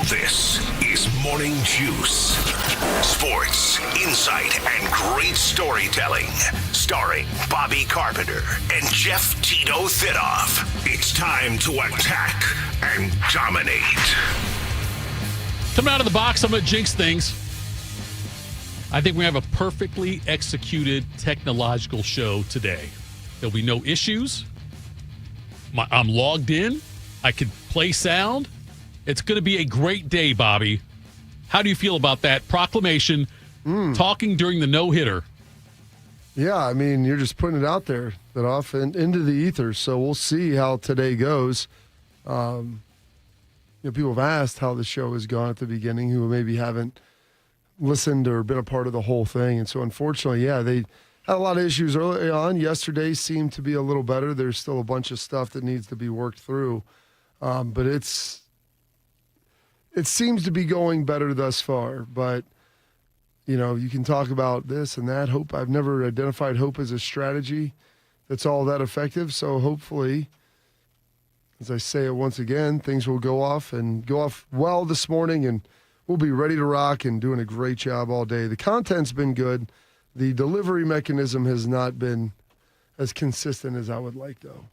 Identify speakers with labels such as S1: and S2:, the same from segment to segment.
S1: This is Morning Juice. Sports, insight, and great storytelling. Starring Bobby Carpenter and Jeff Tito Thidoff. It's time to attack and dominate.
S2: Coming out of the box, I'm going to jinx things. I think we have a perfectly executed technological show today. There'll be no issues. I'm logged in. I can play sound. It's going to be a great day, Bobby. How do you feel about that proclamation, talking during the no-hitter?
S3: Yeah, I mean, you're just putting it out there, that off and into the ether. So we'll see how today goes. People have asked how the show has gone at the beginning, who maybe haven't listened or been a part of the whole thing. And so, unfortunately, yeah, they had a lot of issues early on. Yesterday seemed to be a little better. There's still a bunch of stuff that needs to be worked through. But it seems to be going better thus far. But, you can talk about this and that. Hope. I've never identified hope as a strategy that's all that effective. So hopefully, as I say it once again, things will go off well this morning, and we'll be ready to rock and doing a great job all day. The content's been good. The delivery mechanism has not been as consistent as I would like, though.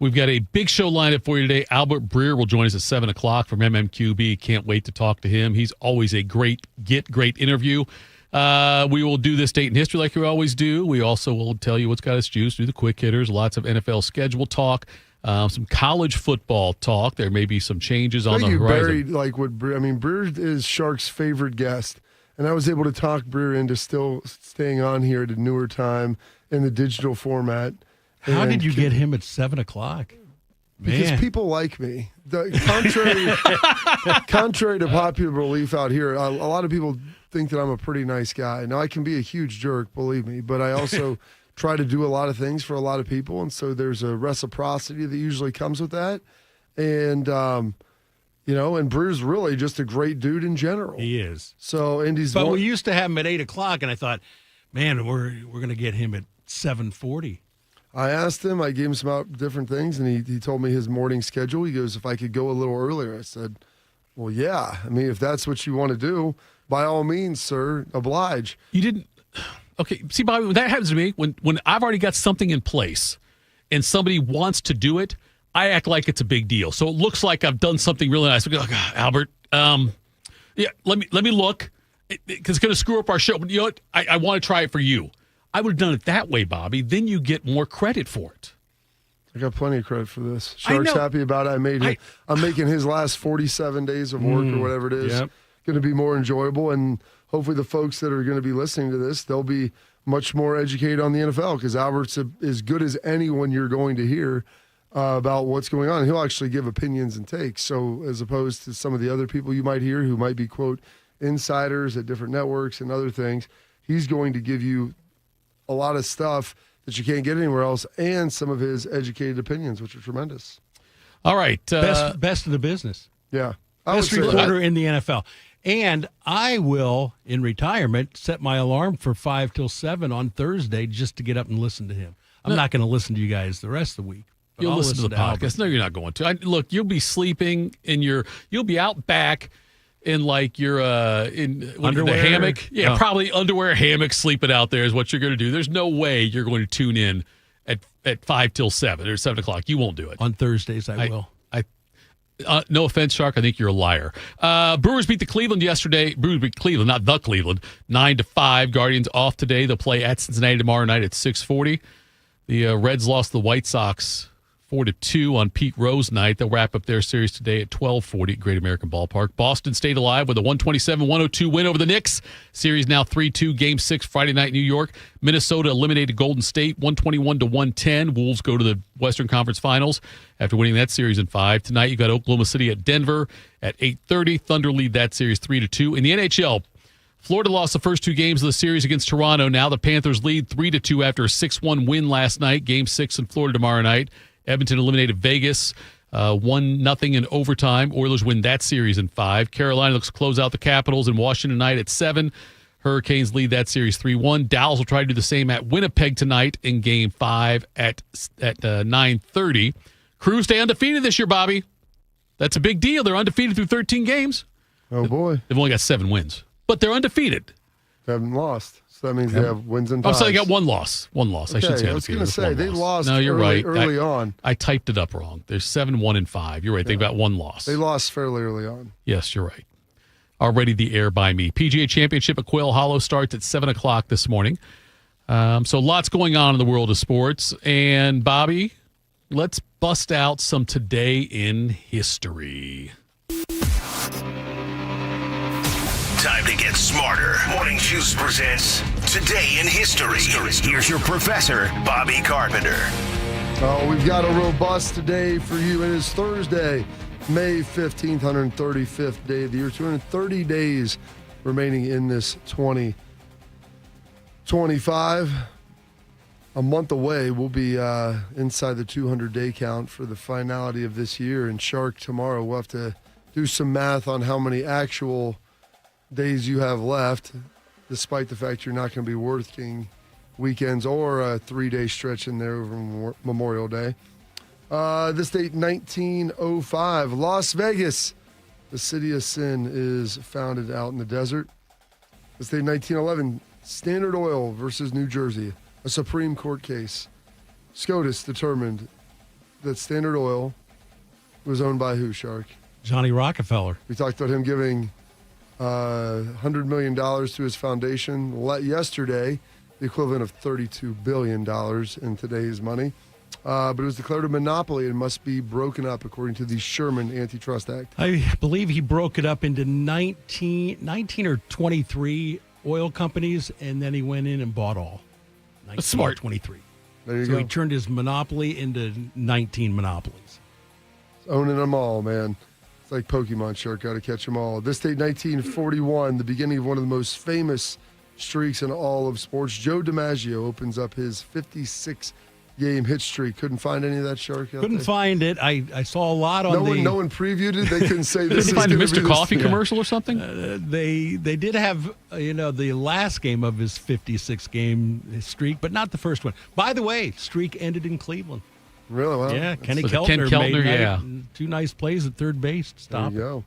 S2: We've got a big show lined up for you today. Albert Breer will join us at 7 o'clock from MMQB. Can't wait to talk to him. He's always a great interview. We will do this date in history like we always do. We also will tell you what's got us juiced, do the quick hitters, lots of NFL schedule talk, some college football talk. There may be some changes on the horizon.
S3: Breer is Shark's favorite guest, and I was able to talk Breer into still staying on here at a newer time in the digital format.
S4: How did you get him at 7 o'clock?
S3: Because people like me. Contrary to popular belief out here, a lot of people think that I'm a pretty nice guy. Now, I can be a huge jerk, believe me, but I also try to do a lot of things for a lot of people, and so there's a reciprocity that usually comes with that. And, and Breer's really just a great dude in general.
S4: He is.
S3: So,
S4: But we used to have him at 8 o'clock, and I thought, man, we're going to get him at 7:40.
S3: I asked him, I gave him some different things, and he told me his morning schedule. He goes, if I could go a little earlier. I said, well, yeah. I mean, if that's what you want to do, by all means, sir, oblige.
S2: You didn't. Okay, see, Bobby, that happens to me when I've already got something in place and somebody wants to do it, I act like it's a big deal. So it looks like I've done something really nice. I go, Albert, let me look, because it's going to screw up our show. But you know what? I want to try it for you. I would have done it that way, Bobby. Then you get more credit for it.
S3: I got plenty of credit for this. Shark's happy about it. I'm making his last 47 days of work or whatever it is going to be more enjoyable, and hopefully the folks that are going to be listening to this, they'll be much more educated on the NFL, because Albert's as good as anyone you're going to hear about what's going on. He'll actually give opinions and takes. So as opposed to some of the other people you might hear who might be, quote, insiders at different networks and other things, he's going to give you a lot of stuff that you can't get anywhere else, and some of his educated opinions, which are tremendous.
S2: All right.
S4: Best of the business.
S3: Yeah.
S4: Best reporter in the NFL. And I will, in retirement, set my alarm for 5 till 7 on Thursday just to get up and listen to him. I'm not going to listen to you guys the rest of the week.
S2: You'll listen to the podcast. No, you're not going to. Look, you'll be sleeping you'll be out back in your underwear, the hammock. Yeah, probably underwear, hammock, sleeping out there is what you're going to do. There's no way you're going to tune in at 5 till 7 or 7 o'clock. You won't do it.
S4: On Thursdays, I will.
S2: No offense, Shark. I think you're a liar. Brewers beat the Cleveland yesterday. Brewers beat Cleveland, not the Cleveland, 9-5. Guardians off today. They'll play at Cincinnati tomorrow night at 6:40. The Reds lost the White Sox 4-2 on Pete Rose night. They'll wrap up their series today at 12:40 at Great American Ballpark. Boston stayed alive with a 127-102 win over the Knicks. Series now 3-2, Game 6 Friday night in New York. Minnesota eliminated Golden State 121-110. Wolves go to the Western Conference Finals after winning that series in 5. Tonight you got Oklahoma City at Denver at 8:30. Thunder lead that series 3-2. In the NHL, Florida lost the first 2 games of the series against Toronto. Now the Panthers lead 3-2 after a 6-1 win last night. Game 6 in Florida tomorrow night. Edmonton eliminated Vegas 1-0 in overtime. Oilers win that series in 5. Carolina looks to close out the Capitals in Washington tonight at 7. Hurricanes lead that series 3-1. Dallas will try to do the same at Winnipeg tonight in Game 5 at 9:30. Crews stay undefeated this year, Bobby. That's a big deal. They're undefeated through 13 games.
S3: Oh, boy.
S2: They've only got 7 wins, but they're undefeated.
S3: They haven't lost. So that means they have wins and ties.
S2: Oh, so they got 1 loss. 1 loss. I should say.
S3: I was going to say, they lost
S2: no, you're right.
S3: early on.
S2: I typed it up wrong. There's 7-1-5. You're right. They've got 1 loss.
S3: They lost fairly early on.
S2: Yes, you're right. Already the air by me. PGA Championship at Quail Hollow starts at 7 o'clock this morning. So lots going on in the world of sports. And, Bobby, let's bust out some Today in History.
S1: Time to get smarter. Morning Juice presents Today in History. Here's your professor, Bobby Carpenter.
S3: Oh, we've got a robust day for you. It is Thursday, May 15th, 135th day of the year. 230 days remaining in this 2025. A month away, we'll be inside the 200-day count for the finality of this year. And Shark, tomorrow we'll have to do some math on how many actual days you have left, despite the fact you're not going to be working weekends or a 3-day stretch in there over Memorial Day. This date, 1905, Las Vegas. The city of sin is founded out in the desert. This date, 1911, Standard Oil versus New Jersey, a Supreme Court case. SCOTUS determined that Standard Oil was owned by who, Shark?
S4: Johnny Rockefeller.
S3: We talked about him giving $100 million to his foundation yesterday, the equivalent of $32 billion in today's money. But it was declared a monopoly and must be broken up according to the Sherman Antitrust Act.
S4: I believe he broke it up into 19 or 23 oil companies, and then he went in and bought all.
S2: That's smart.
S4: 23.
S3: There you
S4: so
S3: go.
S4: he turned his monopoly into 19 monopolies.
S3: Owning them all, man. It's like Pokemon, Shark. Got to catch them all. This date, 1941, the beginning of one of the most famous streaks in all of sports. Joe DiMaggio opens up his 56-game hit streak. Couldn't find any of that, Shark?
S4: Couldn't find it. I saw a lot on
S3: No one previewed it. They couldn't say this.
S2: Couldn't find a
S3: gonna be
S2: Mr.
S3: this-
S2: Coffee commercial or something?
S4: They did have the last game of his 56-game streak, but not the first one. By the way, streak ended in Cleveland.
S3: Really? Well,
S4: Yeah, Kenny
S2: Ken
S4: Keltner,
S2: Keltner,
S4: made 2 nice plays at third base to
S3: There
S4: stop
S3: you
S4: it.
S3: go.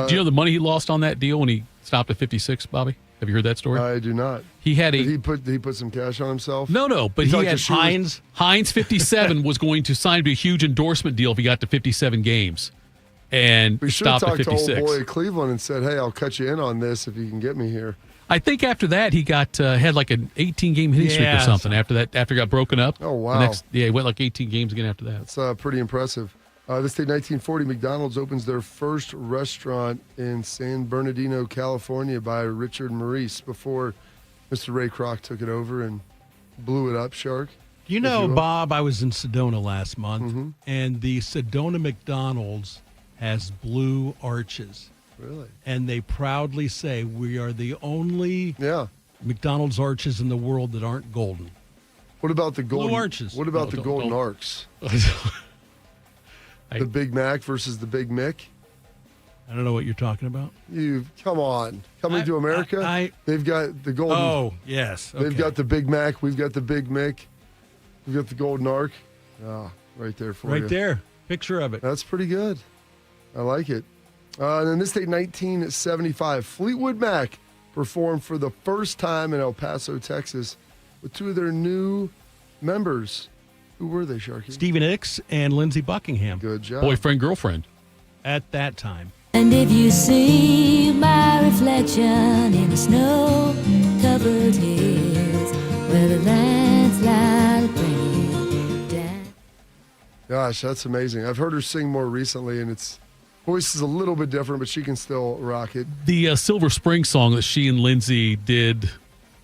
S2: Do you know the money he lost on that deal when he stopped at 56, Bobby? Have you heard that story?
S3: I do not.
S2: He had a...
S3: Did he put some cash on himself?
S2: No, but
S3: He
S2: he
S3: talked
S2: had
S3: to Shooters-
S2: Heinz 57 was going to sign to a huge endorsement deal if he got to 57 games. And
S3: We should have
S2: stopped at
S3: talked to
S2: 56.
S3: old boy at Cleveland and said, hey, I'll cut you in on this if you can get me here.
S2: I think after that he got had like an 18-game hitting streak or
S4: Yeah,
S2: something. After that, after it got broken up.
S3: Oh, wow.
S2: He went like 18 games again after that.
S3: It's pretty impressive. This day, 1940, McDonald's opens their first restaurant in San Bernardino, California by Richard Maurice before Mr. Ray Kroc took it over and blew it up, Shark.
S4: You know, Bob, I was in Sedona last month, and the Sedona McDonald's has blue arches.
S3: Really?
S4: And they proudly say we are the only McDonald's arches in the world that aren't golden.
S3: What about the golden
S4: arches.
S3: What about the golden
S2: don't.
S3: arcs? The Big Mac versus the Big Mick?
S4: I don't know what you're talking about.
S3: Come on. Coming to America, they've got the golden.
S4: Oh, yes. Okay.
S3: They've got the Big Mac. We've got the Big Mick. We've got the golden arc. Right there for you.
S4: Right there. Picture of it.
S3: That's pretty good. I like it. And then this date, 1975, Fleetwood Mac performed for the first time in El Paso, Texas, with 2 of their new members. Who were they, Sharky?
S4: Stephen Hicks and Lindsey Buckingham.
S3: Good job.
S2: Boyfriend, girlfriend.
S4: At that time.
S5: And if you see my reflection in the snow-covered hills, where the landslide bring down.
S3: Gosh, that's amazing. I've heard her sing more recently, and its voice is a little bit different, but she can still rock it.
S2: The Silver Spring song that she and Lindsay did,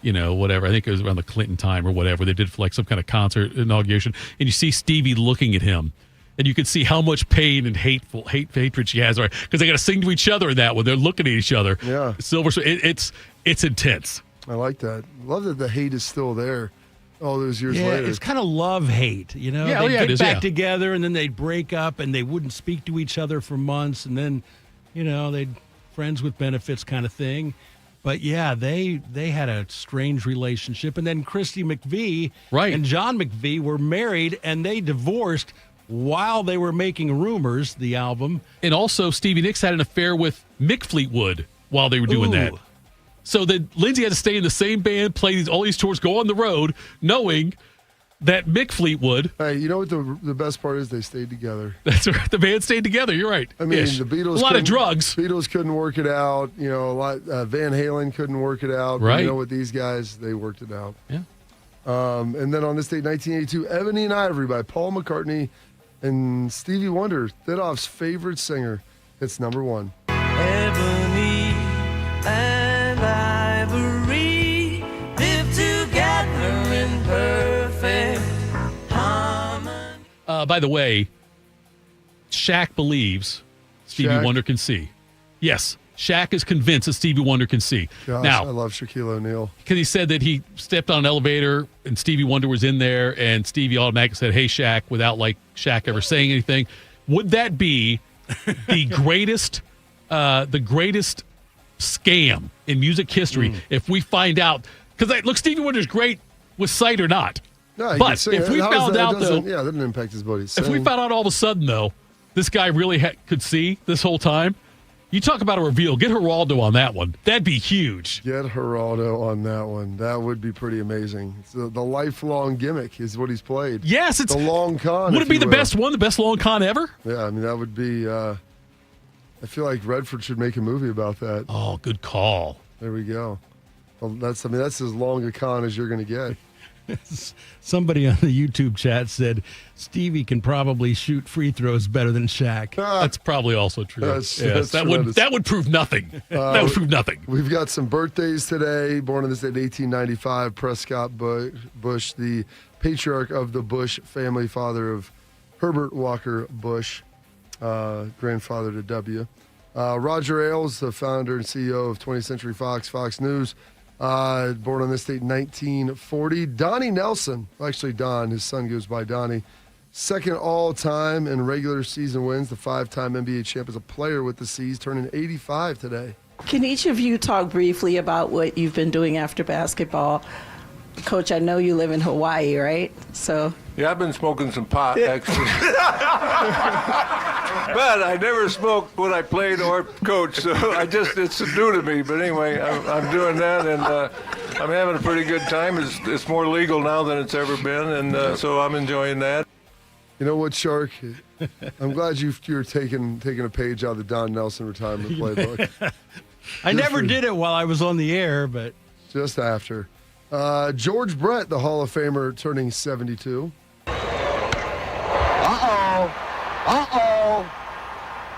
S2: whatever. I think it was around the Clinton time or whatever. They did for like some kind of concert inauguration. And you see Stevie looking at him. And you can see how much pain and hatred she has, right? Because they got to sing to each other in that one. They're looking at each other.
S3: Yeah.
S2: Silver Spring, it's intense.
S3: I like that. Love that the hate is still there all those years later.
S4: It's kind of love-hate, they'd get back together, and then they'd break up, and they wouldn't speak to each other for months, and then, they'd friends with benefits kind of thing. But, yeah, they had a strange relationship. And then Christy McVie and John McVie were married, and they divorced while they were making Rumors, the album.
S2: And also, Stevie Nicks had an affair with Mick Fleetwood while they were doing that. So then Lindsey had to stay in the same band, play all these tours, go on the road, knowing that Mick Fleetwood.
S3: Hey, you know what the best part is? They stayed together.
S2: That's right. The band stayed together. You're right.
S3: I mean, the Beatles.
S2: A lot of drugs.
S3: Beatles couldn't work it out. You know, Van Halen couldn't work it out.
S2: Right.
S3: But you know, with these guys, they worked it out.
S2: Yeah.
S3: And then on this date, 1982, Ebony and Ivory by Paul McCartney and Stevie Wonder, Thidoff's favorite singer. It's number 1.
S6: Ebony and Ivory live together in perfect harmony.
S2: By the way, Shaq believes Stevie Wonder can see. Yes, Shaq is convinced that Stevie Wonder can see.
S3: Gosh,
S2: now,
S3: I love Shaquille O'Neal.
S2: Because he said that he stepped on an elevator and Stevie Wonder was in there, and Stevie automatically said, "Hey, Shaq," without Shaq ever saying anything. Would that be the greatest scam in music history if we find out? Because look, Stevie Wonder's great with sight or not.
S3: No,
S2: but if we found out, though,
S3: that didn't impact his body.
S2: If we found out all of a sudden, though, this guy really could see this whole time, you talk about a reveal. Get Geraldo on that one. That'd be huge.
S3: Get Geraldo on that one. That would be pretty amazing. It's the lifelong gimmick is what he's played.
S2: Yes, it's
S3: the long con.
S2: Would it be the best one, the best long con ever?
S3: Yeah, I mean that would be. I feel like Redford should make a movie about that.
S2: Oh, good call.
S3: There we go. Well, that's as long a con as you're going to get.
S4: Somebody on the YouTube chat said Stevie can probably shoot free throws better than Shaq.
S2: That's probably also true.
S3: That
S2: would prove nothing. That would prove nothing.
S3: We've got some birthdays today. Born on this date, 1895, Prescott Bush, the patriarch of the Bush family, father of Herbert Walker Bush, grandfather to W. Roger Ailes, the founder and CEO of 20th Century Fox, Fox News. Born on this date, 1940. Donnie Nelson, actually Don, his son goes by Donnie. Second all-time in regular season wins, the 5-time NBA champ as a player with the C's, turning 85 today.
S7: Can each of you talk briefly about what you've been doing after basketball? Coach, I know you live in Hawaii, right?
S8: Yeah, I've been smoking some pot, actually. But I never smoked when I played or coached, so it's new to me. But anyway, I'm doing that, and I'm having a pretty good time. It's more legal now than it's ever been, and so I'm enjoying that.
S3: You know what, Shark? I'm glad you're taking a page out of the Don Nelson retirement playbook.
S4: I never did it while I was on the air, but
S3: just after. George Brett, the Hall of Famer, turning 72.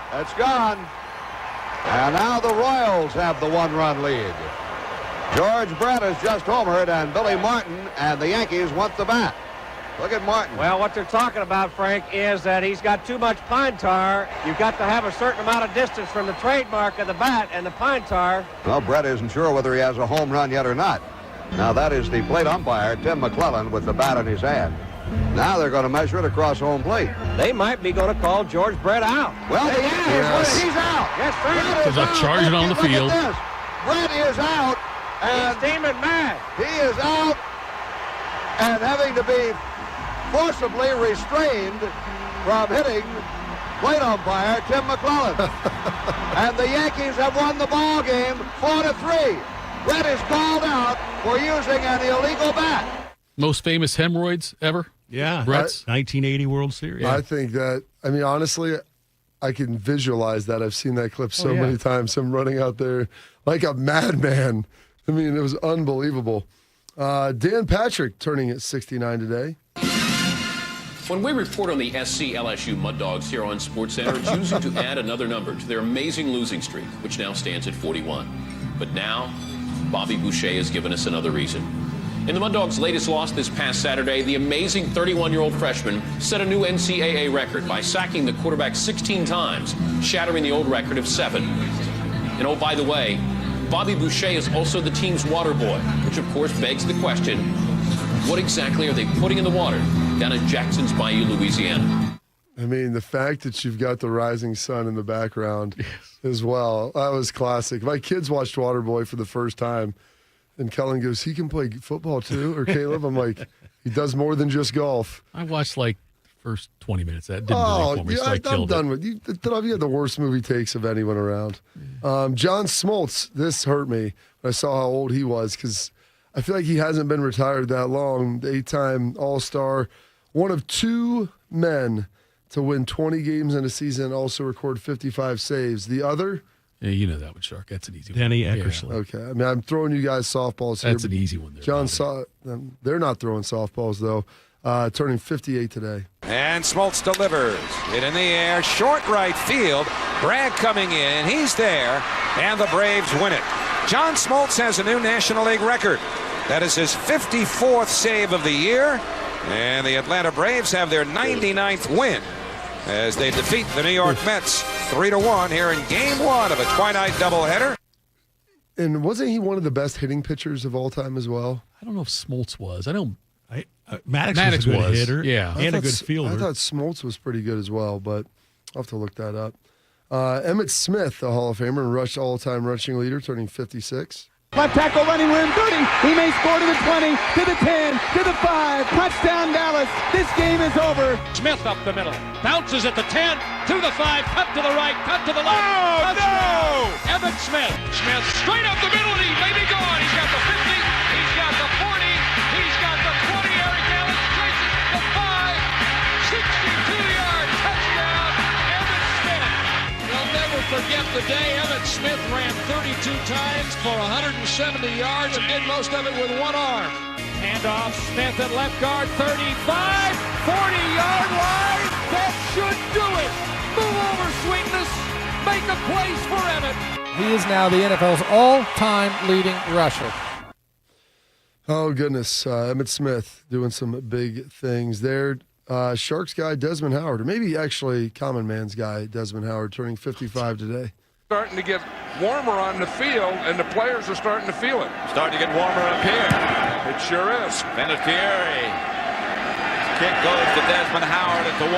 S9: That's gone. And now the Royals have the 1-run lead. George Brett has just homered, and Billy Martin and the Yankees want the bat. Look at Martin.
S10: Well, what they're talking about, Frank, is that he's got too much pine tar. You've got to have a certain amount of distance from the trademark of the bat and the pine tar.
S9: Well, Brett isn't sure whether he has a home run yet or not. Now, that is the plate umpire, Tim McClellan, with the bat in his hand. Now they're going to measure it across home plate.
S10: They might be going to call George Brett out.
S9: Well,
S10: yes.
S9: He's out.
S10: Yes, Frank.
S2: There's a charge on the field.
S9: Brett is out. And
S10: he's steaming mad.
S9: He is out and having to be forcibly restrained from hitting plate umpire Tim McClellan. And the Yankees have won the ball game 4-3. Brett is called out for using an illegal bat.
S2: Most famous hemorrhoids ever?
S4: Yeah.
S2: Brett's
S4: 1980 World Series.
S3: I think that, honestly, I can visualize that. I've seen that clip so many times, him running out there like a madman. It was unbelievable. Dan Patrick turning at 69 today.
S11: When we report on the SC LSU Mud Dogs here on SportsCenter, it's usually to add another number to their amazing losing streak, which now stands at 41. But now, Bobby Boucher has given us another reason. In the Mud Dogs' latest loss this past Saturday, the amazing 31-year-old freshman set a new NCAA record by sacking the quarterback 16 times, shattering the old record of 7. And oh, by the way, Bobby Boucher is also the team's water boy, which of course begs the question, what exactly are they putting in the water down in Jackson's Bayou, Louisiana?
S3: The fact that you've got the rising sun in the background as well, that was classic. My kids watched Waterboy for the first time, and Kellen goes, he can play football too? Or Caleb? I'm like, he does more than just golf.
S2: I watched First 20 minutes. That didn't do anything for me, so I killed
S3: done with you. You had the worst movie takes of anyone around. John Smoltz, this hurt me when I saw how old he was because I feel like he hasn't been retired that long. The 8-time All-Star, one of 2 men to win 20 games in a season and also record 55 saves. The other?
S2: Yeah, you know that one, Shark. That's an easy one.
S4: Danny Eckersley.
S3: Yeah. Okay. I mean, I'm throwing you guys softballs here.
S2: That's an easy one there.
S3: John they're not throwing softballs, though. Turning 58 today.
S12: And Smoltz delivers. Hit in the air. Short right field. Bragg coming in. He's there. And the Braves win it. John Smoltz has a new National League record. That is his 54th save of the year. And the Atlanta Braves have their 99th win as they defeat the New York Mets 3-1 here in Game 1 of a twilight doubleheader.
S3: And wasn't he one of the best hitting pitchers of all time as well?
S2: I don't know if Smoltz was. I know
S4: Maddox was a good hitter
S2: yeah.
S4: and a good fielder.
S3: I thought Smoltz was pretty good as well, but I'll have to look that up. Emmitt Smith, the Hall of Famer and Rush all-time rushing leader, turning 56.
S13: Left tackle running room 30. He may score to the 20, to the 10, to the 5. Touchdown Dallas. This game is over.
S10: Smith up the middle. Bounces at the 10, to the 5, cut to the right, cut to the left.
S12: Oh, no!
S10: Evan Smith. Smith straight up the middle, and he may be gone. He's got the 50, he's got the 40, he's got the 20. Eric Dallas chases the 5, 62-yard touchdown, Evan Smith. They'll never forget the day Evan Smith ran 32 times for 170 yards and did most of it with one arm. Handoff, Smith at left guard, 35, 40-yard line. That should do it. Move over, Sweetness. Make a place for Emmett.
S13: He is now the NFL's all-time leading rusher.
S3: Oh, goodness. Emmitt Smith doing some big things there. Sharks guy Desmond Howard, or maybe actually Common Man's guy Desmond Howard, turning 55 today.
S14: Starting to get warmer on the field, and the players are starting to feel it.
S12: Starting to get warmer up here.
S14: It sure is.
S12: Vinatieri. Kick goes to Desmond Howard at the 1.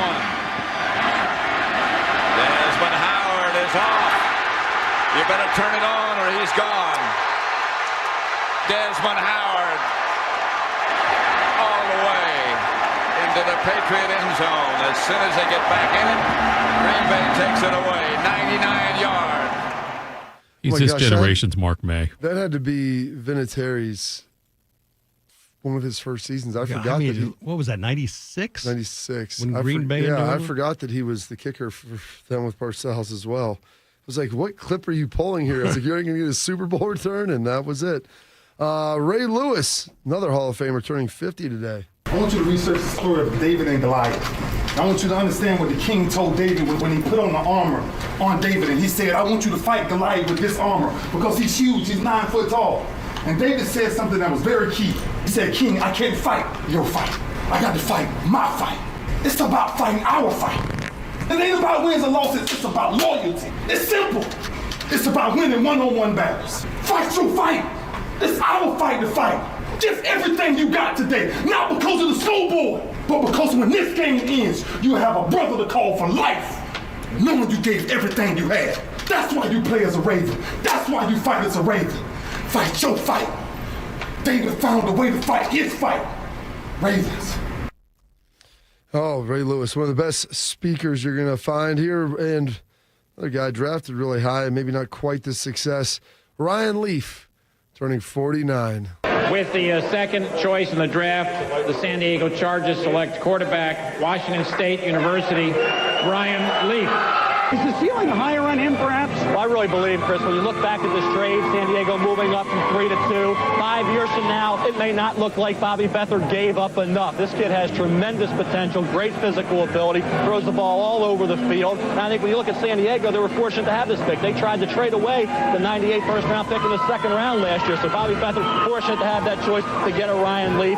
S12: Desmond Howard is off. You better turn it on or he's gone. Desmond Howard all the way into the Patriot end zone. As soon as they get back in it, Green Bay takes it away. 99 yards.
S2: He's this generation's Mark May.
S3: That had to be Vinatieri's one of his first seasons. I forgot that
S4: what was that, 96?
S3: 96.
S4: When Green Bay.
S3: Yeah, I forgot that he was the kicker for them with Parcells as well. I was like, what clip are you pulling here? I was like, you're going to get a Super Bowl return, and that was it. Ray Lewis, another Hall of Famer, turning 50 today.
S15: I want you to research the story of David and Goliath. I want you to understand what the king told David when he put on the armor on David, and he said, I want you to fight Goliath with this armor because he's huge, he's 9 foot tall. And David said something that was very key. He said, King, I can't fight your fight. I got to fight my fight. It's about fighting our fight. It ain't about wins and losses, it's about loyalty. It's simple. It's about winning one-on-one battles. Fight your fight. It's our fight to fight. Give everything you got today, not because of the scoreboard, but because when this game ends, you have a brother to call for life, knowing you gave everything you had. That's why you play as a Raven. That's why you fight as a Raven. Fight your fight. David found a way to fight his fight. Ravens.
S3: Oh, Ray Lewis, one of the best speakers you're going to find here. And another guy drafted really high, maybe not quite the success. Ryan Leaf, turning 49.
S10: With the second choice in the draft, the San Diego Chargers select quarterback, Washington State University, Ryan Leaf.
S13: Is the ceiling higher on him, perhaps?
S10: Well, I really believe, Chris, when you look back at this trade, San Diego moving up from 3 to 2, 5 years from now, it may not look like Bobby Beathard gave up enough. This kid has tremendous potential, great physical ability, throws the ball all over the field. And I think when you look at San Diego, they were fortunate to have this pick. They tried to trade away the 98 first-round pick in the second round last year. So Bobby Beathard fortunate to have that choice to get a Ryan Leaf.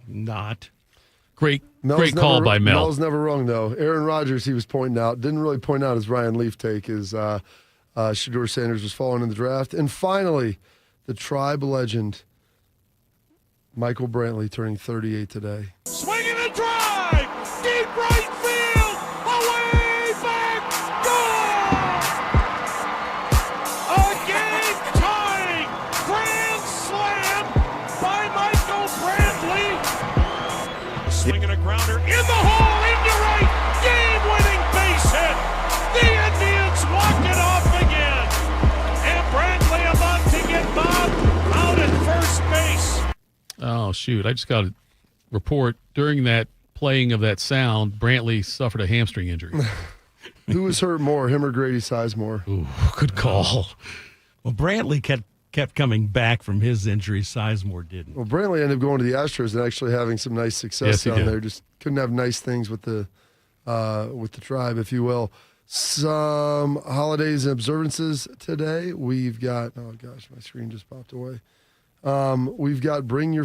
S4: Not.
S2: Great call by Mel.
S3: Mel's never wrong, though. Aaron Rodgers, he was pointing out, didn't really point out his Ryan Leaf take, as Shedeur Sanders was falling in the draft. And finally, the Tribe legend, Michael Brantley, turning 38 today.
S6: Swinging a drive, deep right field, away back, score! A game-tying grand slam by Michael Brantley. Swinging a grounder in the hole, into
S2: Oh, shoot. I just got a report. During that playing of that sound, Brantley suffered a hamstring injury.
S3: Who was hurt more, him or Grady Sizemore?
S2: Ooh, good call.
S4: Well, Brantley kept coming back from his injury. Sizemore didn't.
S3: Well, Brantley ended up going to the Astros and actually having some nice success down there. Just couldn't have nice things with the tribe, if you will. Some holidays and observances today. We've got, oh gosh, my screen just popped away. We've got bring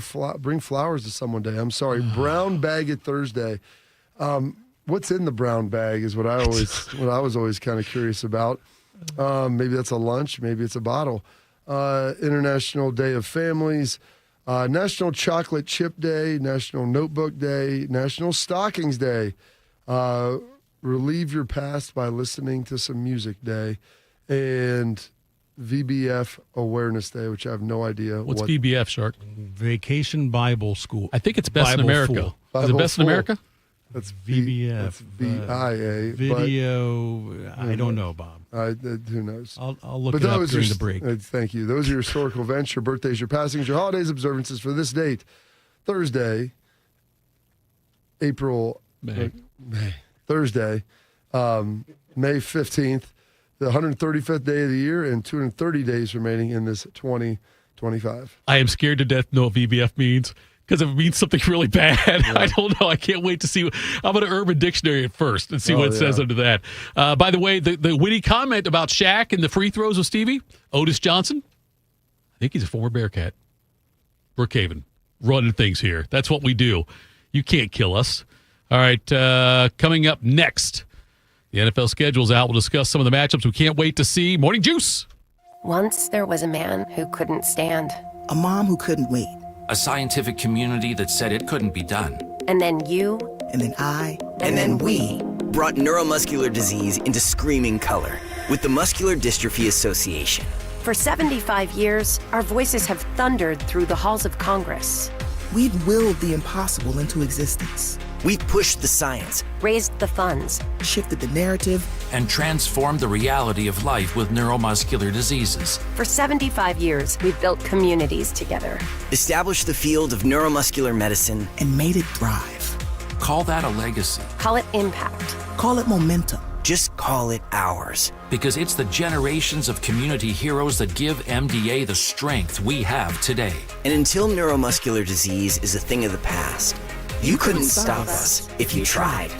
S3: flowers to someone day. I'm sorry, brown bag it Thursday. What's in the brown bag is what I was always kind of curious about. Maybe that's a lunch, maybe it's a bottle. International Day of Families, National Chocolate Chip Day, National Notebook Day, National Stockings Day. Relieve your past by listening to some music day, and VBF Awareness Day, which I have no idea.
S2: What's VBF, Shark?
S4: Vacation Bible School.
S2: I think it's Best in America. Is it Best in America?
S3: That's
S4: VBF.
S3: That's VIA.
S4: Video. I don't know, Bob.
S3: Who knows?
S4: I'll look it up during the break.
S3: Thank you. Those are your historical events, your birthdays, your passings, your holidays, observances for this date. Thursday, Thursday, May 15th, the 135th day of the year, and 230 days remaining in this 2025.
S2: I am scared to death to know what VBF means, because it means something really bad. Yeah. I don't know. I can't wait to see. I'm going to Urban Dictionary at first and see what it says under that. By the way, the witty comment about Shaq and the free throws with Stevie, Otis Johnson, I think he's a former Bearcat. Brookhaven, running things here. That's what we do. You can't kill us. All right, coming up next, the NFL schedule's out. We'll discuss some of the matchups we can't wait to see. Morning Juice.
S16: Once there was a man who couldn't stand.
S17: A mom who couldn't wait.
S18: A scientific community that said it couldn't be done.
S16: And then you.
S17: And then I. And then we brought neuromuscular disease into screaming color with the Muscular Dystrophy Association.
S16: For 75 years, our voices have thundered through the halls of Congress.
S17: We've willed the impossible into existence. We've pushed the science,
S16: raised the funds,
S17: shifted the narrative,
S18: and transformed the reality of life with neuromuscular diseases.
S16: For 75 years, we've built communities together,
S17: established the field of neuromuscular medicine, and made it thrive.
S18: Call that a legacy.
S16: Call it impact.
S17: Call it momentum. Just call it ours.
S18: Because it's the generations of community heroes that give MDA the strength we have today.
S17: And until neuromuscular disease is a thing of the past, you couldn't stop us if you tried.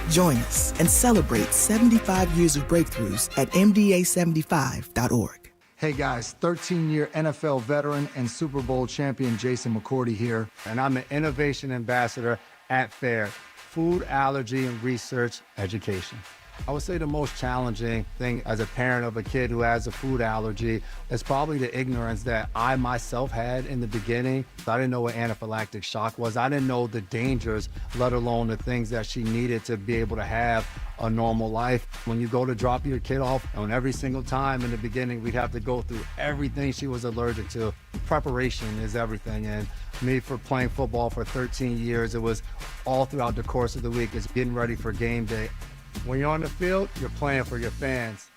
S17: Join us and celebrate 75 years of breakthroughs at MDA75.org.
S19: Hey guys, 13-year NFL veteran and Super Bowl champion Jason McCourty here, and I'm an innovation ambassador at FAIR, Food Allergy and Research Education. I would say the most challenging thing as a parent of a kid who has a food allergy is probably the ignorance that I myself had in the beginning. I didn't know what anaphylactic shock was. I didn't know the dangers, let alone the things that she needed to be able to have a normal life. When you go to drop your kid off, and every single time in the beginning, we'd have to go through everything she was allergic to. Preparation is everything. And me, for playing football for 13 years, it was all throughout the course of the week. It's getting ready for game day. When you're on the field, you're playing for your fans.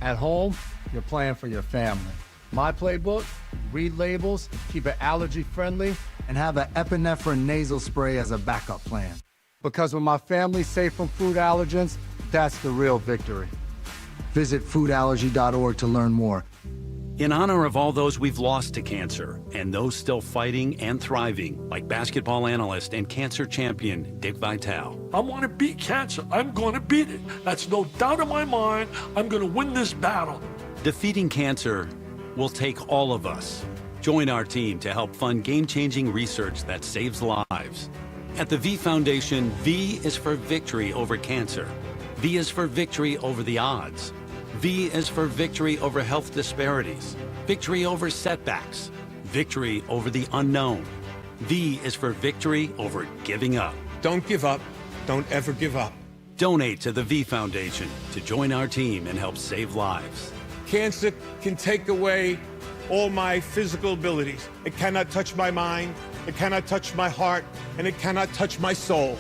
S19: At home, you're playing for your family. My playbook, read labels, keep it allergy friendly, and have an epinephrine nasal spray as a backup plan. Because when my family's safe from food allergens, that's the real victory. Visit foodallergy.org to learn more.
S20: In honor of all those we've lost to cancer and those still fighting and thriving, like basketball analyst and cancer champion Dick Vitale.
S21: I want to beat cancer. I'm going to beat it. That's no doubt in my mind. I'm going to win this battle.
S20: Defeating cancer will take all of us. Join our team to help fund game-changing research that saves lives. At the V Foundation, V is for victory over cancer. V is for victory over the odds. V is for victory over health disparities, victory over setbacks, victory over the unknown. V is for victory over giving up.
S22: Don't give up. Don't ever give up.
S20: Donate to the V Foundation to join our team and help save lives.
S22: Cancer can take away all my physical abilities. It cannot touch my mind, it cannot touch my heart, and it cannot touch my soul.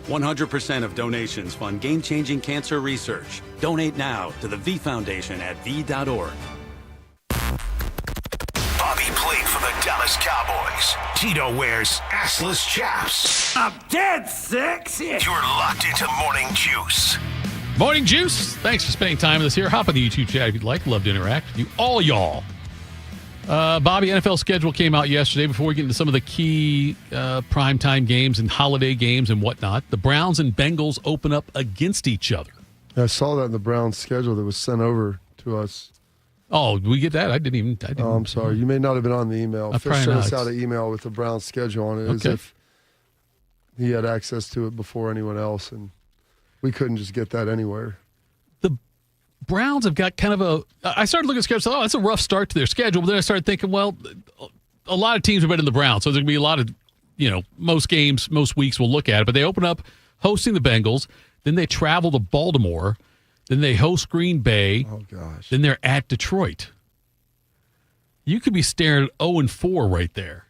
S20: 100% of donations fund game-changing cancer research. Donate now to the V Foundation at v.org.
S1: Bobby played for the Dallas Cowboys. Tito wears assless chaps.
S6: I'm dead sexy.
S1: You're locked into Morning Juice.
S2: Morning Juice. Thanks for spending time with us here. Hop on the YouTube chat if you'd like. Love to interact with you. All y'all. Bobby, NFL schedule came out yesterday. Before we get into some of the key primetime games and holiday games and whatnot, the Browns and Bengals open up against each other.
S3: I saw that in the Browns schedule that was sent over to us.
S2: Oh, did we get that? I didn't.
S3: Oh, I'm sorry. You may not have been on the email. Fish sent us out an email with the Browns schedule on it as if he had access to it before anyone else, and we couldn't just get that anywhere.
S2: The Browns have got kind of I started looking at the schedule, that's a rough start to their schedule, but then I started thinking, well, a lot of teams are better than the Browns, so there's going to be a lot of, most games, most weeks we'll look at it, but they open up hosting the Bengals, then they travel to Baltimore, then they host Green Bay.
S3: Oh, gosh.
S2: Then they're at Detroit. You could be staring at 0-4 right there.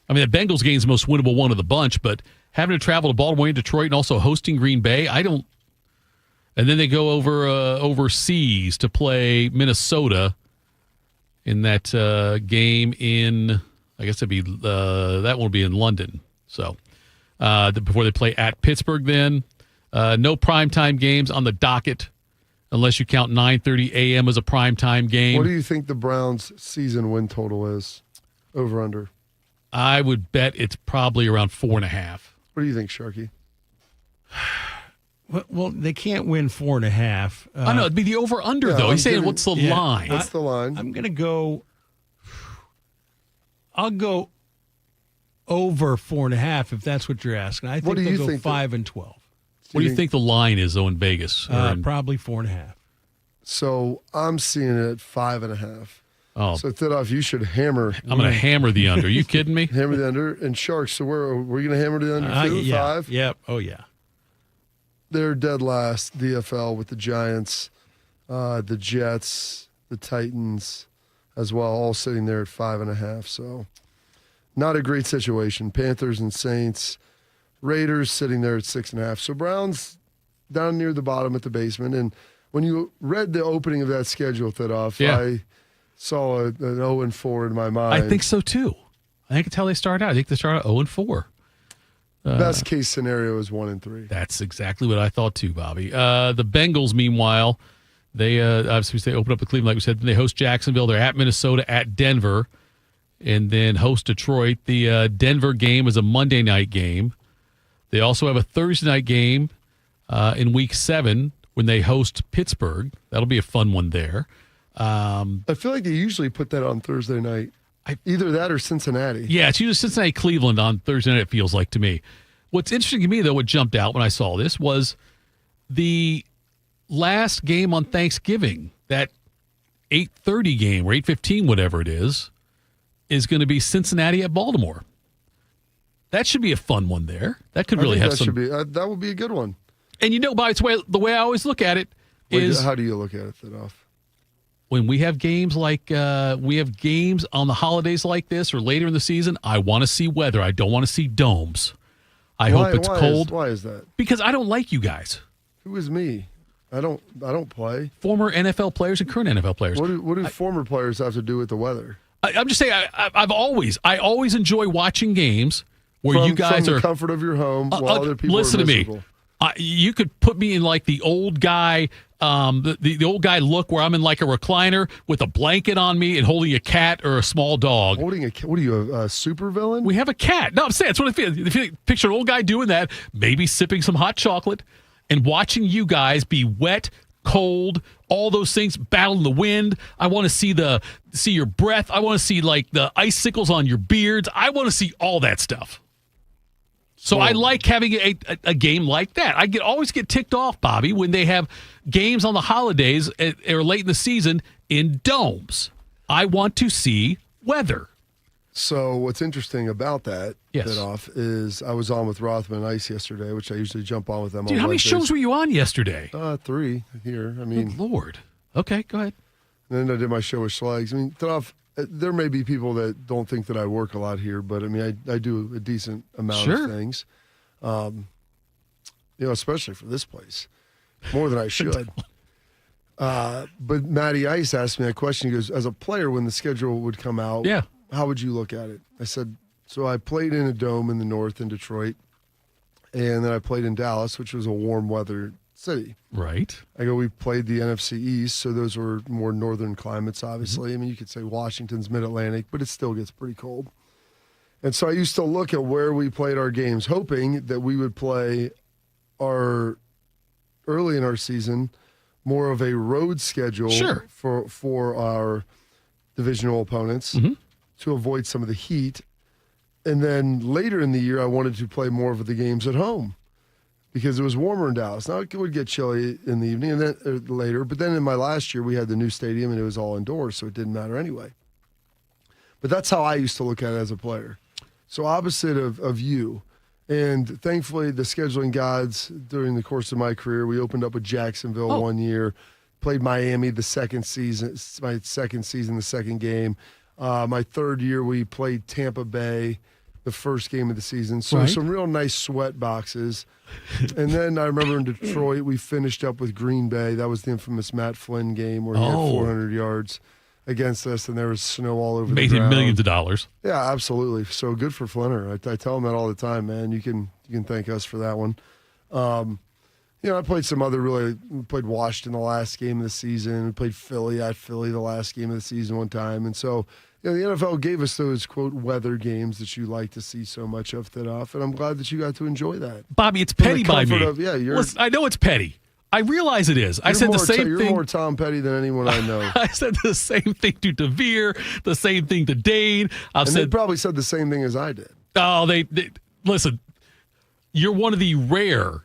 S2: I mean, the Bengals game's the most winnable one of the bunch, but having to travel to Baltimore and Detroit and also hosting Green Bay, and then they go overseas to play Minnesota in that game in, I guess that will be in London. So before they play at Pittsburgh then. No primetime games on the docket unless you count 9:30 a.m. as a primetime game.
S3: What do you think the Browns' season win total is? Over under?
S2: I would bet it's probably around 4.5.
S3: What do you think, Sharky?
S4: Well, they can't win 4.5.
S2: I know it'd be the over under though. He's saying, what's the line?
S3: What's the line?
S4: I'm gonna go. I'll go over 4.5 if that's what you're asking. I think they'll go 5-12.
S2: What do you think the line is, though, in Vegas?
S4: Probably 4.5.
S3: So I'm seeing it at 5.5.
S2: Oh.
S3: So, Thidoff, you should hammer.
S2: I'm going to hammer the under. Are you kidding me?
S3: Hammer the under. And Sharks, so were you going to hammer the under too?
S4: Yeah.
S3: 5?
S4: Yep. Oh, yeah.
S3: They're dead last, DFL, with the Giants, the Jets, the Titans as well, all sitting there at 5.5. So not a great situation. Panthers and Saints. Raiders sitting there at 6.5. So Browns down near the bottom at the basement. And when you read the opening of that schedule, Thidoff, I saw an 0-4 in my mind.
S2: I think so too. I think it's how they start out. I think they start out 0-4.
S3: Best case scenario is 1-3.
S2: That's exactly what I thought too, Bobby. The Bengals, meanwhile, they obviously they open up the Cleveland, like we said. Then they host Jacksonville. They're at Minnesota, at Denver, and then host Detroit. The Denver game is a Monday night game. They also have a Thursday night game in Week 7 when they host Pittsburgh. That'll be a fun one there.
S3: I feel like they usually put that on Thursday night. Either that or Cincinnati.
S2: Yeah, it's usually Cincinnati, Cleveland on Thursday night, it feels like to me. What's interesting to me, though, what jumped out when I saw this was the last game on Thanksgiving, that 8:30 game or 8:15, whatever it is going to be Cincinnati at Baltimore. That should be a fun one there. That could really have
S3: that
S2: some.
S3: That would be a good one.
S2: And by the way I always look at it is.
S3: How do you look at it, Thidoff?
S2: When we have games like we have games on the holidays like this or later in the season, I want to see weather. I don't want to see domes. I hope it's cold.
S3: Why is that?
S2: Because I don't like you guys.
S3: Who is me? I don't play.
S2: Former NFL players and current NFL players.
S3: What do former players have to do with the weather?
S2: I'm just saying. I always enjoy watching games where you guys
S3: from
S2: are
S3: the comfort of your home while other people
S2: listen
S3: are
S2: to
S3: miserable.
S2: Me. You could put me in like the old guy, the old guy look where I'm in like a recliner with a blanket on me and holding a cat or a small dog.
S3: Holding a cat? What are you, a super villain?
S2: We have a cat. No, I'm saying that's what I feel. If you picture an old guy doing that, maybe sipping some hot chocolate and watching you guys be wet, cold, all those things, battling the wind. I want to see your breath. I want to see like the icicles on your beards. I want to see all that stuff. So I like having a game like that. I always get ticked off, Bobby, when they have games on the holidays or late in the season in domes. I want to see weather.
S3: So what's interesting about that, Thidoff, is I was on with Rothman and Ice yesterday, which I usually jump on with them.
S2: Dude,
S3: on
S2: how many
S3: Wednesdays.
S2: shows were you on yesterday?
S3: 3 here. I mean,
S2: good Lord. Okay, go ahead.
S3: And then I did my show with Schlags. I mean, Thidoff, there may be people that don't think that I work a lot here, but I mean, I do a decent amount of things. Especially for this place, more than I should. But Matty Ice asked me that question. He goes, as a player, when the schedule would come out, how would you look at it? I said, so I played in a dome in the north in Detroit, and then I played in Dallas, which was a warm weather city.
S2: Right.
S3: I go, we played the NFC East, so those were more northern climates, obviously. I mean, you could say Washington's mid-Atlantic, but it still gets pretty cold. And so I used to look at where we played our games, hoping that we would play early in our season, more of a road schedule for our divisional opponents to avoid some of the heat. And then later in the year, I wanted to play more of the games at home because it was warmer in Dallas. Now, it would get chilly in the evening and then later. But then in my last year, we had the new stadium, and it was all indoors, so it didn't matter anyway. But that's how I used to look at it as a player. So opposite of you. And thankfully, the scheduling gods during the course of my career, we opened up with Jacksonville one year, played Miami the second season, the second game. My third year, we played Tampa Bay the first game of the season. So some real nice sweat boxes. And then I remember in Detroit, we finished up with Green Bay. That was the infamous Matt Flynn game where he had 400 yards against us, and there was snow all over the ground.
S2: Made him millions of dollars.
S3: Yeah, absolutely. So good for Flinner. I tell him that all the time, man. You can thank us for that one. I played some other we played Washington the last game of the season. We played Philly at Philly the last game of the season one time. And so, the NFL gave us those, quote, weather games that you like to see so much of that off. And I'm glad that you got to enjoy that.
S2: Bobby, it's petty by me. Listen, I know it's petty. I realize it is. I said the same thing.
S3: You're more Tom Petty than anyone I know.
S2: I said the same thing to DeVere, the same thing to Dane.
S3: They probably said the same thing as I did.
S2: Oh, they listen, you're one of the rare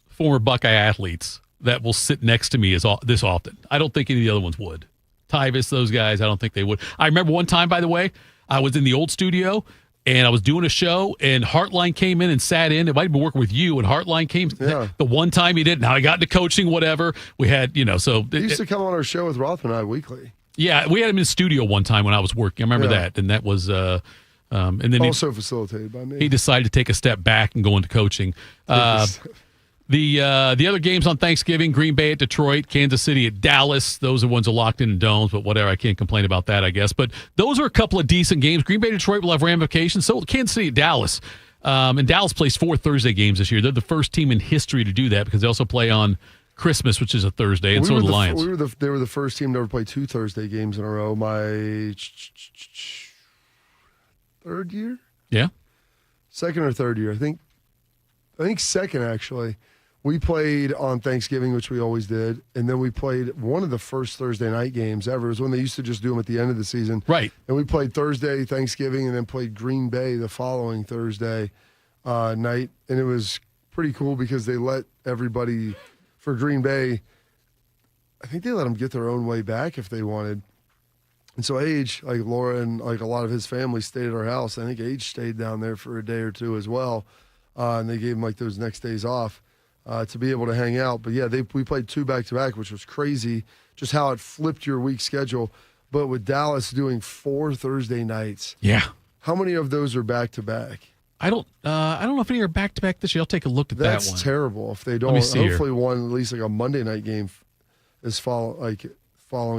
S2: former Buckeye athletes that will sit next to me this often. I don't think any of the other ones would. Tyvus, those guys, I don't think they would. I remember one time, by the way, I was in the old studio, and I was doing a show, and Hartline came in and sat in. It might have been working with you, and Hartline came the one time he did. Now I got into coaching, whatever. We had, so.
S3: He used to come on our show with Rothman and I weekly.
S2: Yeah, we had him in the studio one time when I was working. I remember that, and that was and then
S3: also facilitated by me.
S2: He decided to take a step back and go into coaching. The other games on Thanksgiving, Green Bay at Detroit, Kansas City at Dallas. Those are ones that locked in domes, but whatever. I can't complain about that, I guess. But those are a couple of decent games. Green Bay, Detroit will have ramifications. So Kansas City at Dallas. And Dallas plays 4 Thursday games this year. They're the first team in history to do that because they also play on Christmas, which is a Thursday, and so are the Lions.
S3: They were the first team to ever play 2 Thursday games in a row. My third year?
S2: Yeah.
S3: Second or third year. I think second, actually. We played on Thanksgiving, which we always did, and then we played one of the first Thursday night games ever. It was when they used to just do them at the end of the season.
S2: Right.
S3: And we played Thursday, Thanksgiving, and then played Green Bay the following Thursday night. And it was pretty cool because they let everybody, for Green Bay, I think they let them get their own way back if they wanted. And so Age, like Laura and like a lot of his family stayed at our house. I think Age stayed down there for a day or two as well. And they gave him like those next days off. To be able to hang out. But, yeah, we played 2 back-to-back, which was crazy, just how it flipped your week schedule. But with Dallas doing 4 Thursday nights.
S2: Yeah.
S3: How many of those are back-to-back?
S2: I don't know if any are back-to-back this year. I'll take a look at that one.
S3: That's terrible. If they don't, hopefully one, at least like a Monday night game is following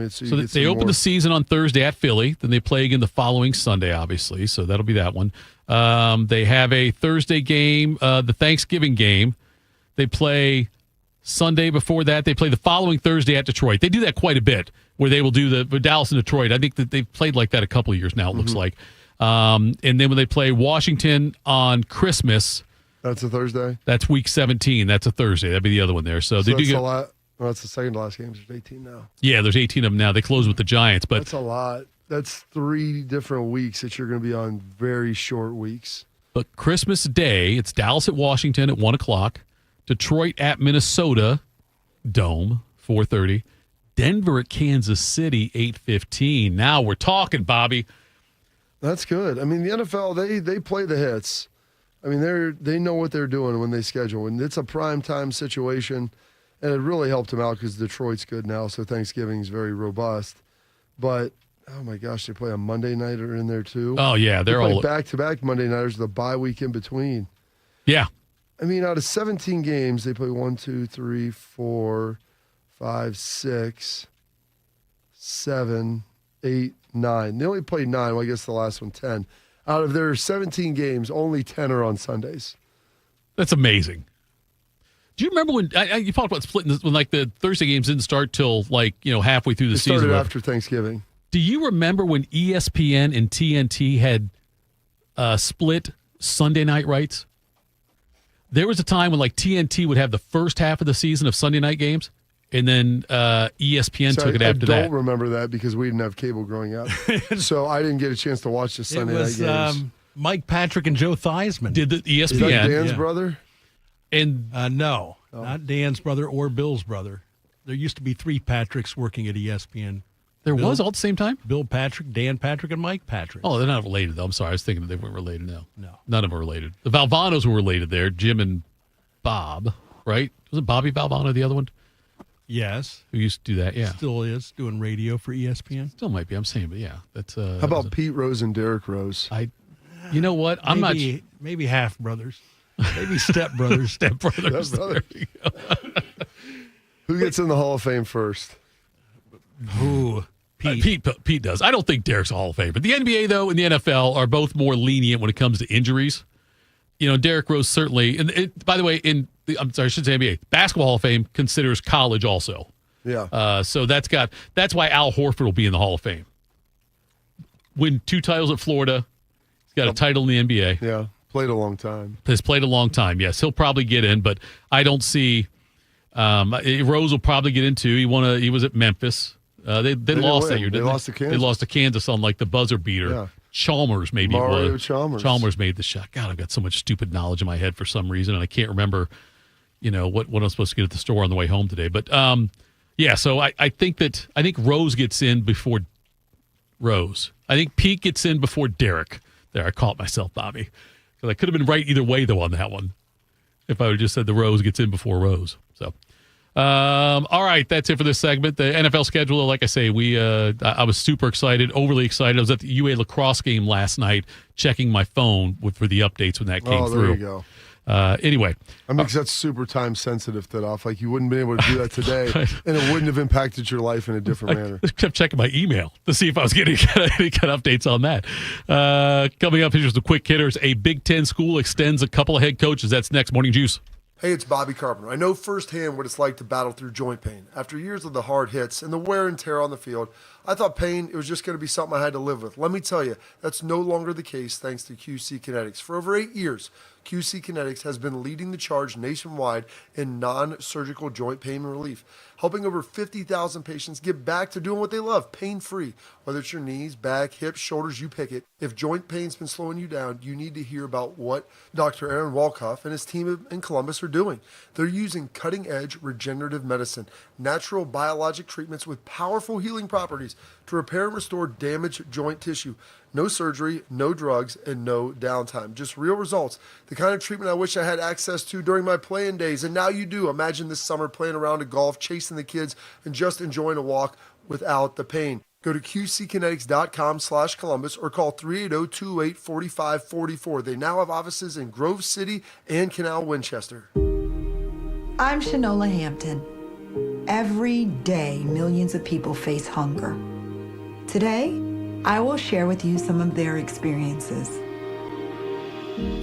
S3: it. So
S2: they open the season on Thursday at Philly. Then they play again the following Sunday, obviously. So that'll be that one. They have a Thursday game, the Thanksgiving game. They play Sunday before that. They play the following Thursday at Detroit. They do that quite a bit, where they will do the Dallas and Detroit. I think that they've played like that a couple of years now, it looks like. And then when they play Washington on Christmas.
S3: That's a Thursday?
S2: That's week 17. That's a Thursday. That'd be the other one there. So they do
S3: that's the second to last game. There's 18 now.
S2: Yeah, there's 18 of them now. They close with the Giants. But
S3: that's a lot. That's 3 different weeks that you're going to be on very short weeks.
S2: But Christmas Day, it's Dallas at Washington at 1 o'clock. Detroit at Minnesota, Dome, 4:30. Denver at Kansas City, 8:15. Now we're talking, Bobby.
S3: That's good. I mean, the NFL, they play the hits. I mean, they know what they're doing when they schedule. And it's a prime time situation, and it really helped them out because Detroit's good now, so Thanksgiving's very robust. But, oh, my gosh, they play a Monday nighter in there, too.
S2: Oh, yeah.
S3: They play back-to-back Monday nighters with a bye week in between.
S2: Yeah.
S3: I mean, out of 17 games, they play 1, 2, 3, 4, 5, 6, 7, 8, 9. They only played 9. Well, I guess the last one 10. Out of their 17 games, only 10 are on Sundays.
S2: That's amazing. Do you remember when you talked about splitting this, when like the Thursday games didn't start till halfway through the season?
S3: Started after Thanksgiving.
S2: Do you remember when ESPN and TNT had split Sunday night rights? There was a time when like TNT would have the first half of the season of Sunday night games, and then ESPN took it after that.
S3: I don't remember that because we didn't have cable growing up, so I didn't get a chance to watch the Sunday night games.
S4: Mike Patrick and Joe Theismann
S2: did the ESPN.
S3: Is that Dan's brother?
S2: And
S4: no, not Dan's brother or Bill's brother. There used to be 3 Patricks working at ESPN.
S2: There was all at the same time?
S4: Bill Patrick, Dan Patrick, and Mike Patrick.
S2: Oh, they're not related, though. I'm sorry. I was thinking that they weren't related. No. None of them are related. The Valvanos were related there. Jim and Bob, right? Wasn't Bobby Valvano the other one?
S4: Yes.
S2: Who used to do that, yeah.
S4: Still is, doing radio for ESPN.
S2: Still might be. I'm saying, but yeah. That's.
S3: How about Pete Rose and Derek Rose?
S2: You know what? I'm not.
S4: Maybe half brothers. Maybe step brothers.
S2: Step brothers.
S3: Who gets in the Hall of Fame first?
S4: Who?
S2: Pete does. I don't think Derek's a Hall of Fame. But the NBA, though, and the NFL are both more lenient when it comes to injuries. Derek Rose certainly. And by the way, I'm sorry, I should say NBA. Basketball Hall of Fame considers college also.
S3: Yeah.
S2: So that's why Al Horford will be in the Hall of Fame. Win 2 titles at Florida. He's got a title in the NBA.
S3: Yeah. Played a long time.
S2: Has played a long time, yes. He'll probably get in, but I don't see Rose will probably get in too. He was at Memphis. They lost that year, didn't they?
S3: Lost to Kansas.
S2: They lost to Kansas on like the buzzer beater.
S3: Yeah.
S2: Chalmers maybe
S3: Mario
S2: was.
S3: Chalmers.
S2: Chalmers made the shot. God, I've got so much stupid knowledge in my head for some reason, and I can't remember, what I'm supposed to get at the store on the way home today. But so I think Rose gets in before Rose. I think Pete gets in before Derek. There, I caught myself, Bobby. Because I could have been right either way, though, on that one. If I would have just said the Rose gets in before Rose. So, all right, that's it for this segment. The NFL schedule, like I say, I was super excited, overly excited. I was at the UA lacrosse game last night, checking my phone for the updates when that came through.
S3: There you go.
S2: Anyway.
S3: I mean, because that's super time sensitive, Thidoff. Like, you wouldn't be able to do that today, and it wouldn't have impacted your life in a different manner.
S2: I kept checking my email to see if I was getting any kind of updates on that. Coming up, here's the quick hitters. A Big Ten school extends a couple of head coaches. That's next. Morning Juice.
S3: Hey, it's Bobby Carpenter. I know firsthand what it's like to battle through joint pain. After years of the hard hits and the wear and tear on the field, I thought pain, it was just going to be something I had to live with. Let me tell you, that's no longer the case thanks to QC Kinetics. For over 8 years, QC Kinetics has been leading the charge nationwide in non-surgical joint pain relief, helping over 50,000 patients get back to doing what they love, pain-free. Whether it's your knees, back, hips, shoulders, you pick it. If joint pain's been slowing you down, you need to hear about what Dr. Aaron Walkoff and his team in Columbus are doing. They're using cutting-edge regenerative medicine, natural biologic treatments with powerful healing properties to repair and restore damaged joint tissue. No surgery, no drugs, and no downtime. Just real results. The kind of treatment I wish I had access to during my playing days, and now you do. Imagine this summer playing around at golf, chasing the kids, and just enjoying a walk without the pain. Go to qckinetics.com/Columbus or call 380-228-4544. They now have offices in Grove City and Canal Winchester.
S5: I'm Shanola Hampton. Every day, millions of people face hunger. Today, I will share with you some of their experiences.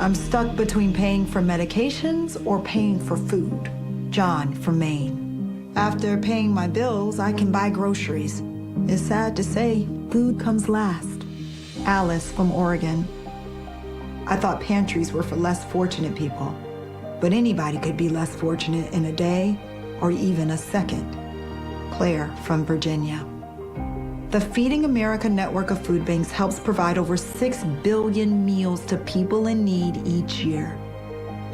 S5: I'm stuck between paying for medications or paying for food. John from Maine. After paying my bills, I can buy groceries. It's sad to say, food comes last. Alice from Oregon. I thought pantries were for less fortunate people, but anybody could be less fortunate in a day or even a second. Claire from Virginia. The Feeding America network of food banks helps provide over 6 billion meals to people in need each year.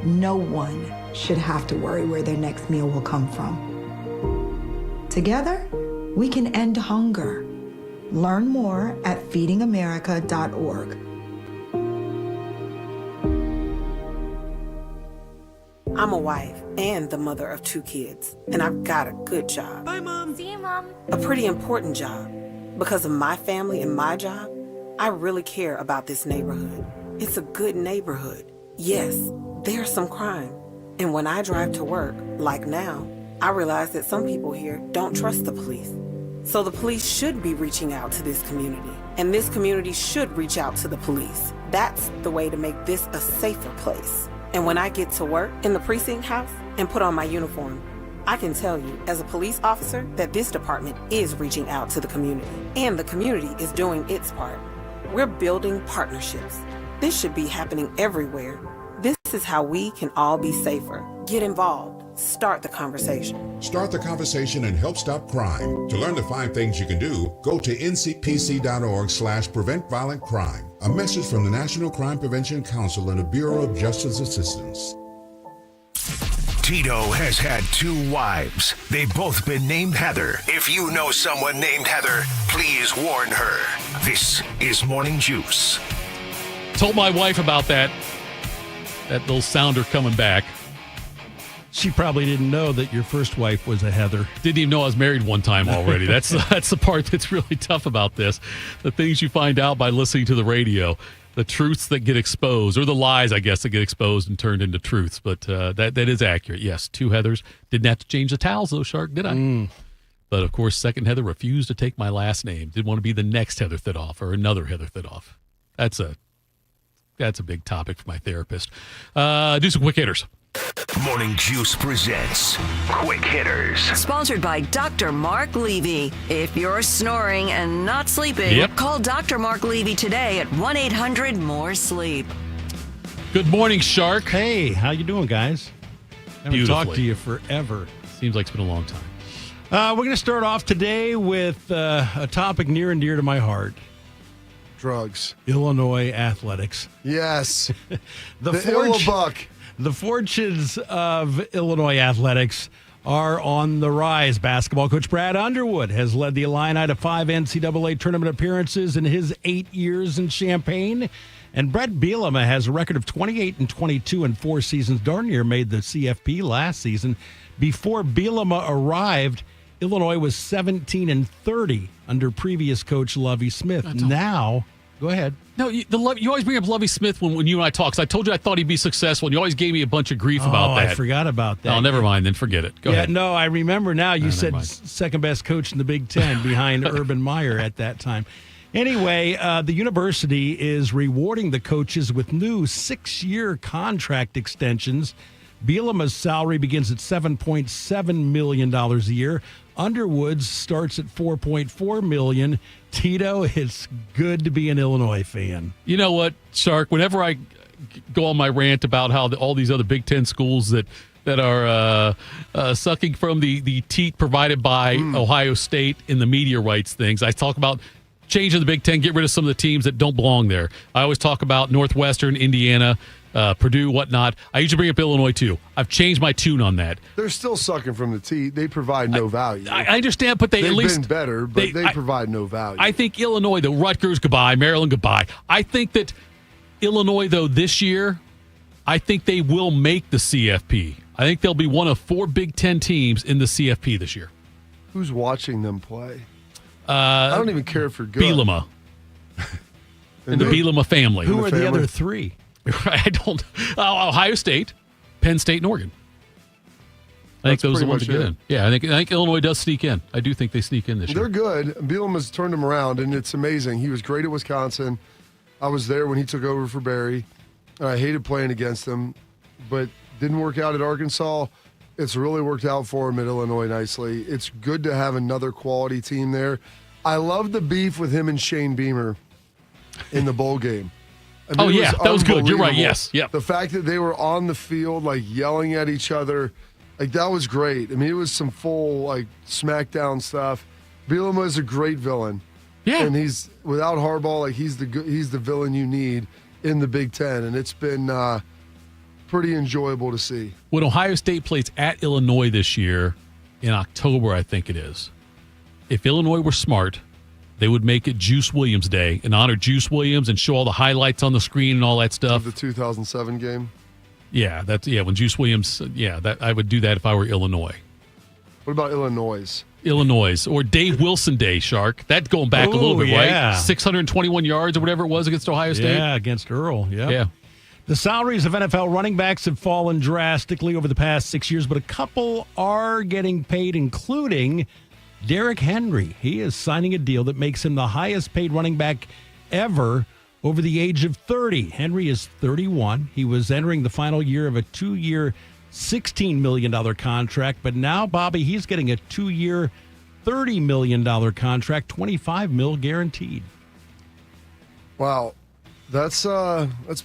S5: No one should have to worry where their next meal will come from. Together, we can end hunger. Learn more at feedingamerica.org.
S7: I'm a wife and the mother of 2 kids, and I've got a good job.
S23: Bye, Mom. See you, Mom.
S7: A pretty important job. Because of my family and my job, I really care about this neighborhood. It's a good neighborhood. Yes, there's some crime. And when I drive to work, like now, I realize that some people here don't trust the police. So the police should be reaching out to this community, and this community should reach out to the police. That's the way to make this a safer place. And when I get to work in the precinct house and put on my uniform, I can tell you as a police officer that this department is reaching out to the community, and the community is doing its part. We're building partnerships. This should be happening everywhere. This is how we can all be safer. Get involved. Start the conversation.
S8: Start the conversation and help stop crime. To learn the 5 things you can do, go to ncpc.org/prevent violent crime. A message from the National Crime Prevention Council and the Bureau of Justice Assistance.
S1: Tito has had 2 wives. They've both been named Heather. If you know someone named Heather, please warn her. This is Morning Juice.
S2: Told my wife about that little sounder coming back.
S4: She probably didn't know that your first wife was a Heather.
S2: Didn't even know I was married one time already. That's the part that's really tough about this. The things you find out by listening to the radio. The truths that get exposed, or the lies, I guess, that get exposed and turned into truths. But that is accurate. Yes, 2 Heathers. Didn't have to change the towels, though, Shark, did I? But, of course, second Heather refused to take my last name. Didn't want to be the next Heather Thidoff or another Heather Thidoff. That's a big topic for my therapist. Do some quick hitters.
S1: Morning Juice presents Quick Hitters.
S9: Sponsored by Dr. Mark Levy. If you're snoring and not sleeping, call Dr. Mark Levy today at 1-800-MORE-SLEEP.
S2: Good morning, Shark.
S4: Hey, how you doing, guys? Haven't talked to you forever.
S2: Seems like it's been a long time.
S4: We're going to start off today with a topic near and dear to my heart.
S3: Drugs.
S4: Illinois athletics.
S3: Yes. the
S4: fortunes of Illinois athletics are on the rise. Basketball coach Brad Underwood has led the Illini to 5 NCAA tournament appearances in his 8 years in Champaign. And Brett Bielema has a record of 28-22 in 4 seasons. Darn near made the CFP last season. Before Bielema arrived, Illinois was 17-30 under previous coach Lovie Smith. Now, go ahead.
S2: No, you always bring up Lovie Smith when you and I talk. Because I told you I thought he'd be successful, and you always gave me a bunch of grief about that.
S4: I forgot about that.
S2: Oh, never mind. Then forget it. Go ahead.
S4: No, I remember now. You said second best coach in the Big Ten behind Urban Meyer at that time. Anyway, the university is rewarding the coaches with new 6-year contract extensions. Bielema's salary begins at $7.7 million a year. Underwood's starts at $4.4 million. Tito, it's good to be an Illinois fan.
S2: You know what, Shark? Whenever I go on my rant about how all these other Big Ten schools that are sucking from the teat provided by Ohio State in the media rights things, I talk about changing the Big Ten, get rid of some of the teams that don't belong there. I always talk about Northwestern, Indiana, Purdue, whatnot. I usually bring up Illinois, too. I've changed my tune on that.
S3: They're still sucking from the teat. They provide no value.
S2: I understand, but they've at least
S3: been better, but they provide no value.
S2: I think Illinois, though, Rutgers, goodbye. Maryland, goodbye. I think that Illinois, though, this year, I think they will make the CFP. I think they'll be one of 4 Big Ten teams in the CFP this year.
S3: Who's watching them play? I don't even care for good.
S2: Bielema. and the Bielema family.
S4: Who are the other 3?
S2: I don't. Ohio State, Penn State, and Oregon. I think those are the ones that get in. Yeah, I think Illinois does sneak in. I do think they sneak in this year.
S3: They're good. Bielema's turned them around, and it's amazing. He was great at Wisconsin. I was there when he took over for Barry. I hated playing against him, but didn't work out at Arkansas. It's really worked out for him at Illinois nicely. It's good to have another quality team there. I love the beef with him and Shane Beamer in the bowl game.
S2: I mean, that was good. You're right. Yes. Yep.
S3: The fact that they were on the field, like yelling at each other, like that was great. I mean, it was some full like SmackDown stuff. Bielema is a great villain.
S2: Yeah.
S3: And he's without Harbaugh, like he's the villain you need in the Big Ten, and it's been pretty enjoyable to see.
S2: When Ohio State plays at Illinois this year in October, I think it is. If Illinois were smart, they would make it Juice Williams Day and honor Juice Williams and show all the highlights on the screen and all that stuff.
S3: The 2007 game?
S2: Yeah, when Juice Williams, I would do that if I were Illinois.
S3: What about Illinois?
S2: Or Dave Wilson Day, Shark. That's going back a little bit, right? 621 yards or whatever it was against Ohio State.
S4: Yeah, against Earl.
S2: Yeah.
S4: The salaries of NFL running backs have fallen drastically over the past 6 years, but a couple are getting paid, including Derrick Henry. He is signing a deal that makes him the highest paid running back ever over the age of 30. Henry is 31. He was entering the final year of a 2-year, $16 million contract. But now, Bobby, he's getting a 2-year, $30 million contract, $25 million guaranteed.
S3: Wow. That's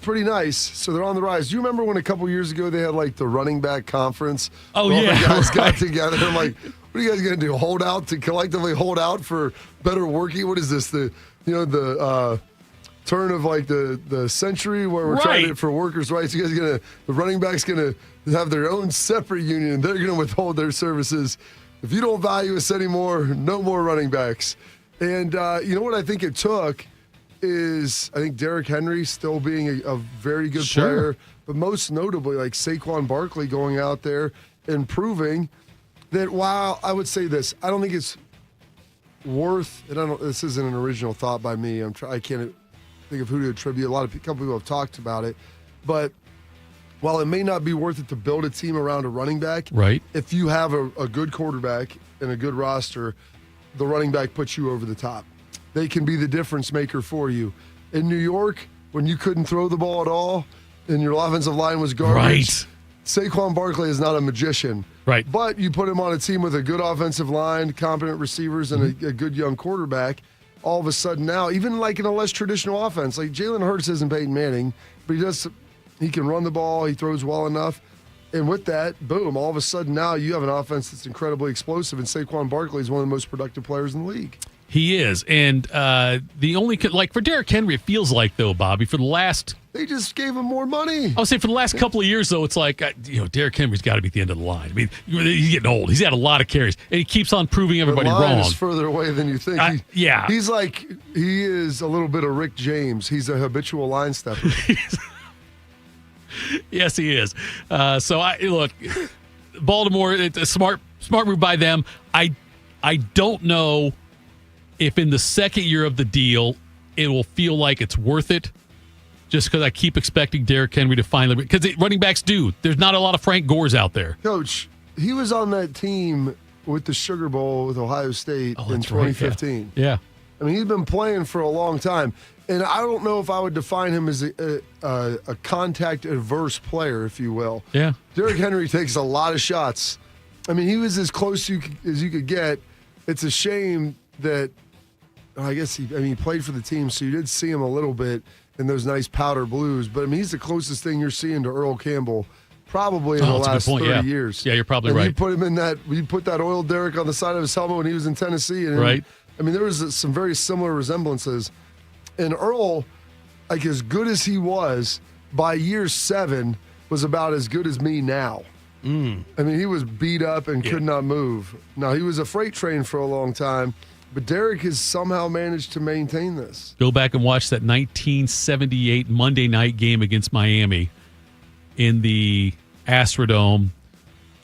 S3: pretty nice. So they're on the rise. Do you remember when a couple years ago they had like the running back conference?
S2: Oh,
S3: yeah.
S2: All
S3: the guys got together. I'm like, what are you guys going to do? Collectively hold out for better working? What is this? The turn of like the century where we're trying it for workers' rights. You guys the running back's gonna have their own separate union. They're gonna withhold their services. If you don't value us anymore, no more running backs. And you know what I think it took is I think Derrick Henry still being a very good player, but most notably like Saquon Barkley going out there and proving that while I would say this, I don't think it's worth. And this isn't an original thought by me. I can't think of who to attribute. A couple people have talked about it, but while it may not be worth it to build a team around a running back,
S2: right?
S3: If you have a good quarterback and a good roster, the running back puts you over the top. They can be the difference maker for you. In New York, when you couldn't throw the ball at all and your offensive line was garbage, Saquon Barkley is not a magician.
S2: Right.
S3: But you put him on a team with a good offensive line, competent receivers, and a good young quarterback, all of a sudden now, even like in a less traditional offense, like Jalen Hurts isn't Peyton Manning, but he can run the ball, he throws well enough. And with that, boom, all of a sudden now you have an offense that's incredibly explosive, and Saquon Barkley is one of the most productive players in the league.
S2: He is. And the only, like for Derrick Henry, it feels like, though, Bobby, for the last...
S3: They just gave him more money.
S2: I would say for the last couple of years, though, it's like, Derrick Henry's got to be at the end of the line. I mean, he's getting old. He's had a lot of carries, and he keeps on proving everybody
S3: the line
S2: wrong.
S3: Is further away than you think. He is a little bit of Rick James. He's a habitual line stepper.
S2: Yes, he is. Look, Baltimore, it's a smart move by them. I don't know if in the second year of the deal it will feel like it's worth it, just because I keep expecting Derrick Henry to finally, because running backs do. There's not a lot of Frank Gores out there.
S3: Coach, he was on that team with the Sugar Bowl with Ohio State in 2015.
S2: Right, yeah.
S3: I mean, he's been playing for a long time. And I don't know if I would define him as a contact-averse player, if you will.
S2: Yeah.
S3: Derrick Henry takes a lot of shots. I mean, he was as close as you could get. It's a shame that, I guess, he played for the team, so you did see him a little bit in those nice powder blues. But, I mean, he's the closest thing you're seeing to Earl Campbell probably in the last 30 years.
S2: Yeah, you're probably right.
S3: You put him in that. You put that oil derrick on the side of his helmet when he was in Tennessee. And,
S2: right.
S3: I mean, there was some very similar resemblances. And Earl, like as good as he was, by year 7, was about as good as me now. I mean, he was beat up and could not move. Now, he was a freight train for a long time, but Derrick has somehow managed to maintain this.
S2: Go back and watch that 1978 Monday night game against Miami in the Astrodome.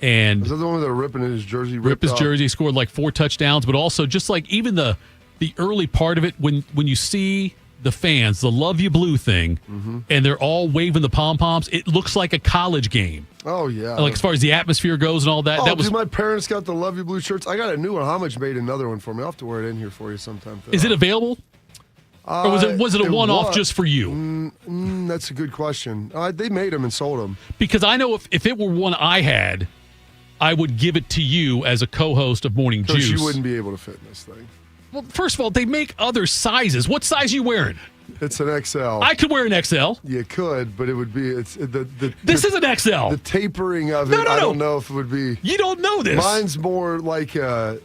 S2: And
S3: was that the one where they're ripping his jersey?
S2: Rip his
S3: off?
S2: jersey, scored like 4 touchdowns, but also just like even the early part of it, when you see the fans, the Love You Blue thing, and they're all waving the pom-poms, it looks like a college game.
S3: Oh, yeah.
S2: Like as far as the atmosphere goes and all that.
S3: Dude, my parents got the Love You Blue shirts. I got a new one. Homage made another one for me. I'll have to wear it in here for you sometime.
S2: Is it available? Or was it a one-off just for you?
S3: That's a good question. They made them and sold them.
S2: Because I know if it were one I had, I would give it to you as a co-host of Morning Juice.
S3: You wouldn't be able to fit in this thing.
S2: Well, first of all, they make other sizes. What size are you wearing?
S3: It's an XL.
S2: I could wear an XL.
S3: You could, but it would be this
S2: is an XL.
S3: The tapering of it, I don't know if it would be.
S2: You don't know this.
S3: Mine's more like an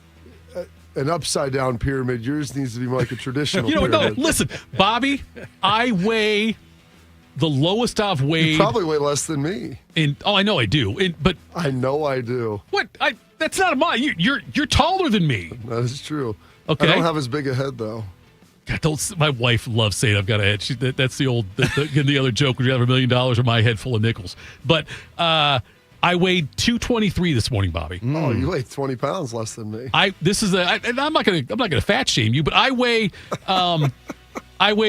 S3: upside down pyramid. Yours needs to be more like a traditional pyramid.
S2: No, listen, Bobby, I weigh the lowest I've weighed.
S3: You probably weigh less than me.
S2: I know I do. But
S3: I know I do.
S2: What? That's not mine. You're taller than me.
S3: That is true.
S2: Okay.
S3: I don't have as big a head though.
S2: God, my wife loves saying I've got a head. That's the old the other joke. Would you have $1 million or my head full of nickels? But I weighed 223 this morning, Bobby.
S3: Oh, you weigh 20 pounds less than me.
S2: I'm not gonna fat shame you, but I weigh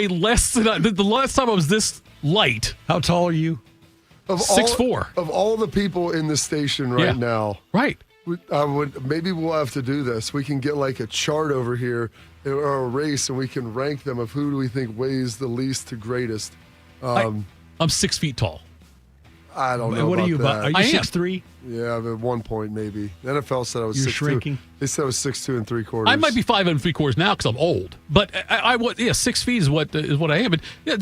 S2: less than the last time I was this light.
S4: How tall are you?
S3: 6'4". Of all the people in the station right now,
S2: right?
S3: Maybe we'll have to do this. We can get like a chart over here or a race, and we can rank them of who do we think weighs the least to greatest.
S2: I'm 6 feet tall.
S3: I don't know.
S4: What
S3: about
S4: are you
S3: that.
S4: about? Are you 6'3"?
S3: Yeah, at one point maybe. The NFL said I was 6'2".
S4: Shrinking.
S3: They said I was 6'2 3/4.
S2: I might be 5 3/4 now because I'm old, but I 6 feet is what I am. And yeah,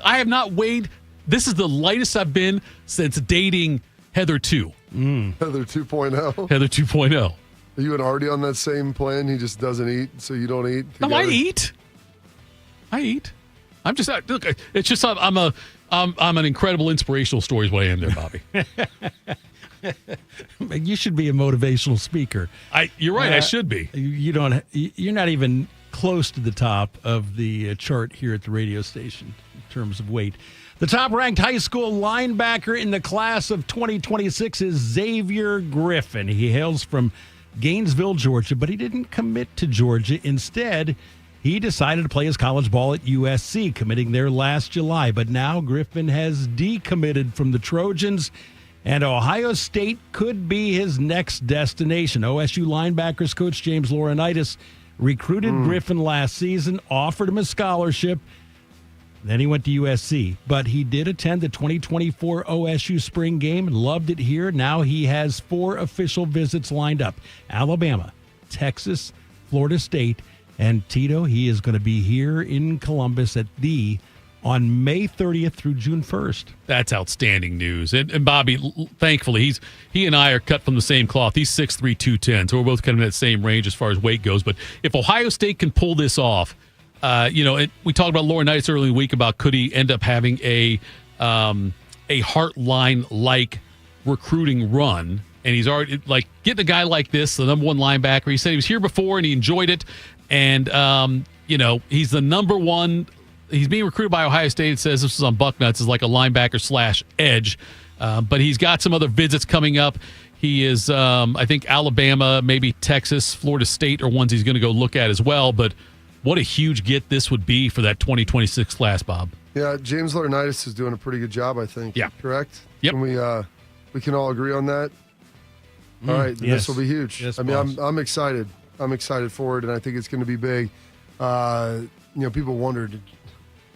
S2: I have not weighed. This is the lightest I've been since dating Heather 2.
S3: Heather 2.0.
S2: Heather 2.0.
S3: Are you and Artie on that same plan? He just doesn't eat, so you don't eat together?
S2: No, I eat. I'm just look. It's just I'm an incredible inspirational story is what I am there, Bobby.
S4: You should be a motivational speaker.
S2: You're right. I should be.
S4: You're not even close to the top of the chart here at the radio station in terms of weight. The top-ranked high school linebacker in the class of 2026 is Xavier Griffin. He hails from Gainesville, Georgia, but he didn't commit to Georgia. Instead, he decided to play his college ball at USC, committing there last July. But now Griffin has decommitted from the Trojans, and Ohio State could be his next destination. OSU linebackers coach James Laurinaitis recruited Griffin last season, offered him a scholarship. Then he went to USC, but he did attend the 2024 OSU spring game and loved it here. Now he has 4 official visits lined up: Alabama, Texas, Florida State, and Tito. He is going to be here in Columbus on May 30th through June 1st.
S2: That's outstanding news. And Bobby, thankfully, he and I are cut from the same cloth. He's 6'3", 210, so we're both kind of in that same range as far as weight goes. But if Ohio State can pull this off, we talked about Laurinaitis earlier in the week about could he end up having a Heartline-like recruiting run, and he's already like getting a guy like this, the number 1 linebacker. He said he was here before and he enjoyed it, and he's the number 1. He's being recruited by Ohio State. It says this is on Bucknuts as like a linebacker / edge, but he's got some other visits coming up. He is, I think, Alabama, maybe Texas, Florida State are ones he's going to go look at as well. But what a huge get this would be for that 2026 class, Bob.
S3: Yeah, James Laurinaitis is doing a pretty good job, I think.
S2: Yeah.
S3: Correct?
S2: Yep.
S3: Can we can all agree on that? All right,
S4: yes.
S3: This will be huge.
S4: Yes,
S3: I'm excited. I'm excited for it, and I think it's going to be big. People wondered,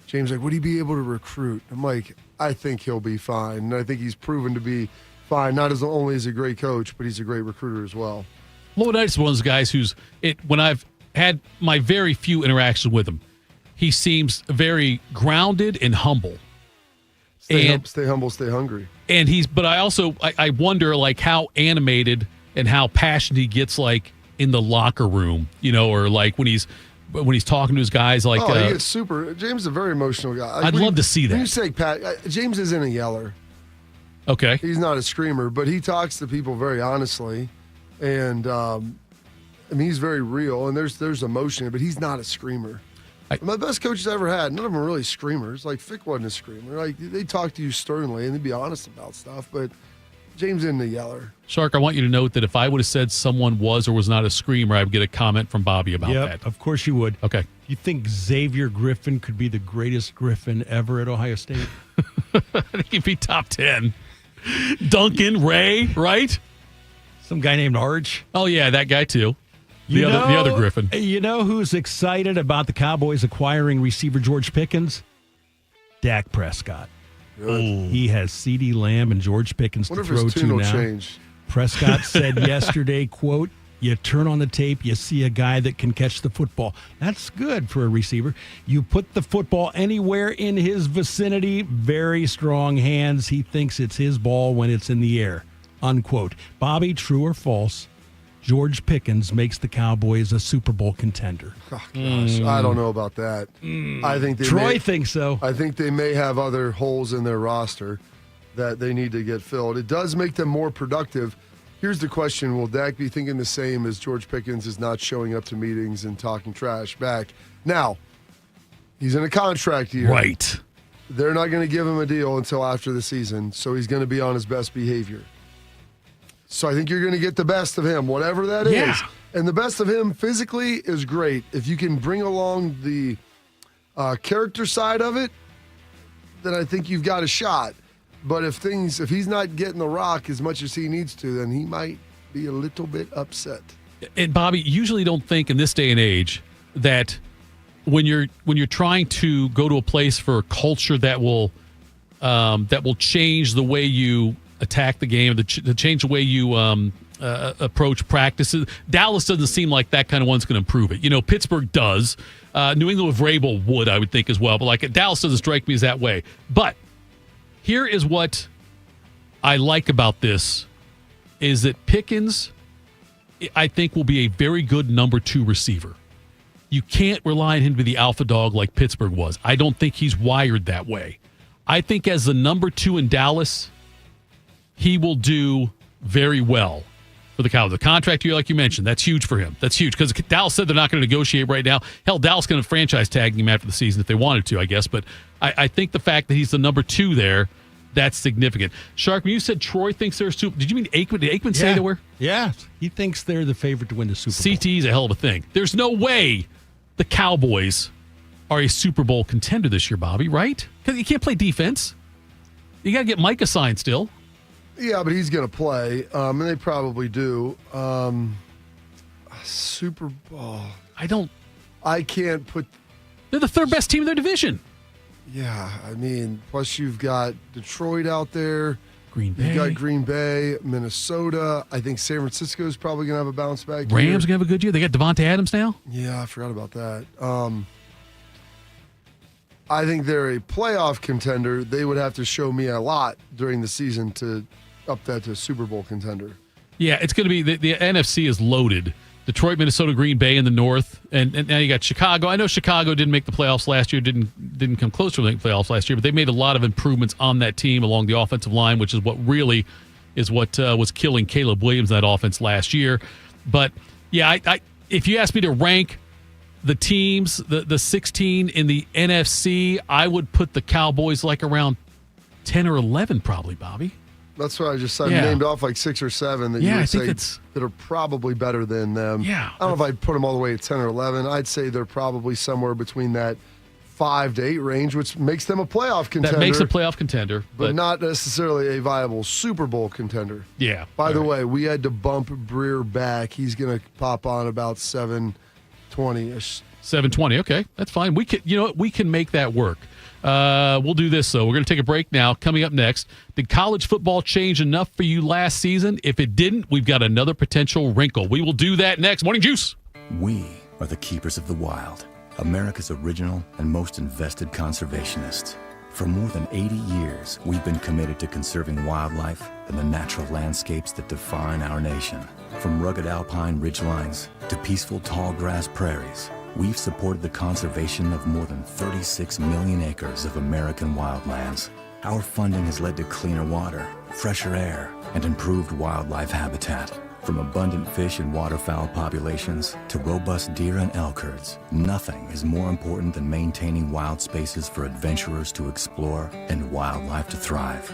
S3: James, would he be able to recruit? I'm like, I think he'll be fine, and I think he's proven to be fine. Not only as a great coach, but he's a great recruiter as well.
S2: Laurinaitis is one of those guys when I've had my very few interactions with him, he seems very grounded and humble.
S3: Stay humble, stay hungry.
S2: And but I wonder how animated and how passionate he gets in the locker room, or when he's talking to his guys. He
S3: gets super. James is a very emotional guy.
S2: I'd love to see that.
S3: When you say James isn't a yeller.
S2: Okay.
S3: He's not a screamer, but he talks to people very honestly, and he's very real, and there's emotion, but he's not a screamer. My best coaches I ever had, none of them are really screamers. Fick wasn't a screamer. They talk to you sternly and they'd be honest about stuff, but James isn't a yeller.
S2: Shark, I want you to note that if I would have said someone was or was not a screamer, I would get a comment from Bobby about that.
S4: Of course you would.
S2: Okay.
S4: You think Xavier Griffin could be the greatest Griffin ever at Ohio State?
S2: I think he'd be top 10. Duncan, Ray, right?
S4: Some guy named Arch.
S2: Oh, yeah, that guy too. The other Griffin.
S4: You know who's excited about the Cowboys acquiring receiver George Pickens? Dak Prescott.
S3: Good.
S4: He has CeeDee Lamb and George Pickens to throw to now.
S3: Change.
S4: Prescott said yesterday, quote, "You turn on the tape, you see a guy that can catch the football. That's good for a receiver. You put the football anywhere in his vicinity, very strong hands. He thinks it's his ball when it's in the air," unquote. Bobby, true or false? George Pickens makes the Cowboys a Super Bowl contender.
S3: Oh, gosh, I don't know about that. I think
S4: Troy thinks so.
S3: I think they may have other holes in their roster that they need to get filled. It does make them more productive. Here's the question: will Dak be thinking the same as George Pickens is not showing up to meetings and talking trash back? Now, he's in a contract year.
S2: Right.
S3: They're not going to give him a deal until after the season, so he's going to be on his best behavior. So I think you're going to get the best of him, whatever that is. And the best of him physically is great. If you can bring along the character side of it, then I think you've got a shot. But if he's not getting the rock as much as he needs to, then he might be a little bit upset.
S2: And Bobby, usually don't think in this day and age that when you're trying to go to a place for a culture that will change the way you attack the game, to change the way you approach practices. Dallas doesn't seem like that kind of one's going to improve it. Pittsburgh does. New England with Vrabel would, I would think, as well. But Dallas doesn't strike me as that way. But here is what I like about this is that Pickens, I think, will be a very good number 2 receiver. You can't rely on him to be the alpha dog like Pittsburgh was. I don't think he's wired that way. I think as the number 2 in Dallas, he will do very well for the Cowboys. The contract year, like you mentioned, that's huge for him. That's huge because Dallas said they're not going to negotiate right now. Hell, Dallas going to franchise tag him after the season if they wanted to, I guess. But I think the fact that he's the number 2 there, that's significant. Shark, when you said Troy thinks they're super, did you mean Aikman? Did Aikman say they were?
S4: Yeah, he thinks they're the favorite to win the Super Bowl.
S2: CTE is a hell of a thing. There's no way the Cowboys are a Super Bowl contender this year, Bobby, right? Because you can't play defense. You got to get Micah signed still.
S3: Yeah, but he's going to play, and they probably do. Super Bowl. I can't put.
S2: They're the 3rd best team in their division.
S3: Yeah, I mean, plus you've got Detroit out there.
S2: Green Bay.
S3: You've got Green Bay, Minnesota. I think San Francisco is probably going to have a bounce back
S2: Rams going to have a good year. They got Devontae Adams now.
S3: Yeah, I forgot about that. I think they're a playoff contender. They would have to show me a lot during the season to up that to a Super Bowl contender.
S2: Yeah, it's going to be the NFC is loaded. Detroit, Minnesota, Green Bay in the north, and now you got Chicago. I know Chicago didn't make the playoffs last year, didn't come close to making the playoffs last year, but they made a lot of improvements on that team along the offensive line, which is what really is what was killing Caleb Williams in that offense last year. But yeah, I if you ask me to rank the teams, the 16 in the NFC, I would put the Cowboys around 10 or 11 probably, Bobby.
S3: That's why I named off 6 or 7 that you would say that are probably better than them.
S2: Yeah.
S3: I don't know if I'd put them all the way at 10 or 11. I'd say they're probably somewhere between that 5 to 8 range, which makes them a playoff contender.
S2: That makes a playoff contender.
S3: But not necessarily a viable Super Bowl contender.
S2: Yeah.
S3: By the way, we had to bump Breer back. He's going to pop on about 7:20-ish.
S2: 7:20. Okay, that's fine. We can make that work. We'll do this, though. We're going to take a break now. Coming up next, did college football change enough for you last season? If it didn't, we've got another potential wrinkle. We will do that next. Morning Juice.
S11: We are the keepers of the wild, America's original and most invested conservationists. For more than 80 years, we've been committed to conserving wildlife and the natural landscapes that define our nation. From rugged alpine ridgelines to peaceful tall grass prairies, we've supported the conservation of more than 36 million acres of American wildlands. Our funding has led to cleaner water, fresher air, and improved wildlife habitat. From abundant fish and waterfowl populations to robust deer and elk herds, nothing is more important than maintaining wild spaces for adventurers to explore and wildlife to thrive.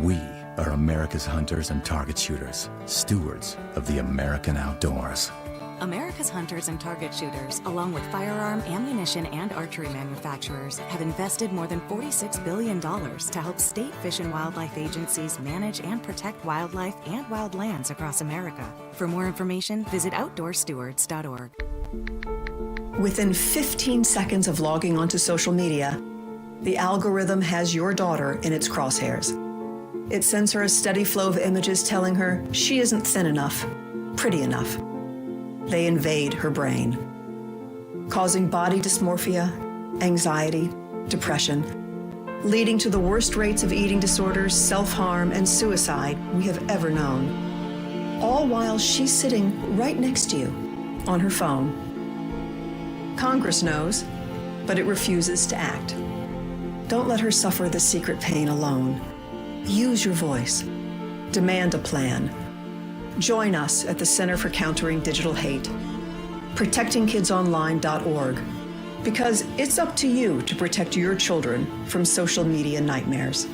S11: We are America's hunters and target shooters, stewards of the American outdoors.
S14: America's hunters and target shooters, along with firearm, ammunition, and archery manufacturers, have invested more than $46 billion to help state fish and wildlife agencies manage and protect wildlife and wildlands across America. For more information, visit outdoorstewards.org.
S23: Within 15 seconds of logging onto social media, the algorithm has your daughter in its crosshairs. It sends her a steady flow of images telling her she isn't thin enough, pretty enough. They invade her brain, causing body dysmorphia, anxiety, depression, leading to the worst rates of eating disorders, self-harm, and suicide we have ever known. All while she's sitting right next to you on her phone. Congress knows, but it refuses to act. Don't let her suffer the secret pain alone. Use your voice. Demand a plan. Join us at the Center for Countering Digital Hate, protectingkidsonline.org, because it's up to you to protect your children from social media nightmares.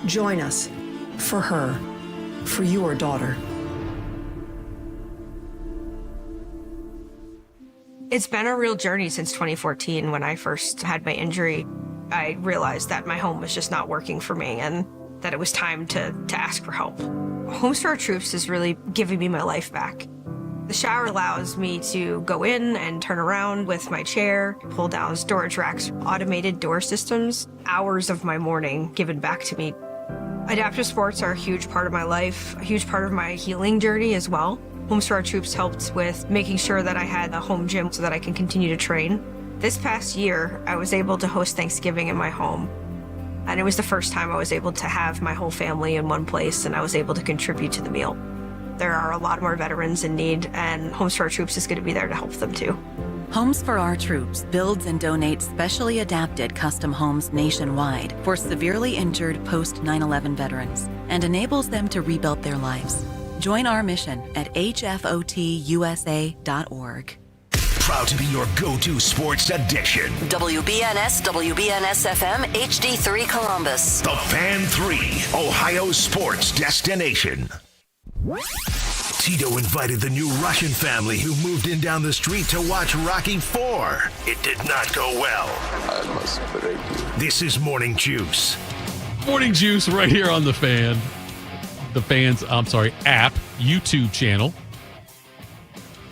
S23: Join us for her, for your daughter.
S24: It's been a real journey since 2014 when I first had my injury. I realized that my home was just not working for me, and that it was time to ask for help. Homes for Our Troops is really giving me my life back. The shower allows me to go in and turn around with my chair, pull down storage racks, automated door systems, hours of my morning given back to me. Adaptive sports are a huge part of my life, a huge part of my healing journey as well. Homes for Our Troops helped with making sure that I had a home gym so that I can continue to train. This past year, I was able to host Thanksgiving in my home. And it was the first time I was able to have my whole family in one place, and I was able to contribute to the meal. There are a lot more veterans in need, and Homes for Our Troops is going to be there to help them too.
S10: Homes for Our Troops builds and donates specially adapted custom homes nationwide for severely injured post 9/11 veterans and enables them to rebuild their lives. Join our mission at hfotusa.org.
S1: Proud to be your go-to sports addiction.
S9: WBNS, WBNS FM, HD3 Columbus.
S1: The Fan 3, Ohio sports destination. Tito invited the new Russian family who moved in down the street to watch Rocky IV. It did not go well. I must break you. This is Morning Juice.
S2: Morning Juice right here on the Fan. The Fan's, app, YouTube channel.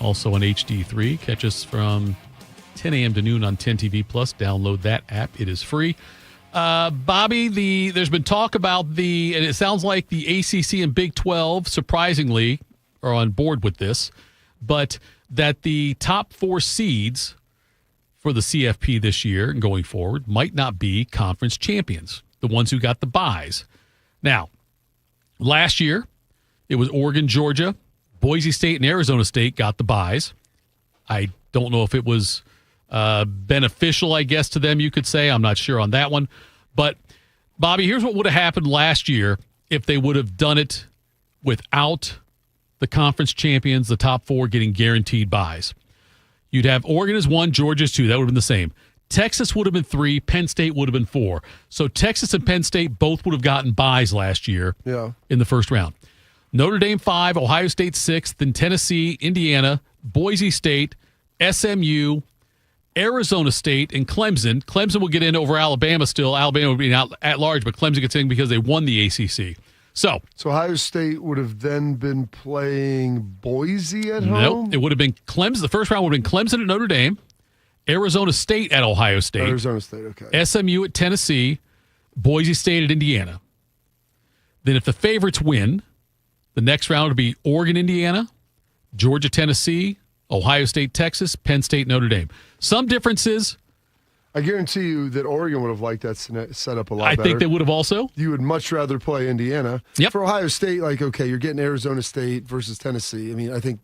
S2: Also on HD3. Catch us from 10 a.m. to noon on 10 TV Plus. Download that app. It is free. Bobby, there's been talk about and it sounds like the ACC and Big 12, surprisingly, are on board with this, but that the top 4 seeds for the CFP this year and going forward might not be conference champions, the ones who got the byes. Now, last year, it was Oregon, Georgia, Boise State, and Arizona State got the byes. I don't know if it was beneficial, I guess, to them, you could say. I'm not sure on that one. But, Bobby, here's what would have happened last year if they would have done it without the conference champions, the top 4, getting guaranteed byes. You'd have Oregon as 1, Georgia as 2. That would have been the same. Texas would have been 3, Penn State would have been 4. So Texas and Penn State both would have gotten byes last year in the first round. Notre Dame 5, Ohio State 6, then Tennessee, Indiana, Boise State, SMU, Arizona State, and Clemson. Clemson will get in over Alabama still. Alabama would be out at large, but Clemson gets in because they won the ACC. So
S3: Ohio State would have then been playing Boise at home?
S2: Nope. It would have been Clemson. The first round would have been Clemson at Notre Dame, Arizona State at Ohio State.
S3: Arizona State, okay.
S2: SMU at Tennessee, Boise State at Indiana. Then if the favorites win, the next round would be Oregon, Indiana, Georgia, Tennessee, Ohio State, Texas, Penn State, Notre Dame. Some differences.
S3: I guarantee you that Oregon would have liked that setup a lot better.
S2: I think they would have also.
S3: You would much rather play Indiana.
S2: Yep.
S3: For Ohio State, okay, you're getting Arizona State versus Tennessee. I mean, I think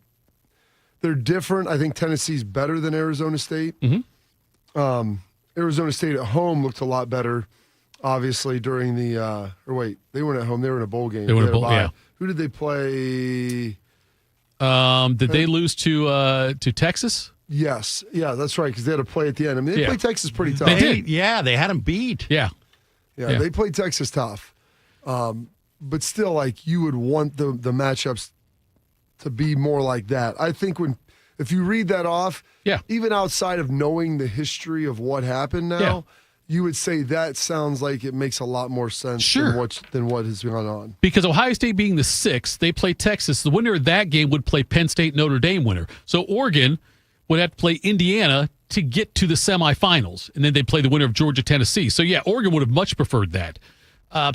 S3: they're different. I think Tennessee's better than Arizona State.
S2: Mm-hmm.
S3: Arizona State at home looked a lot better, obviously, during the they weren't at home. They were in a bowl game.
S2: They were in a bowl, yeah.
S3: Who did they play?
S2: Did they lose to Texas?
S3: Yes. Yeah, that's right, because they had to play at the end. I mean, they played Texas pretty tough.
S2: They did.
S4: Yeah, they had them beat.
S2: Yeah,
S3: they played Texas tough. But still, you would want the matchups to be more like that. I think if you read that off, even outside of knowing the history of what happened now, you would say that sounds like it makes a lot more sense than what has gone on.
S2: Because Ohio State being the 6th, they play Texas. The winner of that game would play Penn State, Notre Dame winner. So Oregon would have to play Indiana to get to the semifinals, and then they'd play the winner of Georgia, Tennessee. So, Oregon would have much preferred that.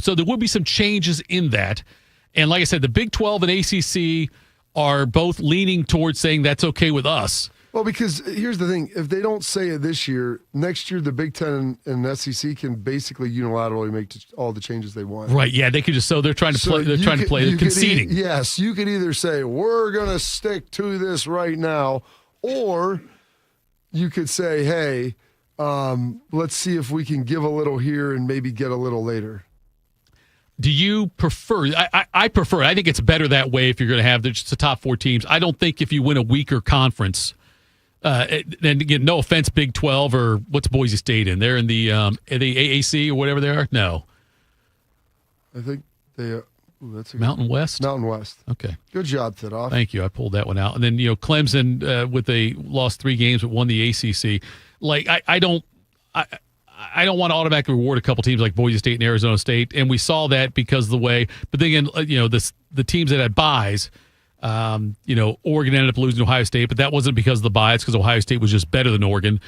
S2: So there would be some changes in that. And like I said, the Big 12 and ACC are both leaning towards saying that's okay with us.
S3: Well, because here's the thing. If they don't say it this year, next year the Big Ten and SEC can basically unilaterally make all the changes they want.
S2: Right, yeah, they could just they're trying to play they're conceding.
S3: Yes, you could either say we're going to stick to this right now, or you could say, hey, let's see if we can give a little here and maybe get a little later.
S2: Do you prefer? I prefer. I think it's better that way if you're going to have just the top 4 teams. I don't think if you win a weaker conference, and again, no offense, Big 12 or what's Boise State in? They're in the AAC or whatever they are. No,
S3: I think they are. That's
S2: Mountain West.
S3: Mountain West.
S2: Okay.
S3: Good job, Tidoff.
S2: Thank you. I pulled that one out. And then, Clemson, with they lost 3 games but won the ACC. I don't want to automatically reward a couple teams like Boise State and Arizona State, and we saw that because of the way. But then again, the teams that had buys, Oregon ended up losing to Ohio State, but that wasn't because of the bye. It's because Ohio State was just better than Oregon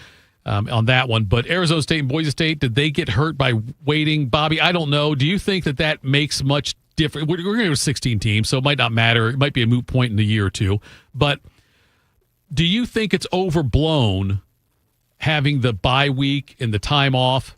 S2: on that one. But Arizona State and Boise State, did they get hurt by waiting? Bobby, I don't know. Do you think that makes much difference? We're going to go 16 teams, so it might not matter. It might be a moot point in a year or two. But do you think it's overblown having the bye week and the time off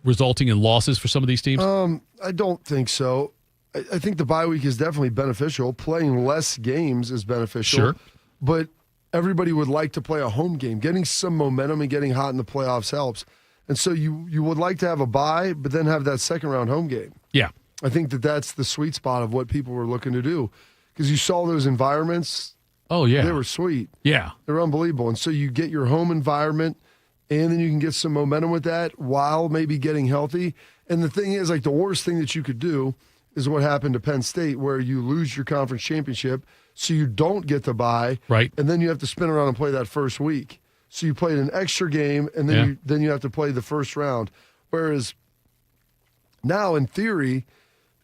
S2: resulting in losses for some of these teams?
S3: I don't think so. I think the bye week is definitely beneficial. Playing less games is beneficial.
S2: Sure.
S3: But everybody would like to play a home game. Getting some momentum and getting hot in the playoffs helps. And so you would like to have a bye, but then have that second-round home game.
S2: Yeah.
S3: I think that's the sweet spot of what people were looking to do. Because you saw those environments.
S2: Oh, yeah.
S3: They were sweet.
S2: Yeah.
S3: They're unbelievable. And so you get your home environment, and then you can get some momentum with that while maybe getting healthy. And the thing is, the worst thing that you could do is what happened to Penn State, where you lose your conference championship, so you don't get the bye.
S2: Right.
S3: And then you have to spin around and play that first week. So you played an extra game, and then you have to play the first round. Whereas now, in theory,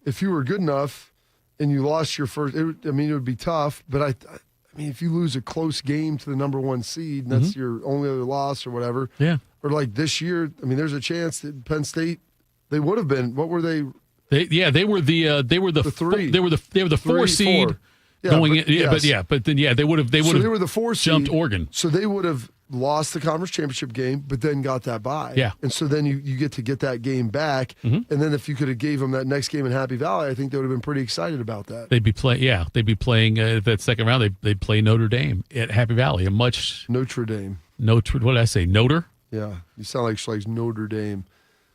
S3: if you were good enough and you lost your first, it would be tough. But I mean, if you lose a close game to the number one seed, and that's your only other loss or whatever.
S2: Yeah.
S3: Or like this year, there's a chance that Penn State, they would have been. What were they?
S2: They were the
S3: 3.
S2: They were the 4 seed.
S3: 4.
S2: Going in, they would have.
S3: So they were the 4 seed.
S2: Jumped Oregon.
S3: So they would have lost the conference championship game, but then got that bye.
S2: Yeah.
S3: And so then you get to get that game back. And then if you could have gave them that next game in Happy Valley, I think they would have been pretty excited about that.
S2: They'd be playing that second round. They'd play Notre Dame at Happy Valley.
S3: Notre Dame.
S2: What did I say? Notre?
S3: Yeah. You sound like Schlage's Notre Dame.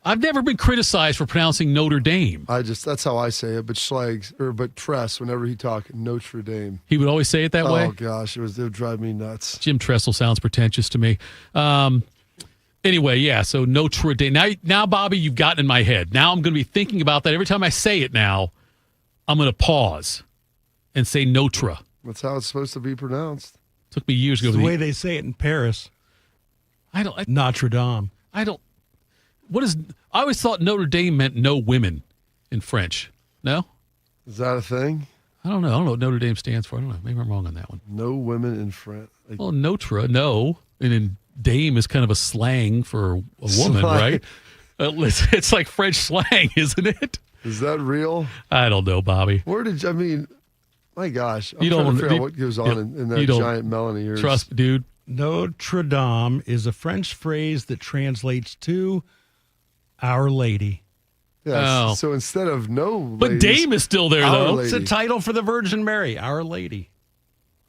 S2: I've never been criticized for pronouncing Notre Dame.
S3: That's how I say it, but Tress, whenever he talked, Notre Dame.
S2: He would always say it that way?
S3: Oh, gosh, it would drive me nuts.
S2: Jim Tressel sounds pretentious to me. Anyway, yeah, so Notre Dame. Now, Bobby, you've gotten in my head. Now I'm going to be thinking about that. Every time I say it now, I'm going to pause and say Notre.
S3: That's how it's supposed to be pronounced.
S2: Took me years to go.
S4: The way they say it in Paris. Notre Dame. I always thought Notre Dame meant no women in French. No?
S3: Is that a thing?
S2: I don't know. I don't know what Notre Dame stands for. I don't know. Maybe I'm wrong on that one.
S3: No women in French.
S2: Well, Notre, no. And then dame is kind of a slang for a woman, right? It's like French slang, isn't it?
S3: Is that real?
S2: I don't know, Bobby.
S3: My gosh. I'm trying to figure out what goes on in that giant melon of yours.
S2: Trust, dude.
S4: Notre Dame is a French phrase that translates to Our Lady.
S3: Yes. Oh. So instead of no ladies,
S2: but Dame is still there, though.
S3: Lady.
S4: It's a title for the Virgin Mary, Our Lady.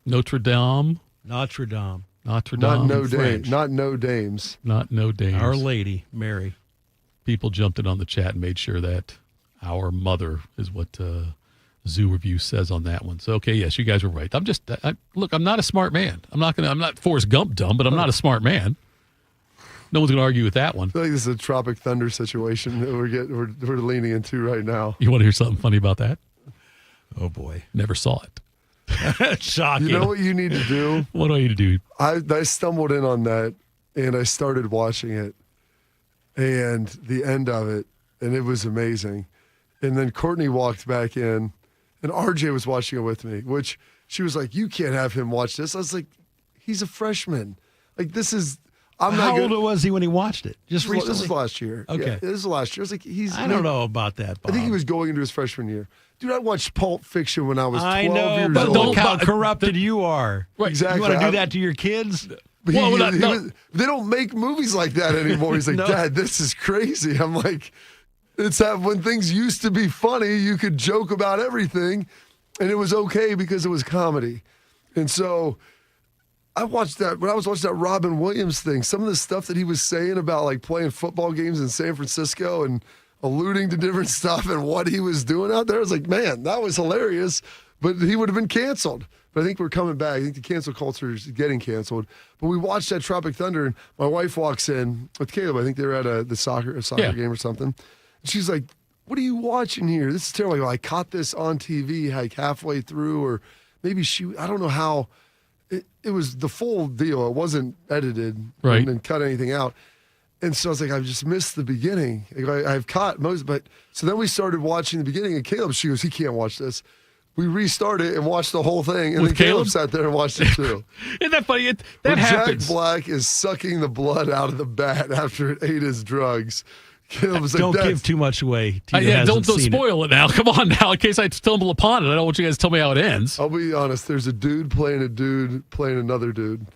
S2: Notre Dame.
S4: Notre Dame.
S2: Notre Dame.
S3: Not no Dame. Not no dames.
S2: Not no dames.
S4: Our Lady, Mary.
S2: People jumped in on the chat and made sure that our mother is what Zoo Review says on that one. So, okay, yes, you guys were right. Look, I'm not a smart man. I'm not Forrest Gump dumb, but I'm not a smart man. No one's going to argue with that one.
S3: I feel like this is a Tropic Thunder situation that we're leaning into right now.
S2: You want to hear something funny about that?
S4: Oh, boy.
S2: Never saw it.
S4: Shocking.
S3: You know what you need to do?
S2: What do I need to do?
S3: I stumbled in on that, and I started watching it, and the end of it, and it was amazing. And then Courtney walked back in, and RJ was watching it with me, which she was like, you can't have him watch this. I was like, he's a freshman. Like, this is...
S4: How old was he when he watched it? Just recently?
S3: This was last year.
S4: Okay.
S3: Yeah, this was last year. I was like,
S4: I don't know about that, Bob.
S3: I think he was going into his freshman year. Dude, I watched Pulp Fiction when I was 12 years old.
S4: But look how corrupted you are.
S3: Right, exactly.
S4: You want to do that to your kids?
S3: They don't make movies like that anymore. He's like, Dad, this is crazy. I'm like, when things used to be funny, you could joke about everything, and it was okay because it was comedy. And so... I watched that when I was watching that Robin Williams thing. Some of the stuff that he was saying about like playing football games in San Francisco and alluding to different stuff and what he was doing out there, I was like, man, that was hilarious. But he would have been canceled. But I think we're coming back. I think the cancel culture is getting canceled. But we watched that Tropic Thunder, and my wife walks in with Caleb. I think they were at a soccer game or something. And she's like, "What are you watching here? This is terrible." I caught this on TV like halfway through, or maybe I don't know how. It was the full deal. It wasn't edited and cut anything out. And so I was like, I've just missed the beginning. I've caught most, but so then we started watching the beginning, and Caleb, she goes, he can't watch this. We restarted and watched the whole thing, and then Caleb sat there and watched it too.
S2: Isn't that funny? That happens.
S3: Jack Black is sucking the blood out of the bat after it ate his drugs. Caleb's like,
S4: don't give too much away.
S2: Don't spoil it now. Come on now, in case I stumble upon it. I don't want you guys to tell me how it ends.
S3: I'll be honest. There's a dude playing another dude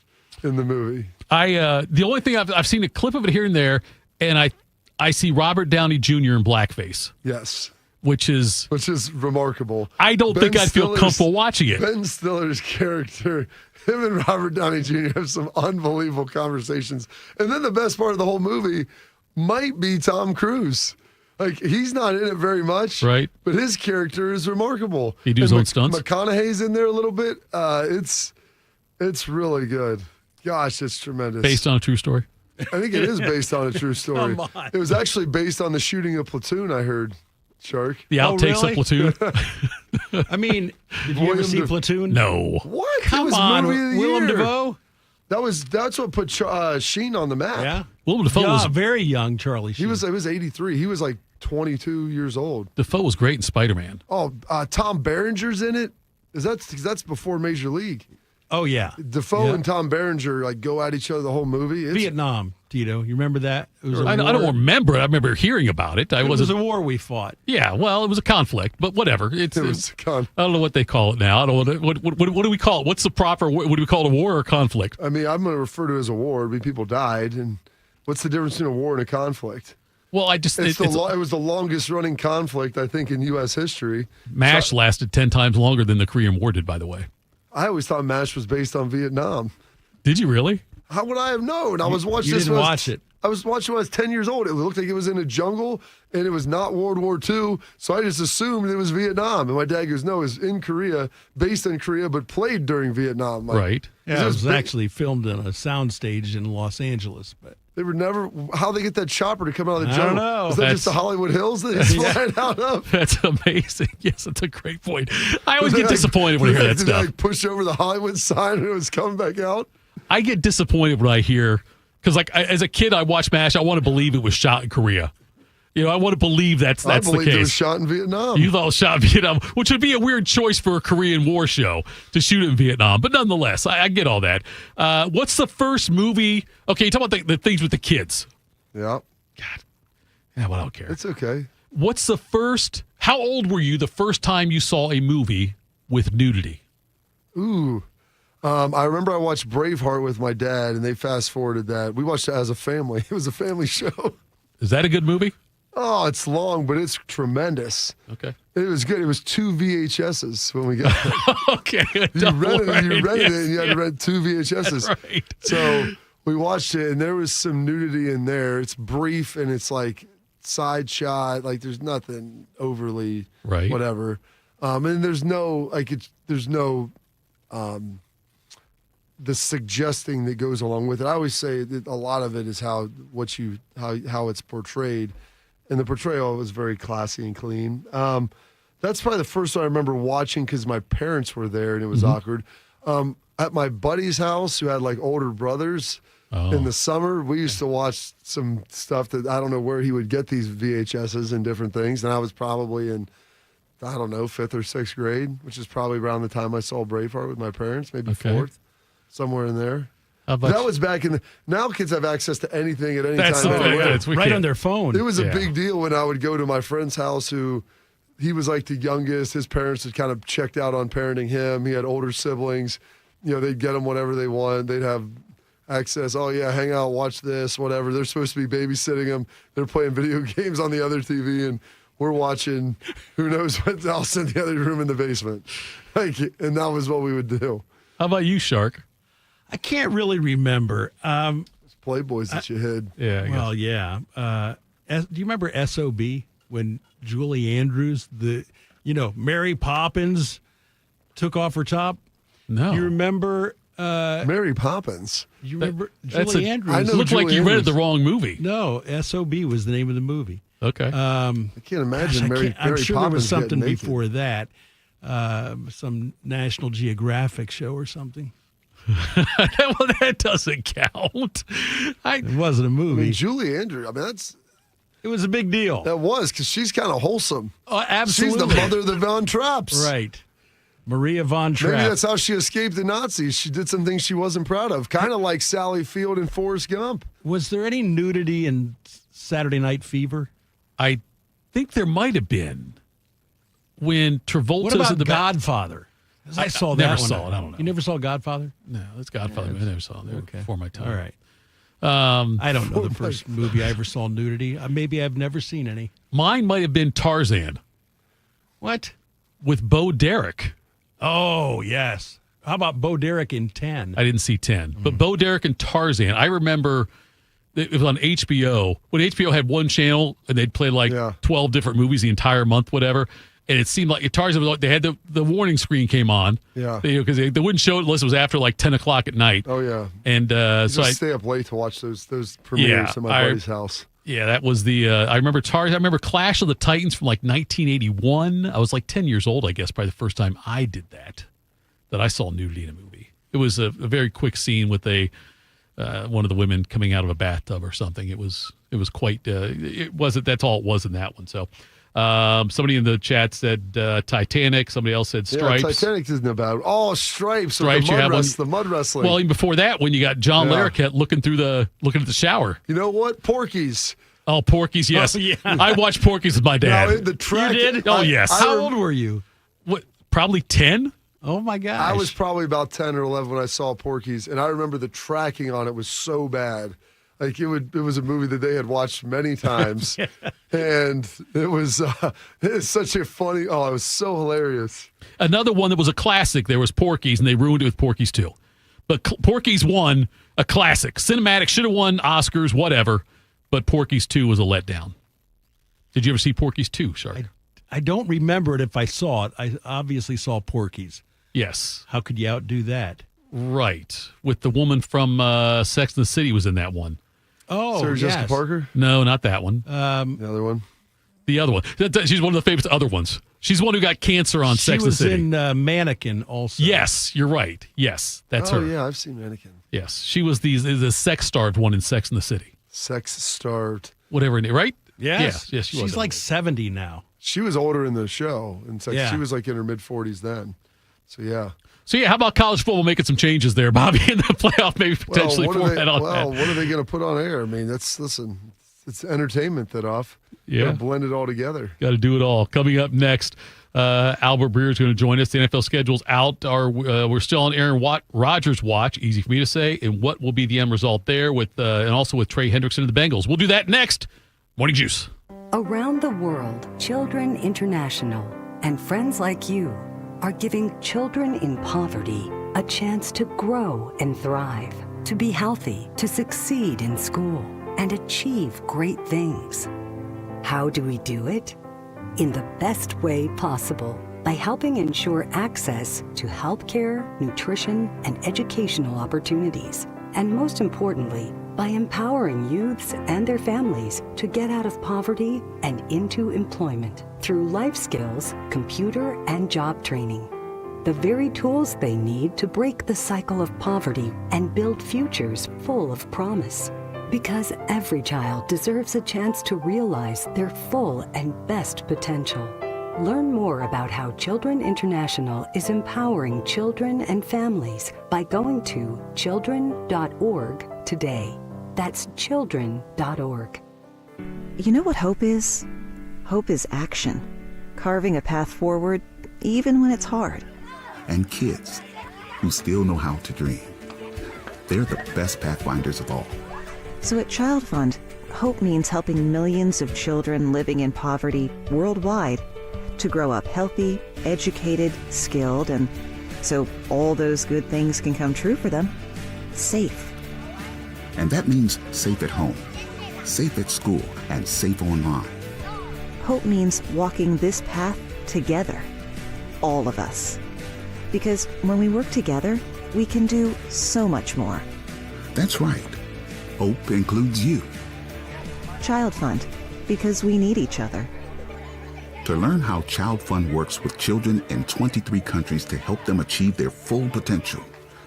S3: in the movie.
S2: The only thing I've seen a clip of it here and there, and I see Robert Downey Jr. in blackface.
S3: Yes.
S2: Which is
S3: remarkable.
S2: I don't think I'd feel comfortable watching it.
S3: Ben Stiller's character, him and Robert Downey Jr. have some unbelievable conversations. And then the best part of the whole movie might be Tom Cruise. Like, he's not in it very much.
S2: Right.
S3: But his character is remarkable.
S2: He does his own stunts.
S3: McConaughey's in there a little bit. It's really good. Gosh, it's tremendous.
S2: Based on a true story?
S3: I think it is based on a true story.
S4: Come on.
S3: It was actually based on the shooting of Platoon, I heard, Shark.
S2: The outtakes of Platoon?
S4: I mean, did you ever see Platoon?
S2: No.
S3: What?
S4: Come on, Willem Dafoe?
S3: That's what put Sheen on the map.
S4: Yeah.
S2: Willem Dafoe was
S4: very young, Charlie Sheen.
S3: He was 83. He was like 22 years old.
S2: Dafoe was great in Spider-Man.
S3: Oh, Tom Berenger's in it? That's before Major League.
S4: Oh, yeah.
S3: Dafoe and Tom Berenger like go at each other the whole movie.
S4: Vietnam, Tito. You remember that? It was
S2: I don't remember it. I remember hearing about it.
S4: It was a war we fought.
S2: Yeah, well, it was a conflict, but whatever. I don't know what they call it now. I don't know what do we call it? What's the proper? What do we call it? A war or a conflict?
S3: I mean, I'm going to refer to it as a war. I mean, people died, and what's the difference between a war and a conflict?
S2: Well, it
S3: was the longest running conflict, I think, in U.S. history.
S2: MASH lasted 10 times longer than the Korean War did, by the way.
S3: I always thought MASH was based on Vietnam.
S2: Did you really?
S3: How would I have known? I was watching
S4: you
S3: this.
S4: Didn't watch it.
S3: I was watching when I was 10 years old. It looked like it was in a jungle, and it was not World War II, so I just assumed it was Vietnam. And my dad goes, no, it's in Korea, based in Korea, but played during Vietnam.
S2: Right.
S4: Yeah, it was actually filmed on a soundstage in Los Angeles, but
S3: they were never. How they get that chopper to come out of the jungle?
S4: I don't know.
S3: Is that just the Hollywood Hills that he's flying out of?
S2: That's amazing. Yes, that's a great point. I always get disappointed when I hear that stuff.
S3: Did they push over the Hollywood sign and it was coming back out?
S2: I get disappointed when I hear, because as a kid, I watched MASH. I want to believe it was shot in Korea. You know, I want to believe that's the case. I believe it was
S3: shot in Vietnam.
S2: You thought it was shot in Vietnam, which would be a weird choice for a Korean War show to shoot in Vietnam. But nonetheless, I get all that. What's the first movie? Okay, you talk about the things with the kids.
S3: Yeah.
S2: God. Yeah, well, I don't care.
S3: It's okay.
S2: What's the first? How old were you the first time you saw a movie with nudity?
S3: Ooh. I remember I watched Braveheart with my dad, and they fast-forwarded that. We watched it as a family. It was a family show.
S2: Is that a good movie?
S3: Oh, it's long, but it's tremendous.
S2: Okay.
S3: It was good. It was 2 VHSs when we got there.
S2: Okay.
S3: You rented it, and you had to rent 2 VHSs.
S2: That's right.
S3: So we watched it, and there was some nudity in there. It's brief, and it's like side shot. Like, there's nothing overly whatever. And there's no, the suggesting that goes along with it. I always say that a lot of it is how it's portrayed, and the portrayal was very classy and clean. That's probably the first one I remember watching because my parents were there and it was awkward. At my buddy's house, who had like older brothers, in the summer, we used to watch some stuff that I don't know where he would get these VHSs and different things, and I was probably in, I don't know, 5th or 6th grade, which is probably around the time I saw Braveheart with my parents, maybe 4th. Somewhere in there. That was back in now kids have access to anything at any time.
S4: Right on their phone.
S3: It was a big deal when I would go to my friend's house he was like the youngest. His parents had kind of checked out on parenting him. He had older siblings. You know, they'd get him whatever they want. They'd have access. Oh, yeah, hang out, watch this, whatever. They're supposed to be babysitting him. They're playing video games on the other TV, and we're watching who knows what else in the other room in the basement. And that was what we would do.
S2: How about you, Shark?
S4: I can't really remember.
S3: It's Playboys that you hid.
S2: Yeah.
S4: Well, yeah. Do you remember S.O.B. when Julie Andrews, Mary Poppins took off her top?
S2: No.
S4: You remember
S3: Mary Poppins?
S4: You remember Julie Andrews?
S2: I know. Looked like you read the wrong movie.
S4: No, S.O.B. was the name of the movie.
S2: Okay.
S3: I can't imagine Mary
S4: I'm sure
S3: Poppins
S4: there was something
S3: getting naked.
S4: before that. Some National Geographic show or something.
S2: Well, that doesn't count.
S4: It wasn't a movie.
S3: I mean, Julie Andrews,
S4: it was a big deal.
S3: That was, because she's kind of wholesome.
S4: Oh, absolutely.
S3: She's the mother of the Von Trapps.
S4: Right. Maria Von Trapp.
S3: Maybe that's how she escaped the Nazis. She did some things she wasn't proud of, kind of like Sally Field and Forrest Gump.
S4: Was there any nudity in Saturday Night Fever?
S2: I think there might have been when Travolta's
S4: What about
S2: in the
S4: Godfather? I saw that
S2: never
S4: one.
S2: saw it. I don't know.
S4: You never saw Godfather?
S2: No, that's Godfather. I never saw it.
S4: Okay.
S2: Before my time.
S4: All right. I don't know the first movie I ever saw nudity. Maybe I've never seen any.
S2: Mine might have been Tarzan.
S4: What?
S2: With Bo Derek.
S4: Oh, yes. How about Bo Derek in 10?
S2: I didn't see 10. But Bo Derek and Tarzan, I remember it was on HBO. When HBO had one channel and they'd play 12 different movies the entire month, whatever. And it seemed like Tarzan was like, they had the warning screen came on.
S3: Yeah.
S2: Because they wouldn't show it unless it was after 10 o'clock at night.
S3: Oh, yeah.
S2: And
S3: so I stay up late to watch those premieres at my buddy's house.
S2: Yeah, that was the. I remember Tarzan. I remember Clash of the Titans from 1981. I was 10 years old, I guess, probably the first time I did that I saw nudity in a movie. It was a very quick scene with one of the women coming out of a bathtub or something. It was quite. It wasn't. That's all it was in that one. So. Somebody in the chat said Titanic. Somebody else said Stripes.
S3: Yeah, Titanic isn't about. Oh, Stripes.
S2: Stripes.
S3: The mud wrestling.
S2: Well, even before that, when you got John Larroquette looking at the shower.
S3: You know what? Porky's.
S2: Oh, Porky's. Yes.
S4: Oh, yeah.
S2: I watched Porky's with my dad.
S3: No, the track.
S4: You did?
S2: Oh, yes.
S4: How old were you?
S2: What? Probably 10.
S4: Oh my gosh.
S3: I was probably about 10 or 11 when I saw Porky's, and I remember the tracking on it was so bad. It was a movie that they had watched many times, and it was such a funny. Oh, it was so hilarious.
S2: Another one that was a classic. There was Porky's, and they ruined it with Porky's 2. But Porky's won a classic, cinematic. Should have won Oscars, whatever. But Porky's 2 was a letdown. Did you ever see Porky's 2, Shark?
S4: I don't remember it if I saw it. I obviously saw Porky's.
S2: Yes.
S4: How could you outdo that?
S2: Right, with the woman from Sex and the City was in that one.
S4: Oh,
S3: Sarah
S4: yes.
S3: Jessica Parker?
S2: No, not that one.
S3: The other one?
S2: The other one. She's one of the famous other ones. She's the one who got cancer on Sex and the City.
S4: She was in Mannequin also.
S2: Yes, you're right. Yes, that's her.
S3: Oh, yeah, I've seen Mannequin.
S2: Yes, she was the sex-starved one in Sex and the City.
S3: Sex-starved.
S2: Whatever, right?
S4: Yes.
S2: Yeah,
S4: she's 70 now.
S3: She was older in the show. In Sex.
S4: Yeah.
S3: She was in her mid-40s then. So, yeah.
S2: So, how about college football making some changes there, Bobby, in the playoff, maybe potentially format on that?
S3: What are they going to put on air? I mean, it's entertainment that off.
S2: Yeah.
S3: Gotta blend it all together.
S2: Got to do it all. Coming up next, Albert Breer is going to join us. The NFL schedule's out. We're still on Aaron Rodgers' watch, easy for me to say, and what will be the end result there and also with Trey Hendrickson and the Bengals. We'll do that next. Morning Juice.
S12: Around the world, Children International and friends like you are giving children in poverty a chance to grow and thrive, to be healthy, to succeed in school, and achieve great things. How do we do it? In the best way possible, by helping ensure access to healthcare, nutrition, and educational opportunities. And most importantly, by empowering youths and their families to get out of poverty and into employment through life skills, computer, and job training. The very tools they need to break the cycle of poverty and build futures full of promise. Because every child deserves a chance to realize their full and best potential. Learn more about how Children International is empowering children and families by going to children.org today. That's children.org.
S13: You know what hope is? Hope is action. Carving a path forward, even when it's hard.
S15: And kids who still know how to dream. They're the best pathfinders of all.
S13: So at Child Fund, hope means helping millions of children living in poverty worldwide to grow up healthy, educated, skilled, and so all those good things can come true for them. Safe.
S15: And that means safe at home, safe at school, and safe online.
S13: Hope means walking this path together. All of us. Because when we work together, we can do so much more.
S15: That's right. Hope includes you.
S13: Child Fund, because we need each other.
S15: To learn how Child Fund works with children in 23 countries to help them achieve their full potential,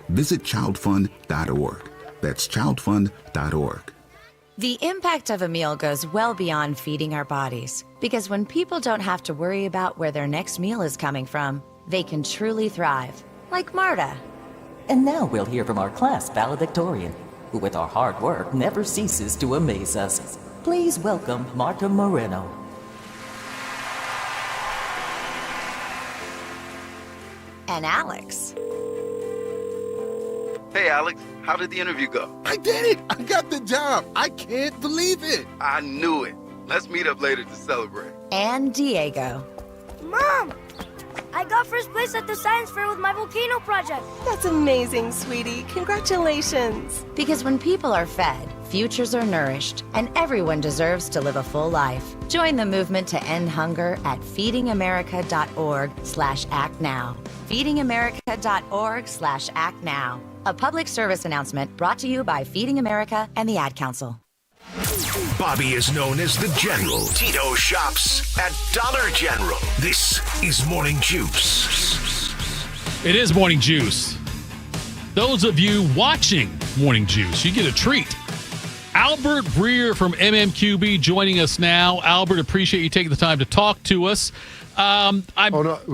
S15: Visit childfund.org. That's childfund.org.
S14: The impact of a meal goes well beyond feeding our bodies, because when people don't have to worry about where their next meal is coming from, they can truly thrive, like Marta.
S16: And now we'll hear from our class valedictorian, who with our hard work never ceases to amaze us. Please welcome Marta Moreno.
S14: And Alex.
S17: Hey, Alex, how did the interview go?
S18: I did it! I got the job! I can't believe it!
S17: I knew it. Let's meet up later to celebrate.
S14: And Diego.
S19: Mom! I got first place at the science fair with my volcano project. That's amazing, sweetie. Congratulations.
S14: Because when people are fed, futures are nourished, and everyone deserves to live a full life. Join the movement to end hunger at feedingamerica.org/actnow. feedingamerica.org/actnow. A public service announcement brought to you by Feeding America and the Ad Council.
S1: Bobby is known as the General. Tito shops at Dollar General. This is Morning Juice.
S2: It is Morning Juice. Those of you watching Morning Juice, you get a treat. Albert Breer from MMQB joining us now. Albert, appreciate you taking the time to talk to us.
S3: We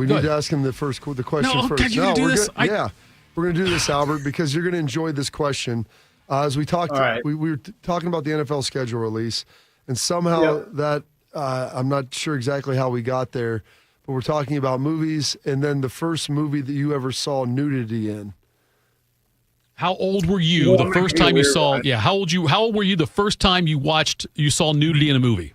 S3: need to ask him the question first.
S2: Can you do this?
S3: Yeah. We're going to do this, Albert, because you're going to enjoy this question. As we talked, we were talking about the NFL schedule release, and somehow that I'm not sure exactly how we got there, but we're talking about movies, and then the first movie that you ever saw nudity in.
S2: How old were you the first time you saw? Yeah, how old were you the first time you saw nudity in a movie?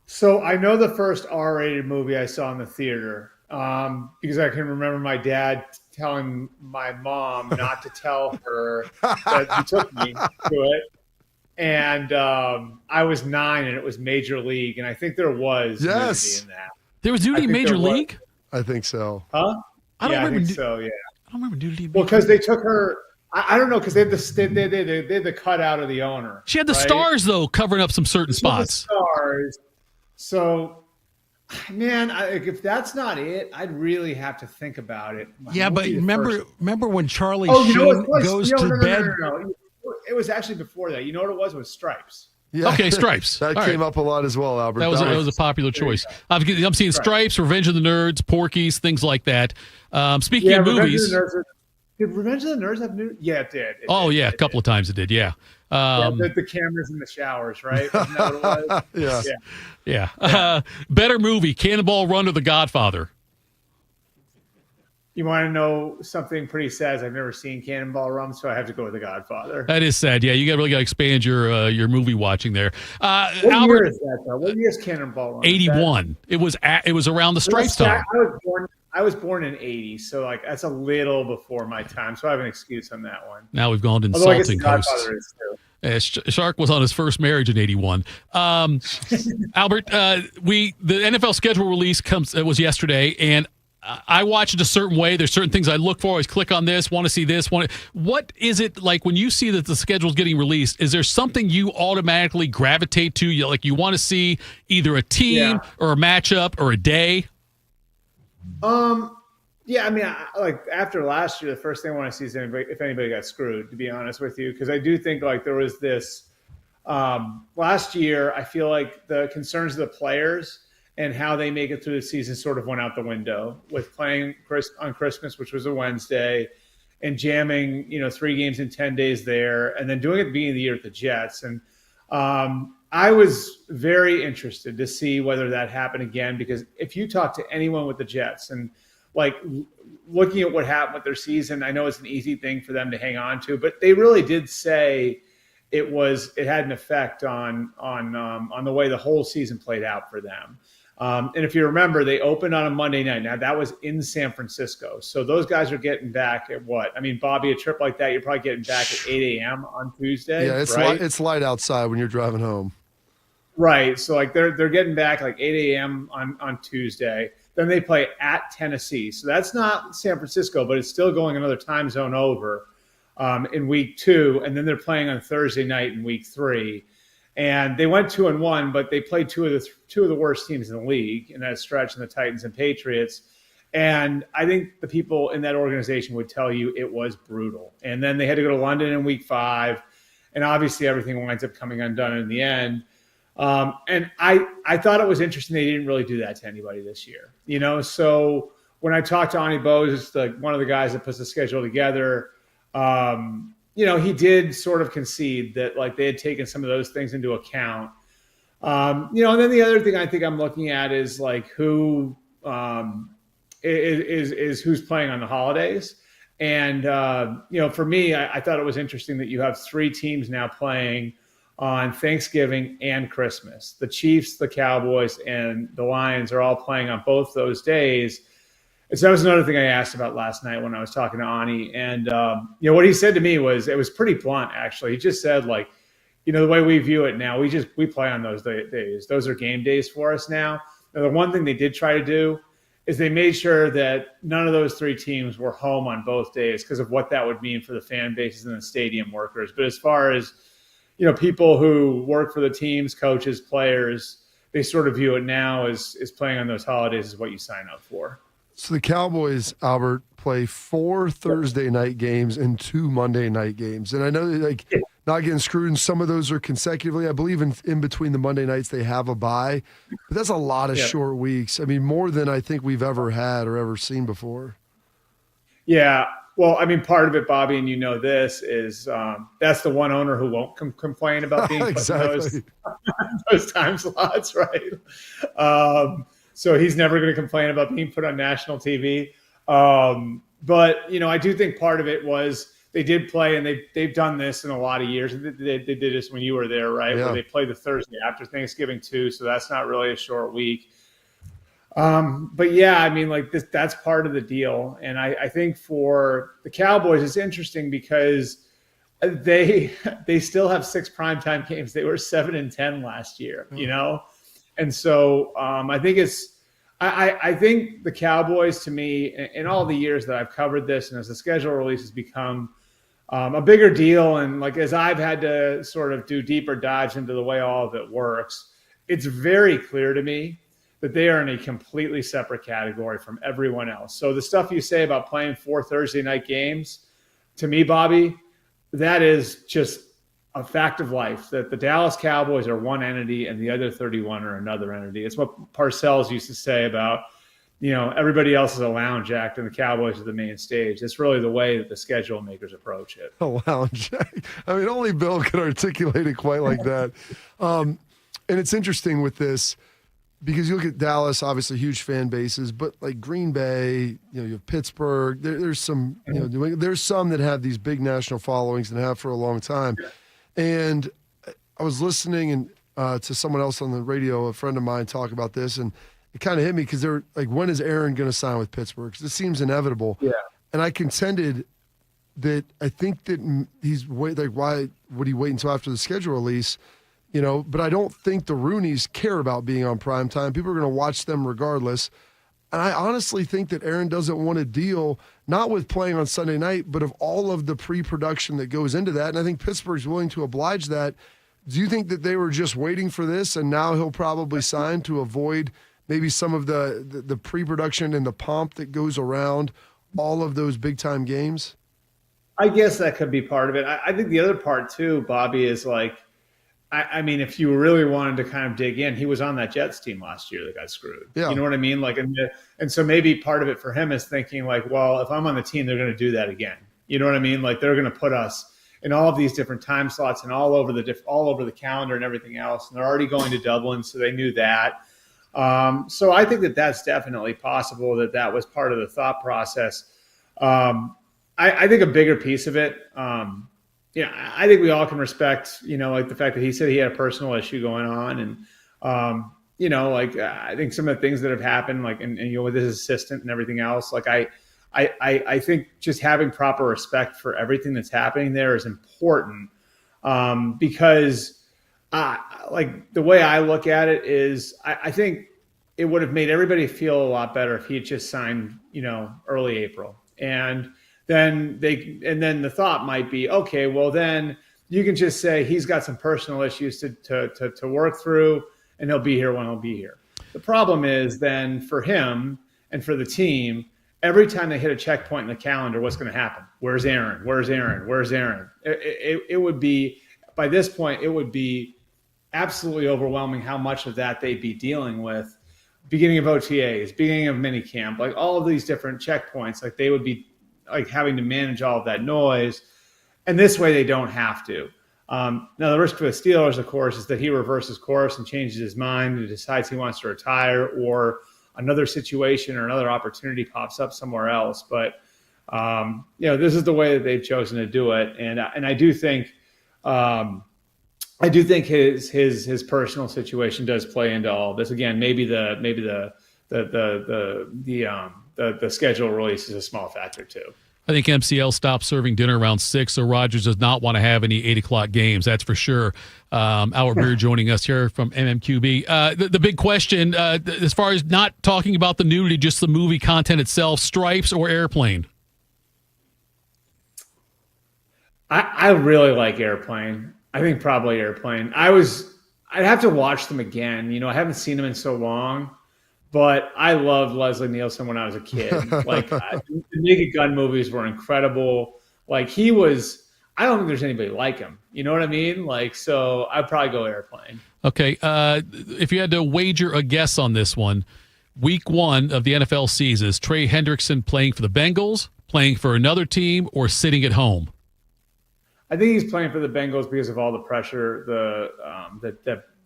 S25: So I know the first R-rated movie I saw in the theater because I can remember my dad telling my mom not to tell her that he took me to it. And I was 9, and it was Major League, and I think there was nudity in that.
S2: There was nudity in Major League?
S3: I think so.
S25: Huh?
S2: I don't remember.
S25: I think so, yeah.
S2: I don't remember nudity.
S25: Well, because they took her. I don't know, because they had the cutout of the owner.
S2: She had the stars though, covering up some certain spots.
S25: Stars. So, man, if that's not it, I'd really have to think about it.
S4: Yeah, but remember when Charlie Sheen goes to bed?
S25: No. It was actually before that. You know what it was? It was Stripes.
S3: Yeah.
S2: Okay, Stripes.
S3: That came up a lot as well, Albert.
S2: That was a popular choice. I'm seeing Stripes, Revenge of the Nerds, Porky's, things like that. Speaking of movies.
S25: Did Revenge of the Nerds have new? Yeah, it did.
S2: A couple of times it did, yeah.
S25: The cameras in the showers, right? Isn't that what it was?
S2: Yeah. Better movie, Cannonball Run or The Godfather?
S25: You want to know something pretty sad? I've never seen Cannonball Run, so I have to go with The Godfather.
S2: That is sad. Yeah, you really got to expand your movie watching there.
S25: What
S2: Albert,
S25: year is that, though? What year is Cannonball Run?
S2: 81. It was around the Stripes time.
S25: I was born in 80, so that's a little before my time, so I have an excuse on that one.
S2: Now we've gone to insulting hosts. Shark was on his first marriage in 81. Albert, the NFL schedule release was yesterday, and I watch it a certain way. There's certain things I look for. I always click on this, want to see this. What is it like when you see that the schedule's getting released? Is there something you automatically gravitate to? You want to see either a team or a matchup or a day?
S25: Yeah, I mean, after last year, the first thing I want to see is if anybody got screwed, to be honest with you, because I do think there was this last year. I feel like the concerns of the players and how they make it through the season sort of went out the window with playing on Christmas, which was a Wednesday, and jamming 3 games in 10 days there, and then doing it at the beginning of the year at the Jets. And I was very interested to see whether that happened again, because if you talk to anyone with the Jets and looking at what happened with their season, I know it's an easy thing for them to hang on to, but they really did say it had an effect on the way the whole season played out for them. And if you remember, they opened on a Monday night. Now that was in San Francisco. So those guys are getting back at what? I mean, Bobby, a trip like that, you're probably getting back at 8 a.m. on Tuesday.
S3: Yeah, it's light outside when you're driving home.
S25: Right. So they're getting back 8 a.m. on Tuesday. Then they play at Tennessee. So that's not San Francisco, but it's still going another time zone over in week 2. And then they're playing on Thursday night in week 3. And they went 2-1, but they played two of the worst teams in the league in that stretch, in the Titans and Patriots. And I think the people in that organization would tell you it was brutal. And then they had to go to London in week 5. And obviously everything winds up coming undone in the end. And I thought it was interesting they didn't really do that to anybody this year. So when I talked to Ani Bose, one of the guys that puts the schedule together, he did sort of concede that like they had taken some of those things into account. And then the other thing I think I'm looking at is like who is who's playing on the holidays. And, for me, I thought it was interesting that you have 3 teams now playing on Thanksgiving and Christmas. The Chiefs, the Cowboys, and the Lions are all playing on both those days. And so that was another thing I asked about last night when I was talking to Ani. And, what he said to me was, it was pretty blunt, actually. He just said, like, the way we view it now, we play on those days. Those are game days for us now. Now, the one thing they did try to do is they made sure that none of those 3 teams were home on both days because of what that would mean for the fan bases and the stadium workers. But as far as, people who work for the teams, coaches, players, they sort of view it now as playing on those holidays is what you sign up for.
S3: So the Cowboys, Albert, play 4 Thursday night games and 2 Monday night games. And I know not getting screwed, and some of those are consecutively. I believe in between the Monday nights they have a bye. But that's a lot of short weeks. I mean, more than I think we've ever had or ever seen before.
S25: Yeah. Well, I mean, part of it, Bobby, and this, is that's the one owner who won't complain about being put in those time slots, right? So he's never going to complain about being put on national TV. But, I do think part of it was they did play, and they've done this in a lot of years. They did this when you were there, right?
S3: Yeah.
S25: Where they play the Thursday after Thanksgiving too. So that's not really a short week. But yeah, I mean, like that's part of the deal. And I think for the Cowboys, it's interesting because they still have 6 primetime games. They were 7-10 last year, And so I think I think the Cowboys, to me, in all the years that I've covered this, and as the schedule release has become a bigger deal, and like as I've had to sort of do deeper dives into the way all of it works, it's very clear to me that they are in a completely separate category from everyone else. So the stuff you say about playing 4 Thursday night games, to me, Bobby, that is just a fact of life, that the Dallas Cowboys are one entity and the other 31 are another entity. It's what Parcells used to say about, everybody else is a lounge act and the Cowboys are the main stage. It's really the way that the schedule makers approach it.
S3: A lounge act. I mean, only Bill could articulate it quite like that. And it's interesting with this because you look at Dallas, obviously huge fan bases, but like Green Bay, you have Pittsburgh, there's some, there's some that have these big national followings and have for a long time. And I was listening to someone else on the radio, a friend of mine, talk about this, and it kind of hit me because they're like, when is Aaron going to sign with Pittsburgh? Because it seems inevitable.
S25: Yeah.
S3: And I contended that I think that why would he wait until after the schedule release? But I don't think the Rooneys care about being on primetime. People are going to watch them regardless. And I honestly think that Aaron doesn't want to deal, not with playing on Sunday night, but of all of the pre-production that goes into that. And I think Pittsburgh's willing to oblige that. Do you think that they were just waiting for this and now he'll probably sign to avoid maybe some of the pre-production and the pomp that goes around all of those big-time games?
S25: I guess that could be part of it. I think the other part too, Bobby, is like, I mean, if you really wanted to kind of dig in, he was on that Jets team last year that got screwed.
S3: Yeah.
S25: You know what I mean? Like, and so maybe part of it for him is thinking like, well, if I'm on the team, they're going to do that again. You know what I mean? Like they're going to put us in all of these different time slots and all over the calendar and everything else. And they're already going to Dublin, so they knew that. So I think that that's definitely possible, that was part of the thought process. I think a bigger piece of it, I think we all can respect, like the fact that he said he had a personal issue going on. And, I think some of the things that have happened, like, and with his assistant and everything else, like I think just having proper respect for everything that's happening there is important. Because like the way I look at it is I think it would have made everybody feel a lot better if he had just signed, early April. And then the thought might be, okay, well then you can just say he's got some personal issues to work through and he'll be here when he'll be here. The problem is then for him and for the team, every time they hit a checkpoint in the calendar, what's going to happen? Where's Aaron? Where's Aaron? Where's Aaron? It would be, by this point, it would be absolutely overwhelming how much of that they'd be dealing with. Beginning of OTAs, beginning of minicamp, like all of these different checkpoints, like they would be like having to manage all of that noise. And this way they don't have to. Now, the risk for the Steelers, of course, is that he reverses course and changes his mind and decides he wants to retire, or another situation or another opportunity pops up somewhere else. But, this is the way that they've chosen to do it. And I do think, his personal situation does play into all this. Again, maybe the schedule release is a small factor too.
S2: I think MCL stopped serving dinner around 6, so Rodgers does not want to have any 8 o'clock games. That's for sure. Albert Breer joining us here from MMQB. The big question, as far as not talking about the nudity, just the movie content itself, Stripes or Airplane?
S25: I really like Airplane. I think probably Airplane. I'd have to watch them again. I haven't seen them in so long. But I loved Leslie Nielsen when I was a kid. Like the Naked Gun movies were incredible. Like I don't think there's anybody like him. You know what I mean? Like, so I'd probably go Airplane.
S2: Okay. If you had to wager a guess on this one, week 1 of the NFL season, is Trey Hendrickson playing for the Bengals, playing for another team, or sitting at home?
S25: I think he's playing for the Bengals because of all the pressure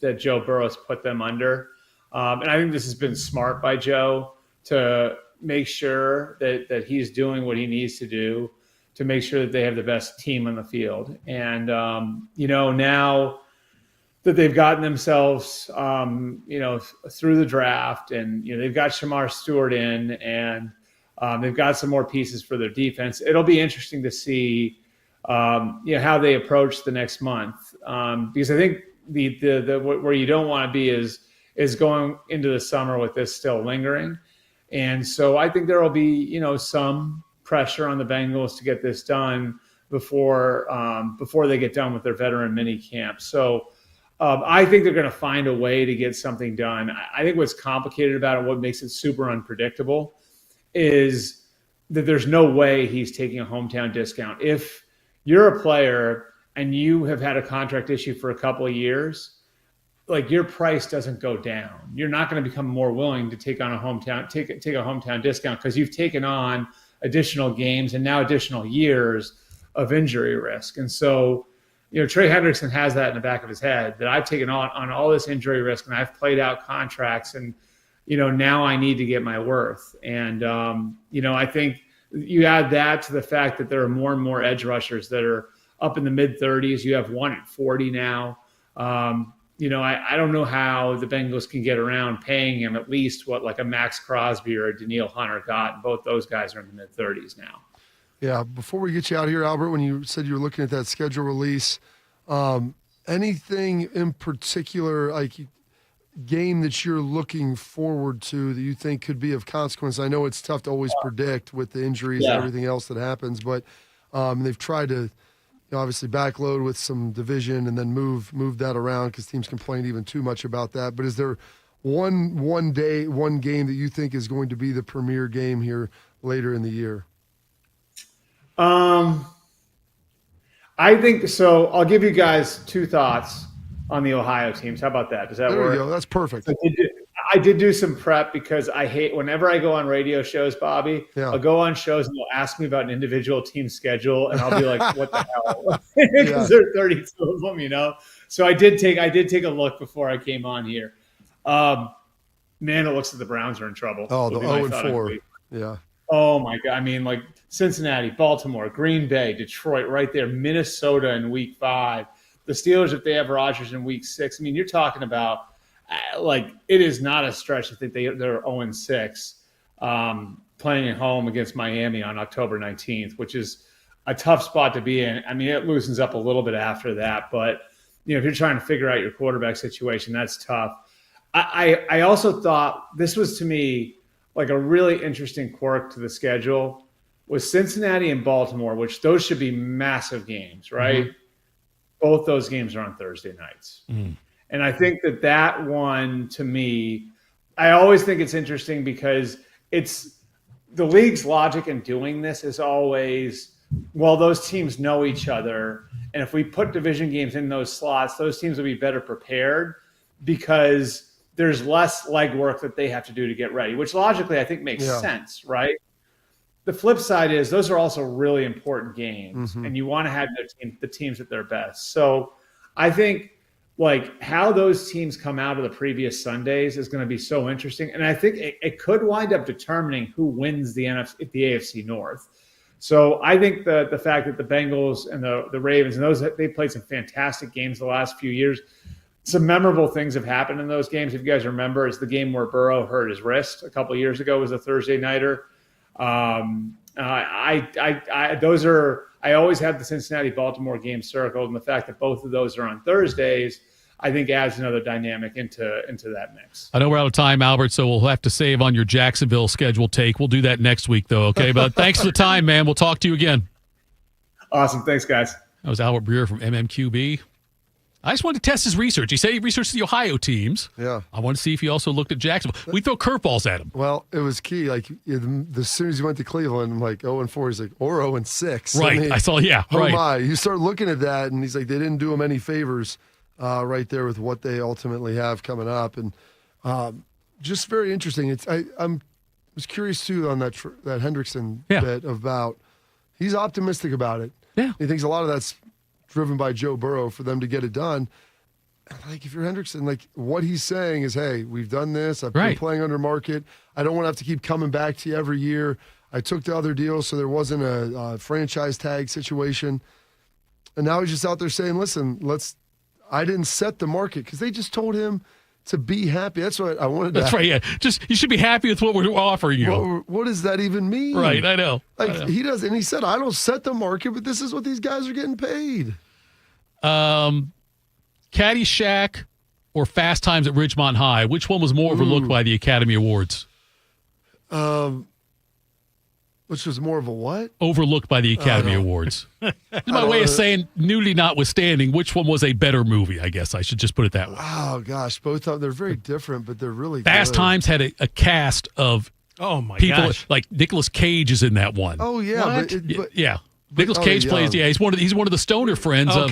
S25: that Joe Burrow's put them under. And I think this has been smart by Joe to make sure that he's doing what he needs to do to make sure that they have the best team on the field. And, now that they've gotten themselves, through the draft and, they've got Shamar Stewart in and they've got some more pieces for their defense. It'll be interesting to see, how they approach the next month. Because I think where you don't want to be is going into the summer with this still lingering. And so I think there will be, some pressure on the Bengals to get this done before they get done with their veteran mini camp. So I think they're going to find a way to get something done. I think what's complicated about it, what makes it super unpredictable, is that there's no way he's taking a hometown discount. If you're a player and you have had a contract issue for a couple of years, like your price doesn't go down. You're not going to become more willing to take on a hometown discount because you've taken on additional games and now additional years of injury risk. And so, Trey Hendrickson has that in the back of his head, that I've taken on all this injury risk and I've played out contracts and, now I need to get my worth. And, I think you add that to the fact that there are more and more edge rushers that are up in the mid-30s. You have one at 40 now. I don't know how the Bengals can get around paying him at least what like a Max Crosby or a Danielle Hunter got. And both those guys are in the mid-30s now.
S3: Yeah. Before we get you out of here, Albert, when you said you were looking at that schedule release, anything in particular, like game that you're looking forward to that you think could be of consequence? I know it's tough to always predict with the injuries and everything else that happens, but they've tried to obviously backload with some division and then move that around because teams complain even too much about that. But is there one game that you think is going to be the premier game here later in the year?
S25: I think so. I'll give you guys 2 thoughts on the Ohio teams. How about that? Does that work?
S3: There you go. That's perfect.
S25: So I did do some prep because I hate whenever I go on radio shows, Bobby, I'll go on shows and they'll ask me about an individual team schedule and I'll be like, what the hell? Because there are 32 of them, So I did take a look before I came on here. Man, it looks like the Browns are in trouble.
S3: Oh, the 0-4. Yeah.
S25: Oh my God. I mean, like Cincinnati, Baltimore, Green Bay, Detroit, right there, Minnesota in week 5. The Steelers, if they have Rodgers in week 6, I mean, you're talking about it is not a stretch to think they're 0-6 playing at home against Miami on October 19th, which is a tough spot to be in. I mean, it loosens up a little bit after that, but if you're trying to figure out your quarterback situation, that's tough. I also thought this was, to me, like a really interesting quirk to the schedule was Cincinnati and Baltimore, which those should be massive games, right? Mm-hmm. Both those games are on Thursday nights. Mm. And I think that one, to me, I always think it's interesting because it's the league's logic in doing this is always, well, those teams know each other. And if we put division games in those slots, those teams will be better prepared because there's less legwork that they have to do to get ready, which logically I think makes sense, right? The flip side is those are also really important games, and you want to have the teams at their best. So I think like how those teams come out of the previous Sundays is going to be so interesting. And I think it could wind up determining who wins the AFC North. So I think the fact that the Bengals and the Ravens, and they played some fantastic games the last few years. Some memorable things have happened in those games. If you guys remember, is the game where Burrow hurt his wrist a couple of years ago. Was a Thursday nighter. I always have the Cincinnati-Baltimore game circled, and the fact that both of those are on Thursdays, I think adds another dynamic into that mix.
S2: I know we're out of time, Albert, so we'll have to save on your Jacksonville schedule take. We'll do that next week, though, okay? But thanks for the time, man. We'll talk to you again.
S25: Awesome. Thanks, guys.
S2: That was Albert Breer from MMQB. I just wanted to test his research. He said he researched the Ohio teams.
S3: Yeah.
S2: I want to see if he also looked at Jacksonville. We throw curveballs at him.
S3: Well, it was key. Like, as soon as he went to Cleveland, I'm like, 0-4. He's like, or 0-6.
S2: Right. I mean, I saw, right.
S3: My. You start looking at that, and he's like, they didn't do him any favors right there with what they ultimately have coming up. And just very interesting. I was curious, too, on that Hendrickson bit about he's optimistic about it.
S2: Yeah.
S3: He thinks a lot of that's driven by Joe Burrow for them to get it done. Like, if you're Hendrickson, like, what he's saying is, hey, we've done this. I've been playing under market. I don't want to have to keep coming back to you every year. I took the other deal, so there wasn't a franchise tag situation. And now he's just out there saying, listen, I didn't set the market because they just told him to be happy. That's what I wanted to.
S2: That's right, yeah. Just, you should be happy with what we're offering you.
S3: What does that even mean?
S2: Right, I know.
S3: Like, he does, and he said, I don't set the market, but this is what these guys are getting paid.
S2: Caddyshack or Fast Times at Ridgemont High, which one was more overlooked by the Academy Awards?
S3: Which was more of a what?
S2: Overlooked by the Academy Awards. It's my way of saying, nudity notwithstanding, which one was a better movie, I guess. I should just put it that way.
S3: Oh, gosh. Both of them, they're very different, but they're really
S2: Fast
S3: good.
S2: Times had a cast of people.
S4: Gosh.
S2: Like Nicolas Cage is in that one.
S3: Oh, yeah. But
S2: yeah. Nicolas Cage plays, he's one of the stoner friends of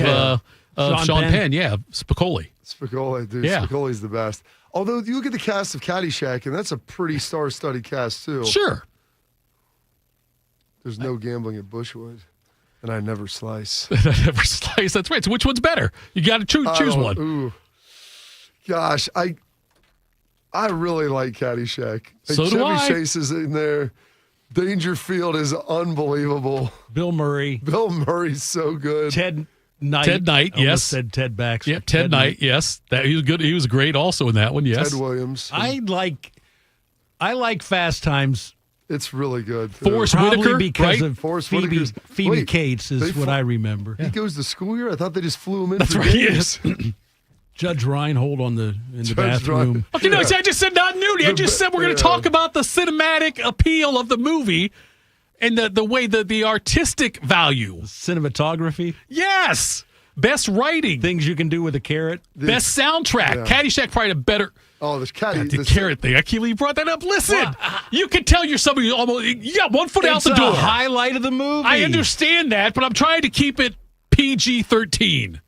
S2: Sean Penn. Yeah, Spicoli.
S3: Dude. Yeah. Spicoli's the best. Although, you look at the cast of Caddyshack, and that's a pretty star-studded cast, too.
S2: Sure.
S3: There's no gambling at Bushwood, and I never slice.
S2: That's right. So which one's better? You got to choose one.
S3: Ooh. Gosh, I really like Caddyshack.
S2: So do I.
S3: Chevy Chase is in there. Dangerfield is unbelievable.
S4: Bill
S3: Murray's so good.
S4: Ted Knight,
S2: yes.
S4: Said Ted Baxter.
S2: Yep, Ted Knight, yes. He was good. He was great also in that one, yes.
S3: Ted Williams.
S4: I like Fast Times.
S3: It's really good.
S2: Forrest Whitaker,
S4: because
S2: right?
S4: of Phoebe Cates is what I remember.
S3: He goes to school here? I thought they just flew him in
S2: That's
S3: for
S2: right,
S3: games.
S2: yes.
S4: Judge Reinhold in the bathroom.
S2: Okay, no, I just said not nudity. I just said we're going to talk about the cinematic appeal of the movie and the way the artistic value.
S4: Cinematography?
S2: Yes. Best writing.
S4: Things you can do with a carrot.
S2: Best soundtrack. Yeah. Caddyshack probably a better...
S3: Oh, the
S2: carrot thing. I can't believe you brought that up. Listen, you can tell you're somebody almost 1 foot out the door.
S4: It's a highlight of the movie.
S2: I understand that, but I'm trying to keep it PG-13.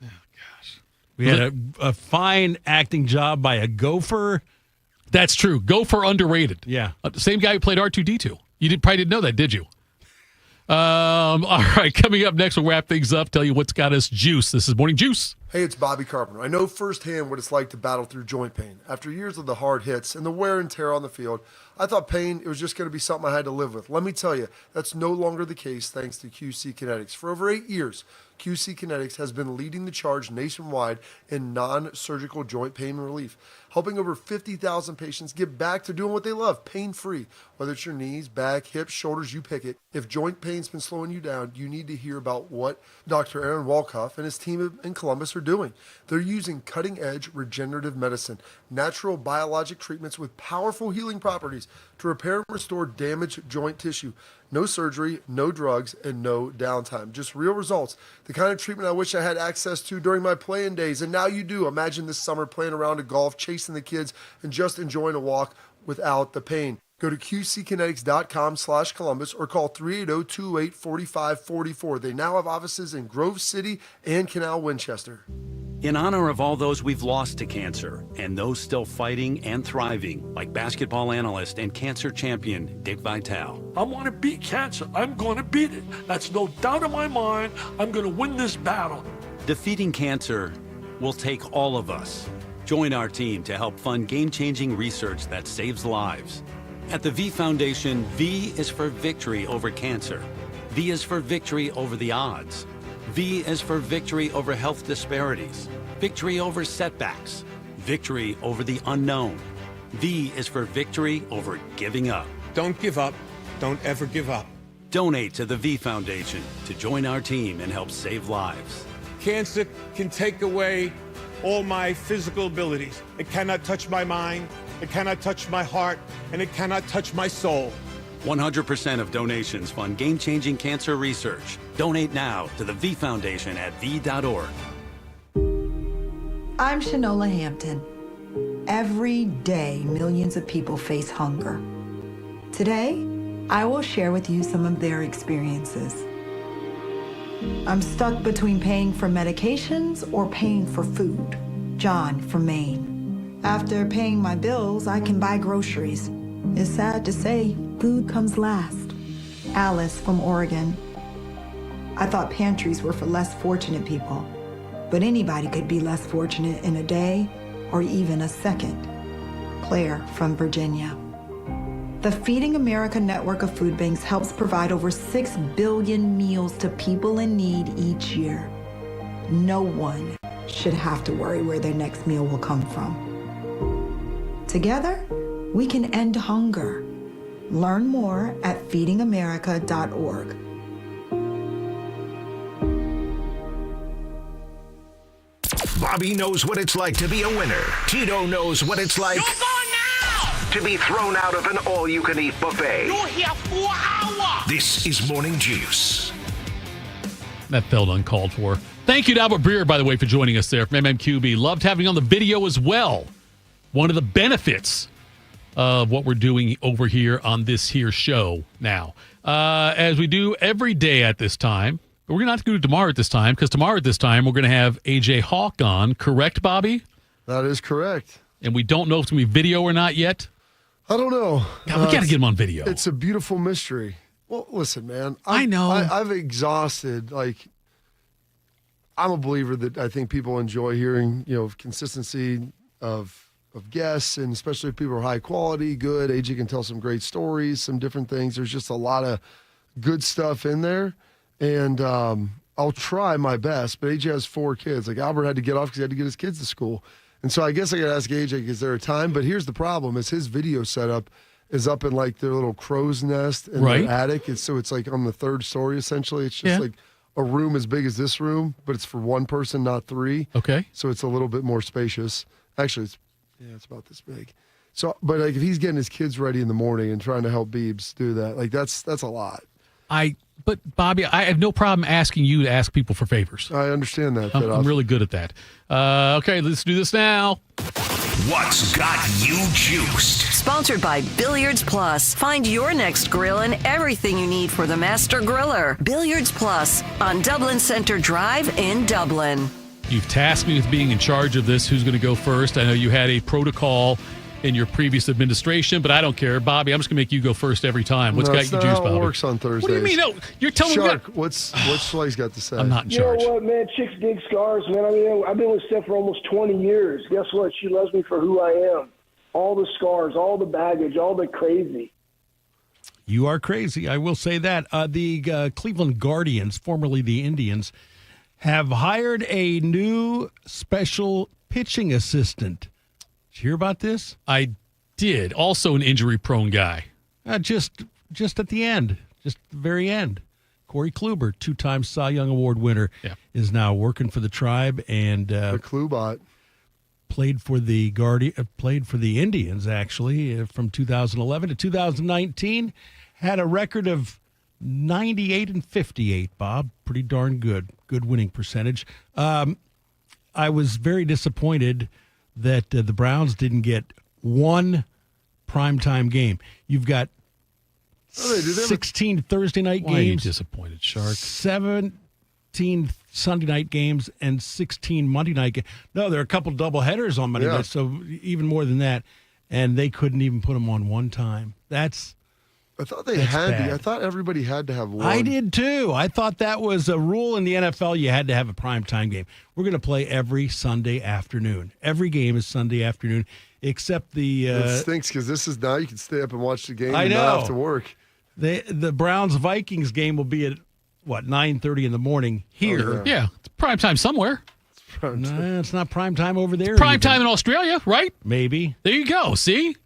S4: Oh, gosh. We had a fine acting job by a gopher.
S2: That's true. Gopher underrated.
S4: Yeah.
S2: The same guy who played R2-D2. You probably didn't know that, did you? All right, coming up next, we'll wrap things up, tell you what's got us juice. This is Morning Juice.
S3: Hey, it's Bobby Carpenter. I know firsthand what it's like to battle through joint pain. After years of the hard hits and the wear and tear on the field, I thought pain, it was just going to be something I had to live with. Let me tell you, that's no longer the case thanks to QC Kinetics. For over 8 years, QC Kinetics has been leading the charge nationwide in non-surgical joint pain relief, helping over 50,000 patients get back to doing what they love, pain-free. Whether it's your knees, back, hips, shoulders, you pick it. If joint pain's been slowing you down, you need to hear about what Dr. Aaron Walkoff and his team in Columbus are doing. They're using cutting-edge regenerative medicine, natural biologic treatments with powerful healing properties to repair and restore damaged joint tissue. no surgery, no drugs, and no downtime. Just real results. The kind of treatment I wish I had access to during my playing days, and now you do. Imagine this summer playing around a golf, chasing the kids, and just enjoying a walk without the pain. Go to qckinetics.com/Columbus or call 380-228-4544. They now have offices in Grove City and Canal Winchester.
S5: In honor of all those we've lost to cancer and those still fighting and thriving, like basketball analyst and cancer champion Dick Vitale.
S6: I want to beat cancer. I'm going to beat it. That's no doubt in my mind. I'm going to win this battle.
S5: Defeating cancer will take all of us. Join our team to help fund game-changing research that saves lives. At the V Foundation, V is for victory over cancer. V is for victory over the odds. V is for victory over health disparities, victory over setbacks, victory over the unknown. V is for victory over giving up.
S20: Don't give up. Don't ever give up.
S5: Donate to the V Foundation to join our team and help save lives.
S20: Cancer can take away all my physical abilities. It cannot touch my mind, it cannot touch my heart, and it cannot touch my soul.
S5: 100% of donations fund game-changing cancer research. Donate now to the V Foundation at v.org.
S21: I'm Shanola Hampton. Every day, millions of people face hunger. Today, I will share with you some of their experiences. I'm stuck between paying for medications or paying for food. John from Maine. After paying my bills, I can buy groceries. It's sad to say, food comes last. Alice from Oregon. I thought pantries were for less fortunate people, but anybody could be less fortunate in a day or even a second. Claire from Virginia. The Feeding America network of food banks helps provide over 6 billion meals to people in need each year. No one should have to worry where their next meal will come from. Together, we can end hunger. Learn more at feedingamerica.org.
S1: Bobby knows what it's like to be a winner. Tito knows what it's like to be thrown out of an all-you-can-eat buffet.
S6: You're here 4 hours.
S1: This is Morning Juice.
S2: That felt uncalled for. Thank you to Albert Breer, by the way, for joining us there from MMQB. Loved having you on the video as well. One of the benefits of what we're doing over here on this here show now. As we do every day at this time, but we're going to have to do it tomorrow at this time, because tomorrow at this time, we're going to have AJ Hawk on. Correct, Bobby?
S3: That is correct.
S2: And we don't know if it's going to be video or not yet?
S3: I don't know.
S2: God, we got to get him on video.
S3: It's a beautiful mystery. Well, listen, man.
S2: I know.
S3: I've exhausted, I'm a believer that I think people enjoy hearing, consistency of guests, and especially if people are high quality, good. AJ can tell some great stories, some different things. There's just a lot of good stuff in there. And I'll try my best, but AJ has 4 kids. Albert had to get off because he had to get his kids to school. And so I guess I got to ask AJ, is there a time? But here's the problem, is his video setup is up in their little crow's nest in their attic. It's on the 3rd story, essentially. It's just a room as big as this room, but it's for 1 person, not 3.
S2: Okay.
S3: So it's a little bit more spacious. Actually, it's about this big. So, but if he's getting his kids ready in the morning and trying to help Beebs do that, that's a lot.
S2: But Bobby, I have no problem asking you to ask people for favors.
S3: I understand that.
S2: I'm really good at that. Okay, let's do this now.
S1: What's got you juiced?
S9: Sponsored by Billiards Plus. Find your next grill and everything you need for the master griller. Billiards Plus on Dublin Center Drive in Dublin.
S2: You've tasked me with being in charge of this. Who's going to go first? I know you had a protocol in your previous administration, but I don't care. Bobby, I'm just going to make you go first every time. What's got you juiced, Bobby?
S3: It works on Thursdays.
S2: What do you mean? No, you're telling me.
S3: Shark, what's Slay's got to say?
S2: I'm not in charge.
S22: You know what, man? Chicks dig scars, man. I've been with Steph for almost 20 years. Guess what? She loves me for who I am. All the scars, all the baggage, all the crazy.
S4: You are crazy. I will say that. The Cleveland Guardians, formerly the Indians, have hired a new special pitching assistant. Did you hear about this?
S2: I did. Also an injury-prone guy.
S4: Just at the end. Just the very end. Corey Kluber, 2-time Cy Young Award winner, is now working for the Tribe, and
S3: the Klubot
S4: played for the Indians actually from 2011 to 2019. Had a record of 98-58, Bob. Pretty darn good. Good winning percentage. I was very disappointed that the Browns didn't get one primetime game. You've got 16 Thursday night games.
S2: Why are you disappointed, Shark?
S4: 17 Sunday night games and 16 Monday night games. No, there are a couple doubleheaders on Monday night, so even more than that. And they couldn't even put them on one time. I
S3: thought they had to. I thought everybody had to have one.
S4: I did too. I thought that was a rule in the NFL. You had to have a primetime game. We're going to play every Sunday afternoon. Every game is Sunday afternoon, except the.
S3: It stinks because this is now you can stay up and watch the game
S4: I
S3: and
S4: know.
S3: not have to work.
S4: The Browns-Vikings game will be at, 9:30 in the morning here.
S2: Oh, yeah, it's primetime somewhere.
S4: No, it's not primetime over there.
S2: Primetime in Australia, right?
S4: Maybe.
S2: There you go. See?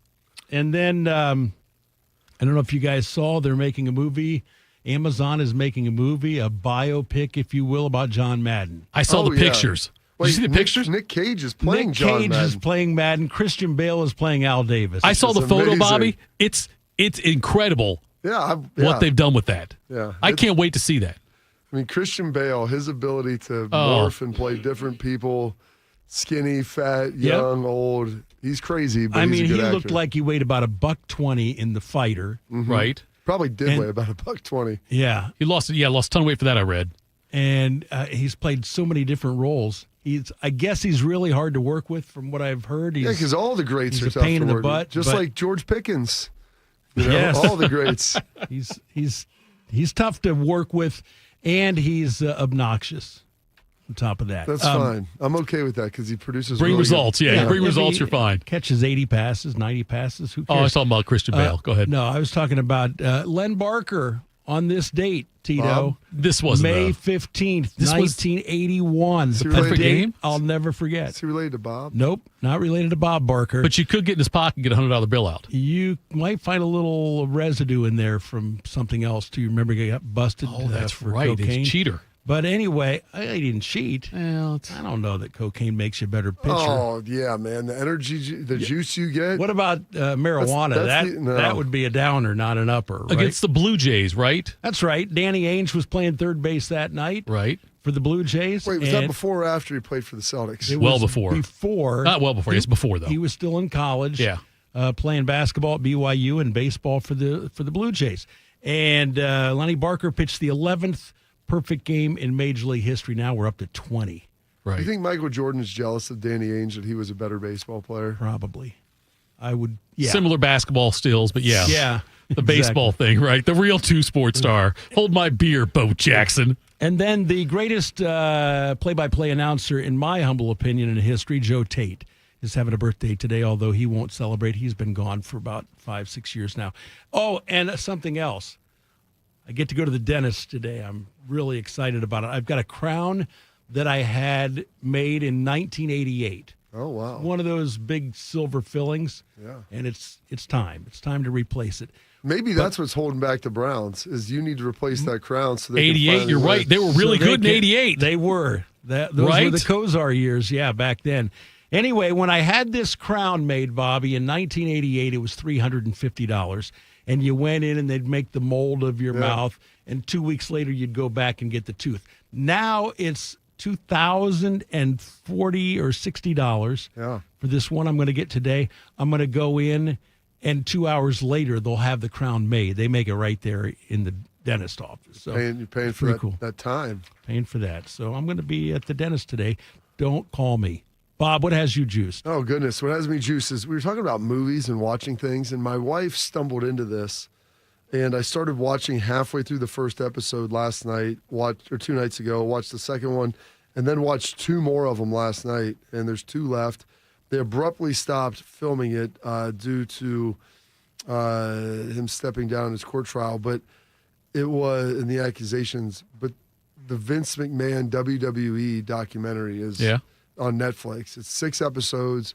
S4: And then, I don't know if you guys saw, they're making a movie. Amazon is making a movie, a biopic, if you will, about John Madden.
S2: I saw the pictures.
S3: Wait,
S2: Did you see the pictures?
S3: Nick Cage is playing
S4: Nick
S3: John
S4: Cage
S3: Madden.
S4: is playing Madden. Christian Bale is playing Al Davis.
S2: I saw the photo,
S3: amazing.
S2: Bobby. It's incredible what they've done with that.
S3: Yeah.
S2: I can't wait to see that.
S3: I mean, Christian Bale, his ability to morph and play different people, skinny, fat, young, old. He's crazy, but he's a good
S4: he
S3: actor.
S4: looked like he weighed about $120 in The Fighter.
S3: Mhm.
S2: Right.
S3: Probably did weigh about $120.
S4: Yeah.
S2: He lost a ton of weight for that, I read.
S4: And he's played so many different roles. I guess he's really hard to work with from what I've heard.
S3: Because all the greats
S4: he's
S3: are
S4: a
S3: tough
S4: pain
S3: to
S4: in the
S3: work with.
S4: butt.
S3: Just
S4: but
S3: like George Pickens. You know,
S4: yes.
S3: all the greats.
S4: He's tough to work with, and he's obnoxious on top of that.
S3: That's fine. I'm okay with that because he produces
S2: Bring
S3: really
S2: results.
S3: good.
S2: Yeah, you bring results, you're fine.
S4: Catches 80 passes, 90 passes. Who
S2: Oh,
S4: cares?
S2: I was talking about Christian Bale. Go ahead.
S4: No, I was talking about Len Barker on this date, Tito.
S2: This wasn't
S4: May 15th,
S2: This was
S4: 1981.
S2: the perfect game?
S4: I'll never forget.
S3: Is he related to Bob?
S4: Nope, not related to Bob Barker.
S2: But you could get in his pocket and get a $100 bill out.
S4: You might find a little residue in there from something else. Do you remember he got busted for
S2: right.
S4: cocaine?
S2: He's a cheater.
S4: But anyway, I didn't cheat.
S2: Well,
S4: I don't know that cocaine makes you a better pitcher.
S3: Oh, yeah, man. The energy, the juice you get.
S4: What about marijuana? That would be a downer, not an upper. Right?
S2: Against the Blue Jays, right?
S4: That's right. Danny Ainge was playing third base that night.
S2: Right.
S4: For the Blue Jays.
S3: Wait, was that before or after he played for the Celtics?
S4: It
S2: Well
S4: was
S2: before.
S4: Before.
S2: Not well before. It's before, though.
S4: He was still in college.
S2: Yeah.
S4: Playing basketball at BYU and baseball for the Blue Jays. And Lenny Barker pitched the 11th perfect game in Major League history. Now we're up to 20.
S2: Right.
S3: You think Michael Jordan is jealous of Danny Ainge that he was a better baseball player?
S4: Probably. I would. Yeah.
S2: Similar basketball stills, but yeah.
S4: Yeah.
S2: The baseball thing, right? The real two-sport star. Hold my beer, Bo Jackson.
S4: And then the greatest play-by-play announcer, in my humble opinion, in history, Joe Tate, is having a birthday today, although he won't celebrate. He's been gone for about 5-6 years now. Oh, and something else. I get to go to the dentist today. I'm really excited about it. I've got a crown that I had made in 1988.
S3: Oh, wow.
S4: One of those big silver fillings.
S3: Yeah.
S4: And it's time. It's time to replace it.
S3: Maybe that's what's holding back the Browns is you need to replace that crown. So they
S2: 88,
S3: can
S2: you're
S3: finally
S2: right. They were really good in 88.
S4: They were. Those were the Kozar years, back then. Anyway, when I had this crown made, Bobby, in 1988, it was $350. And you went in and they'd make the mold of your mouth, and 2 weeks later you'd go back and get the tooth. Now it's $2,040 or $60 for this one I'm going to get today. I'm going to go in, and 2 hours later they'll have the crown made. They make it right there in the dentist office. So
S3: you're paying for that time.
S4: Paying for that. So I'm going to be at the dentist today. Don't call me. Bob, what has you juiced?
S3: Oh, goodness. What has me juiced is we were talking about movies and watching things, and my wife stumbled into this, and I started watching halfway through the first episode last night, or 2 nights ago, watched the second one, and then watched 2 more of them last night, and there's 2 left. They abruptly stopped filming it due to him stepping down in his court trial, but it was in the accusations. But the Vince McMahon WWE documentary is on Netflix. It's 6 episodes.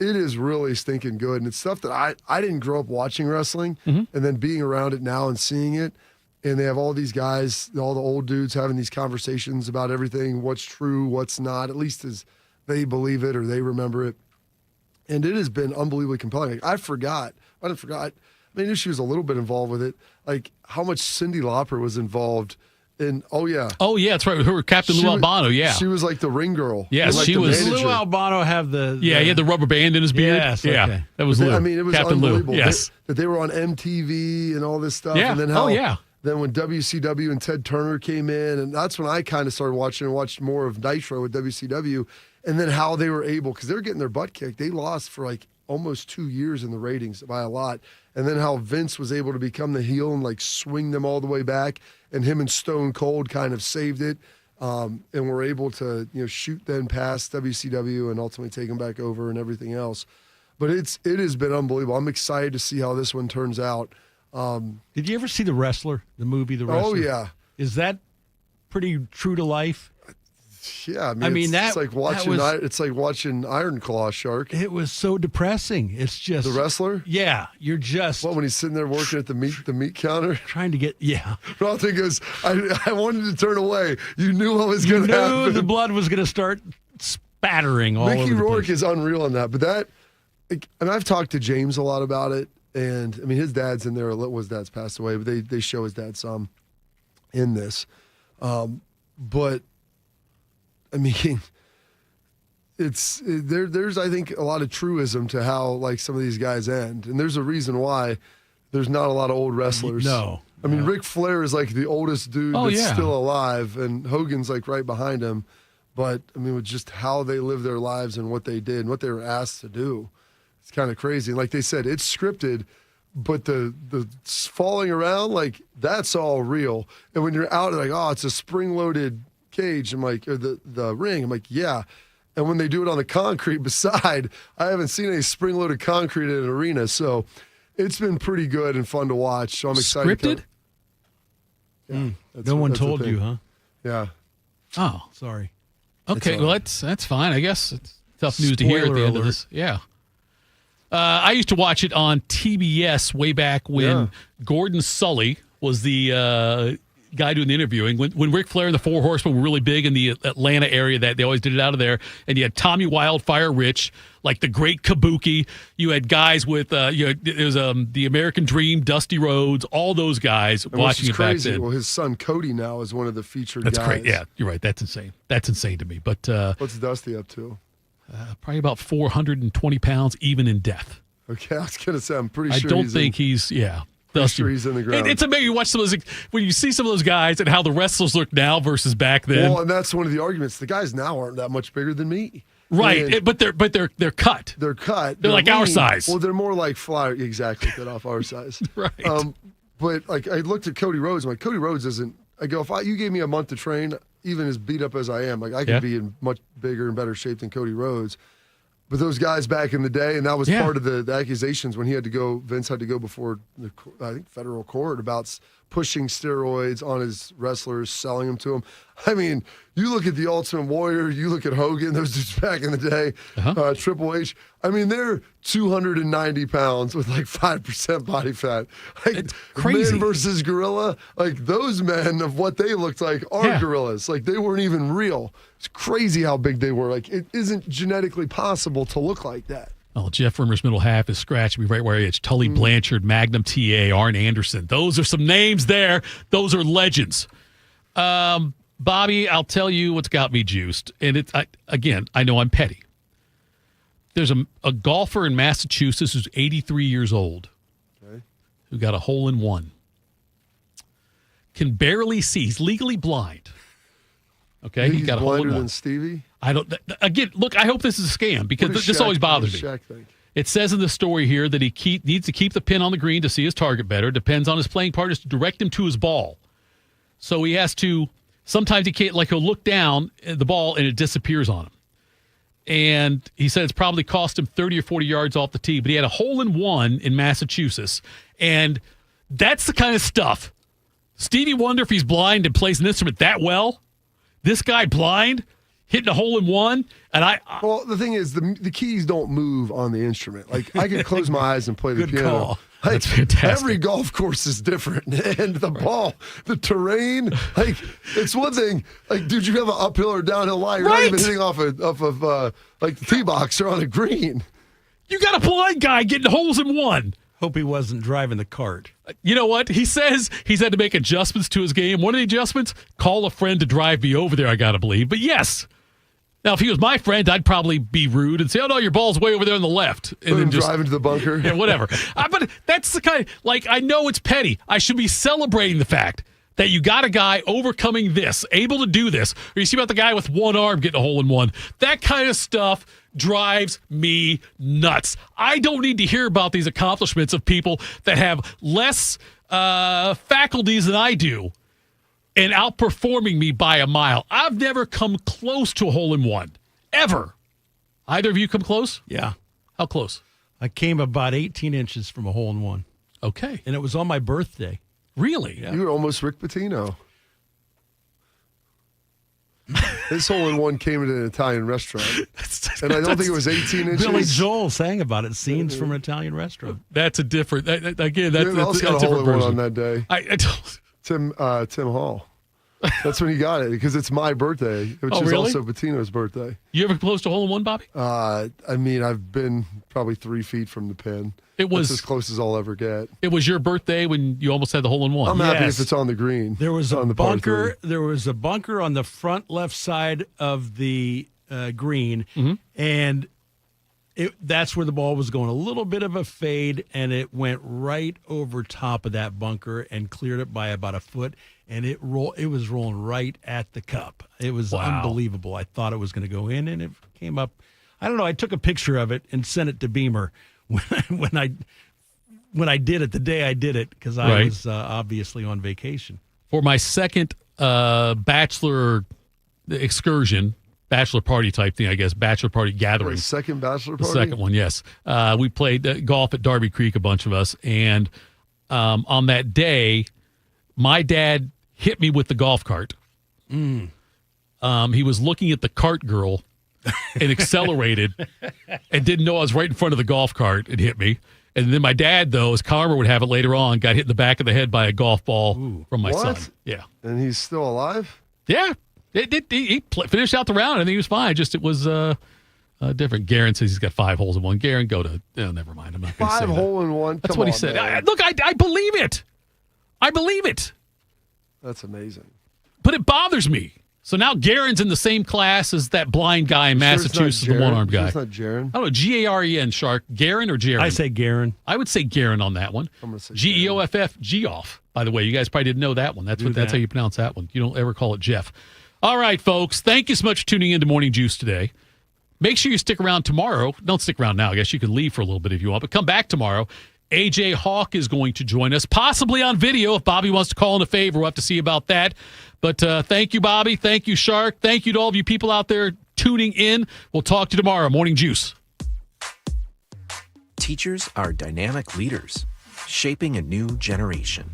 S3: It is really stinking good. And it's stuff that I didn't grow up watching wrestling, and then being around it now and seeing it. And they have all these guys, all the old dudes having these conversations about everything, what's true, what's not, at least as they believe it or they remember it. And it has been unbelievably compelling. I didn't forget. I knew she was a little bit involved with it. Like how much Cyndi Lauper was involved in. Oh yeah,
S2: that's right. Her Captain Lou Albano. Yeah,
S3: she was like the ring girl.
S2: Yes,
S3: like
S2: she was.
S4: Lou Albano have the
S2: he had the rubber band in his beard.
S4: Yes,
S2: yeah,
S4: okay.
S2: that was Lou.
S3: I mean, it was
S2: Captain
S3: unbelievable.
S2: Lou. Yes,
S3: that they were on MTV and all this stuff.
S2: Yeah.
S3: And then Then when WCW and Ted Turner came in, and that's when I kind of started watching and watched more of Nitro with WCW, and then how they were able, because they were getting their butt kicked. They lost for like almost 2 years in the ratings by a lot. And then how Vince was able to become the heel and like swing them all the way back, and him and Stone Cold kind of saved it, and were able to shoot then past WCW and ultimately take them back over and everything else. But it has been unbelievable. I'm excited to see how this one turns out.
S4: Did you ever see The Wrestler, the movie The Wrestler?
S3: Oh yeah.
S4: Is that pretty true to life?
S3: Yeah, I mean it's like watching Iron Claw, Shark.
S4: It was so depressing. It's just
S3: The Wrestler.
S4: Yeah, you're just
S3: when he's sitting there working at the meat counter,
S4: trying to get
S3: Ralston goes, I wanted to turn away. You knew what was going to happen.
S4: You knew the blood was going to start spattering all over
S3: Mickey
S4: the
S3: Rourke
S4: place.
S3: is unreal in that. But and I've talked to James a lot about it. And I mean, his dad's in there. His dad's passed away, but they show his dad some in this. But I mean, there's I think a lot of truism to how like some of these guys end, and there's a reason why there's not a lot of old wrestlers.
S4: No,
S3: I mean Ric Flair is like the oldest dude that's still alive, and Hogan's like right behind him. But I mean, with just how they live their lives and what they did and what they were asked to do, it's kind of crazy. And like they said, it's scripted, but the falling around, like that's all real. And when you're out, like, oh, it's a spring-loaded cage. I'm like, or the ring. I'm like, yeah. And when they do it on the concrete beside, I haven't seen any spring-loaded concrete in an arena. So it's been pretty good and fun to watch. So I'm excited.
S2: Scripted?
S4: No one told you, huh?
S3: Yeah.
S2: Oh,
S4: sorry.
S2: Okay, well that's fine. I guess it's tough news to hear at the end of this. Yeah. I used to watch it on TBS way back when Gordon Sully was the guy doing the interviewing. When Ric Flair and the Four Horsemen were really big in the Atlanta area, that they always did it out of there. And you had Tommy Wildfire Rich, like the Great Kabuki. You had guys with there was the American Dream, Dusty Rhodes, all those guys watching it back then.
S3: Well, his son Cody now is one of the featured
S2: guys.
S3: That's
S2: great. Yeah, you're right. That's insane. That's insane to me. But
S3: what's Dusty up to?
S2: Probably about 420 pounds, even in death.
S3: Okay, I was going to say, I'm pretty sure
S2: I don't think he's
S3: Sure he's in the ground.
S2: It's amazing. You watch some of those, when you see some of those guys and how the wrestlers look now versus back then.
S3: Well, and that's one of the arguments. The guys now aren't that much bigger than me.
S2: Right, but they're cut.
S3: They're cut.
S2: They're like
S3: lean.
S2: our size.
S3: Well, they're more like flyer. Exactly, cut off our size.
S2: Right.
S3: But like I looked at Cody Rhodes. I'm like, Cody Rhodes isn't. I go, if you gave me a month to train, even as beat up as I am, like I could be in much bigger and better shape than Cody Rhodes. But those guys back in the day, and that was part of the accusations when Vince had to go before I think federal court about pushing steroids on his wrestlers, selling them to them. I mean, you look at the Ultimate Warrior, you look at Hogan, those dudes back in the day, Triple H. I mean, they're 290 pounds with like 5% body fat. Like,
S2: it's crazy.
S3: Man versus gorilla, like those men of what they looked like are gorillas. Like they weren't even real. It's crazy how big they were. Like it isn't genetically possible to look like that.
S2: Oh, Jeff Rimmer's middle half is scratching me right where he is. Tully Blanchard, Magnum TA, Arn Anderson. Those are some names there. Those are legends. Bobby, I'll tell you what's got me juiced. And I know I'm petty. There's a golfer in Massachusetts who's 83 years old who got a hole-in-one. Can barely see. He's legally blind. Okay,
S3: he's
S2: got a
S3: blinder
S2: hole-in-one.
S3: than Stevie?
S2: I don't. Again, look, I hope this is a scam because this always bothers me. It says in the story here that he needs to keep the pin on the green to see his target better. Depends on his playing partners to direct him to his ball. So he has to. Sometimes he can't. Like he'll look down at the ball and it disappears on him. And he said it's probably cost him 30 or 40 yards off the tee. But he had a hole-in-one in Massachusetts, and that's the kind of stuff. Stevie Wonder, if he's blind and plays an instrument that well, this guy blind. Hitting a hole-in-one, and
S3: well, the thing is, the keys don't move on the instrument. Like I could close my eyes and play the piano.
S2: Call.
S3: Like,
S2: that's fantastic.
S3: Every golf course is different, and the ball, the terrain. Like it's one thing. Like, dude, you have an uphill or downhill line. You're not even hitting off of like the tee box or on a green.
S2: You got a blind guy getting holes in one.
S4: Hope he wasn't driving the cart.
S2: You know what? He says he's had to make adjustments to his game. One of the adjustments, call a friend to drive me over there, I got to believe. But yes. Now, if he was my friend, I'd probably be rude and say, oh, no, your ball's way over there on the left. And then just
S3: drive into the bunker.
S2: Yeah, whatever. But that's the kind, like, I know it's petty. I should be celebrating the fact that you got a guy overcoming this, able to do this. Or you see about the guy with one arm getting a hole in one. That kind of stuff drives me nuts. I don't need to hear about these accomplishments of people that have less faculties than I do and outperforming me by a mile. I've never come close to a hole in one, ever. Either of you come close?
S4: Yeah.
S2: How close?
S4: I came about 18 inches from a hole in one.
S2: Okay.
S4: And it was on my birthday.
S2: Really?
S4: Yeah.
S3: You were almost Rick Pitino. His hole in one came at an Italian restaurant. And I don't think it was 18 inches.
S4: Billy Joel sang about it, scenes from an Italian restaurant.
S2: That's a different, again,
S3: Who else got a hole in one on that day?
S2: I
S3: Tim Hall. That's when he got it, because it's my birthday, which is
S2: really?
S3: also Bettino's birthday.
S2: You ever close to hole in one, Bobby?
S3: I mean, I've been probably 3 feet from the pin. That's as close as I'll ever get.
S2: It was your birthday when you almost had the hole in one.
S3: I'm happy if it's on the green.
S4: There was a bunker. There was a bunker on the front left side of the green, and that's where the ball was going. A little bit of a fade, and it went right over top of that bunker and cleared it by about a foot. And it was rolling right at the cup. It was unbelievable. I thought it was going to go in, and it came up. I don't know. I took a picture of it and sent it to Beamer when I did it, the day I did it, because I was obviously on vacation.
S2: For my second bachelor excursion, bachelor party type thing, I guess, bachelor party gathering.
S3: The second bachelor
S2: The
S3: party?
S2: second one, yes. We played golf at Darby Creek, a bunch of us, and on that day, my dad hit me with the golf cart. He was looking at the cart girl and accelerated and didn't know I was right in front of the golf cart and hit me. And then my dad, though, as karma would have it later on, got hit in the back of the head by a golf ball from my son. Yeah.
S3: And he's still alive?
S2: Yeah. He finished out the round. I think he was fine. Just it was different. Garen says he's got 5 holes in one. Garen, go to never mind. I'm not going to say
S3: 5 hole in one?
S2: That's
S3: Come
S2: what he
S3: on,
S2: said.
S3: man.
S2: Look, I believe it. I believe it.
S3: That's amazing.
S2: But it bothers me. So now Garen's in the same class as that blind guy in Massachusetts, the one-armed guy.
S3: It's not Jaren.
S2: I don't know, Garen, Shark. Garen or Jaren?
S4: I say Garen.
S2: I would say Garen on that one.
S3: I'm going to say
S2: Geoff, Geoff. By the way, you guys probably didn't know that one. That's how you pronounce that one. You don't ever call it Jeff. All right, folks. Thank you so much for tuning in to Morning Juice today. Make sure you stick around tomorrow. Don't stick around now. I guess you can leave for a little bit if you want, but come back tomorrow. AJ Hawk is going to join us, possibly on video. If Bobby wants to call in a favor, we'll have to see about that. But thank you, Bobby. Thank you, Shark. Thank you to all of you people out there tuning in. We'll talk to you tomorrow. Morning Juice.
S7: Teachers are dynamic leaders, shaping a new generation.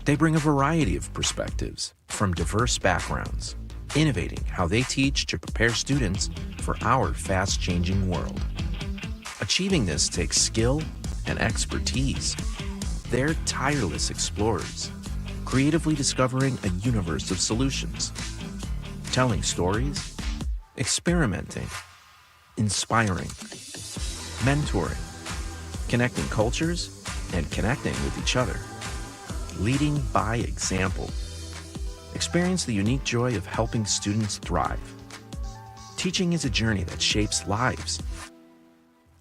S7: They bring a variety of perspectives from diverse backgrounds, innovating how they teach to prepare students for our fast-changing world. Achieving this takes skill and expertise. They're tireless explorers, creatively discovering a universe of solutions, telling stories, experimenting, inspiring, mentoring, connecting cultures, and connecting with each other, leading by example. Experience the unique joy of helping students thrive. Teaching is a journey that shapes lives.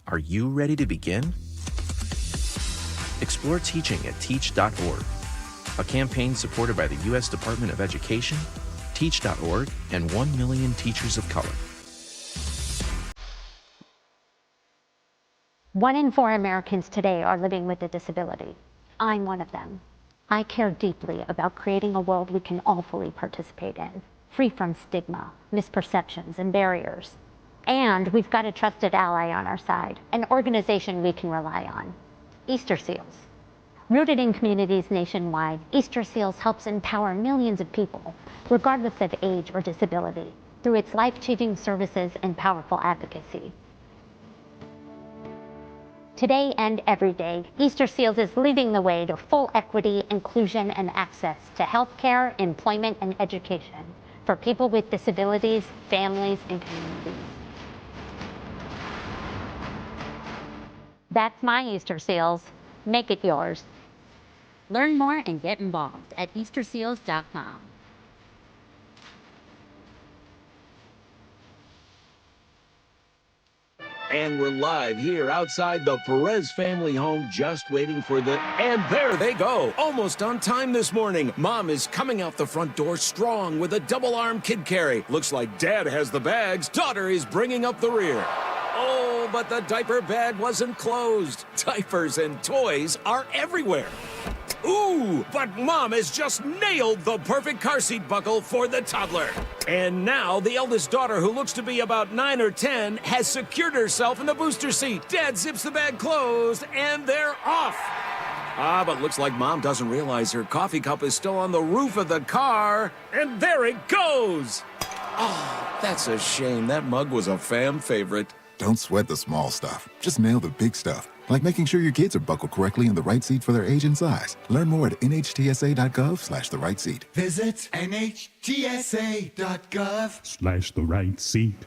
S7: Are you ready to begin? Explore teaching at teach.org, a campaign supported by the U.S. Department of Education, Teach.org, and 1 million teachers of color.
S8: 1 in 4 Americans today are living with a disability. I'm one of them. I care deeply about creating a world we can all fully participate in, free from stigma, misperceptions, and barriers. And we've got a trusted ally on our side, an organization we can rely on. Easter Seals. Rooted in communities nationwide, Easter Seals helps empower millions of people, regardless of age or disability, through its life-changing services and powerful advocacy. Today and every day, Easter Seals is leading the way to full equity, inclusion, and access to healthcare, employment, and education for people with disabilities, families, and communities. That's my Easter Seals. Make it yours. Learn more and get involved at easterseals.com.
S10: And we're live here outside the Perez family home, just waiting for and there they go. Almost on time this morning. Mom is coming out the front door strong with a double-arm kid carry. Looks like Dad has the bags. Daughter is bringing up the rear. Oh, but the diaper bag wasn't closed. Diapers and toys are everywhere. Ooh, but Mom has just nailed the perfect car seat buckle for the toddler. And now the eldest daughter, who looks to be about 9 or 10, has secured herself in the booster seat. Dad zips the bag closed, and they're off. But looks like Mom doesn't realize her coffee cup is still on the roof of the car. And there it goes. Oh, that's a shame. That mug was a fam favorite.
S15: Don't sweat the small stuff. Just nail the big stuff, like making sure your kids are buckled correctly in the right seat for their age and size. Learn more at nhtsa.gov/the right seat.
S11: Visit nhtsa.gov/the right seat.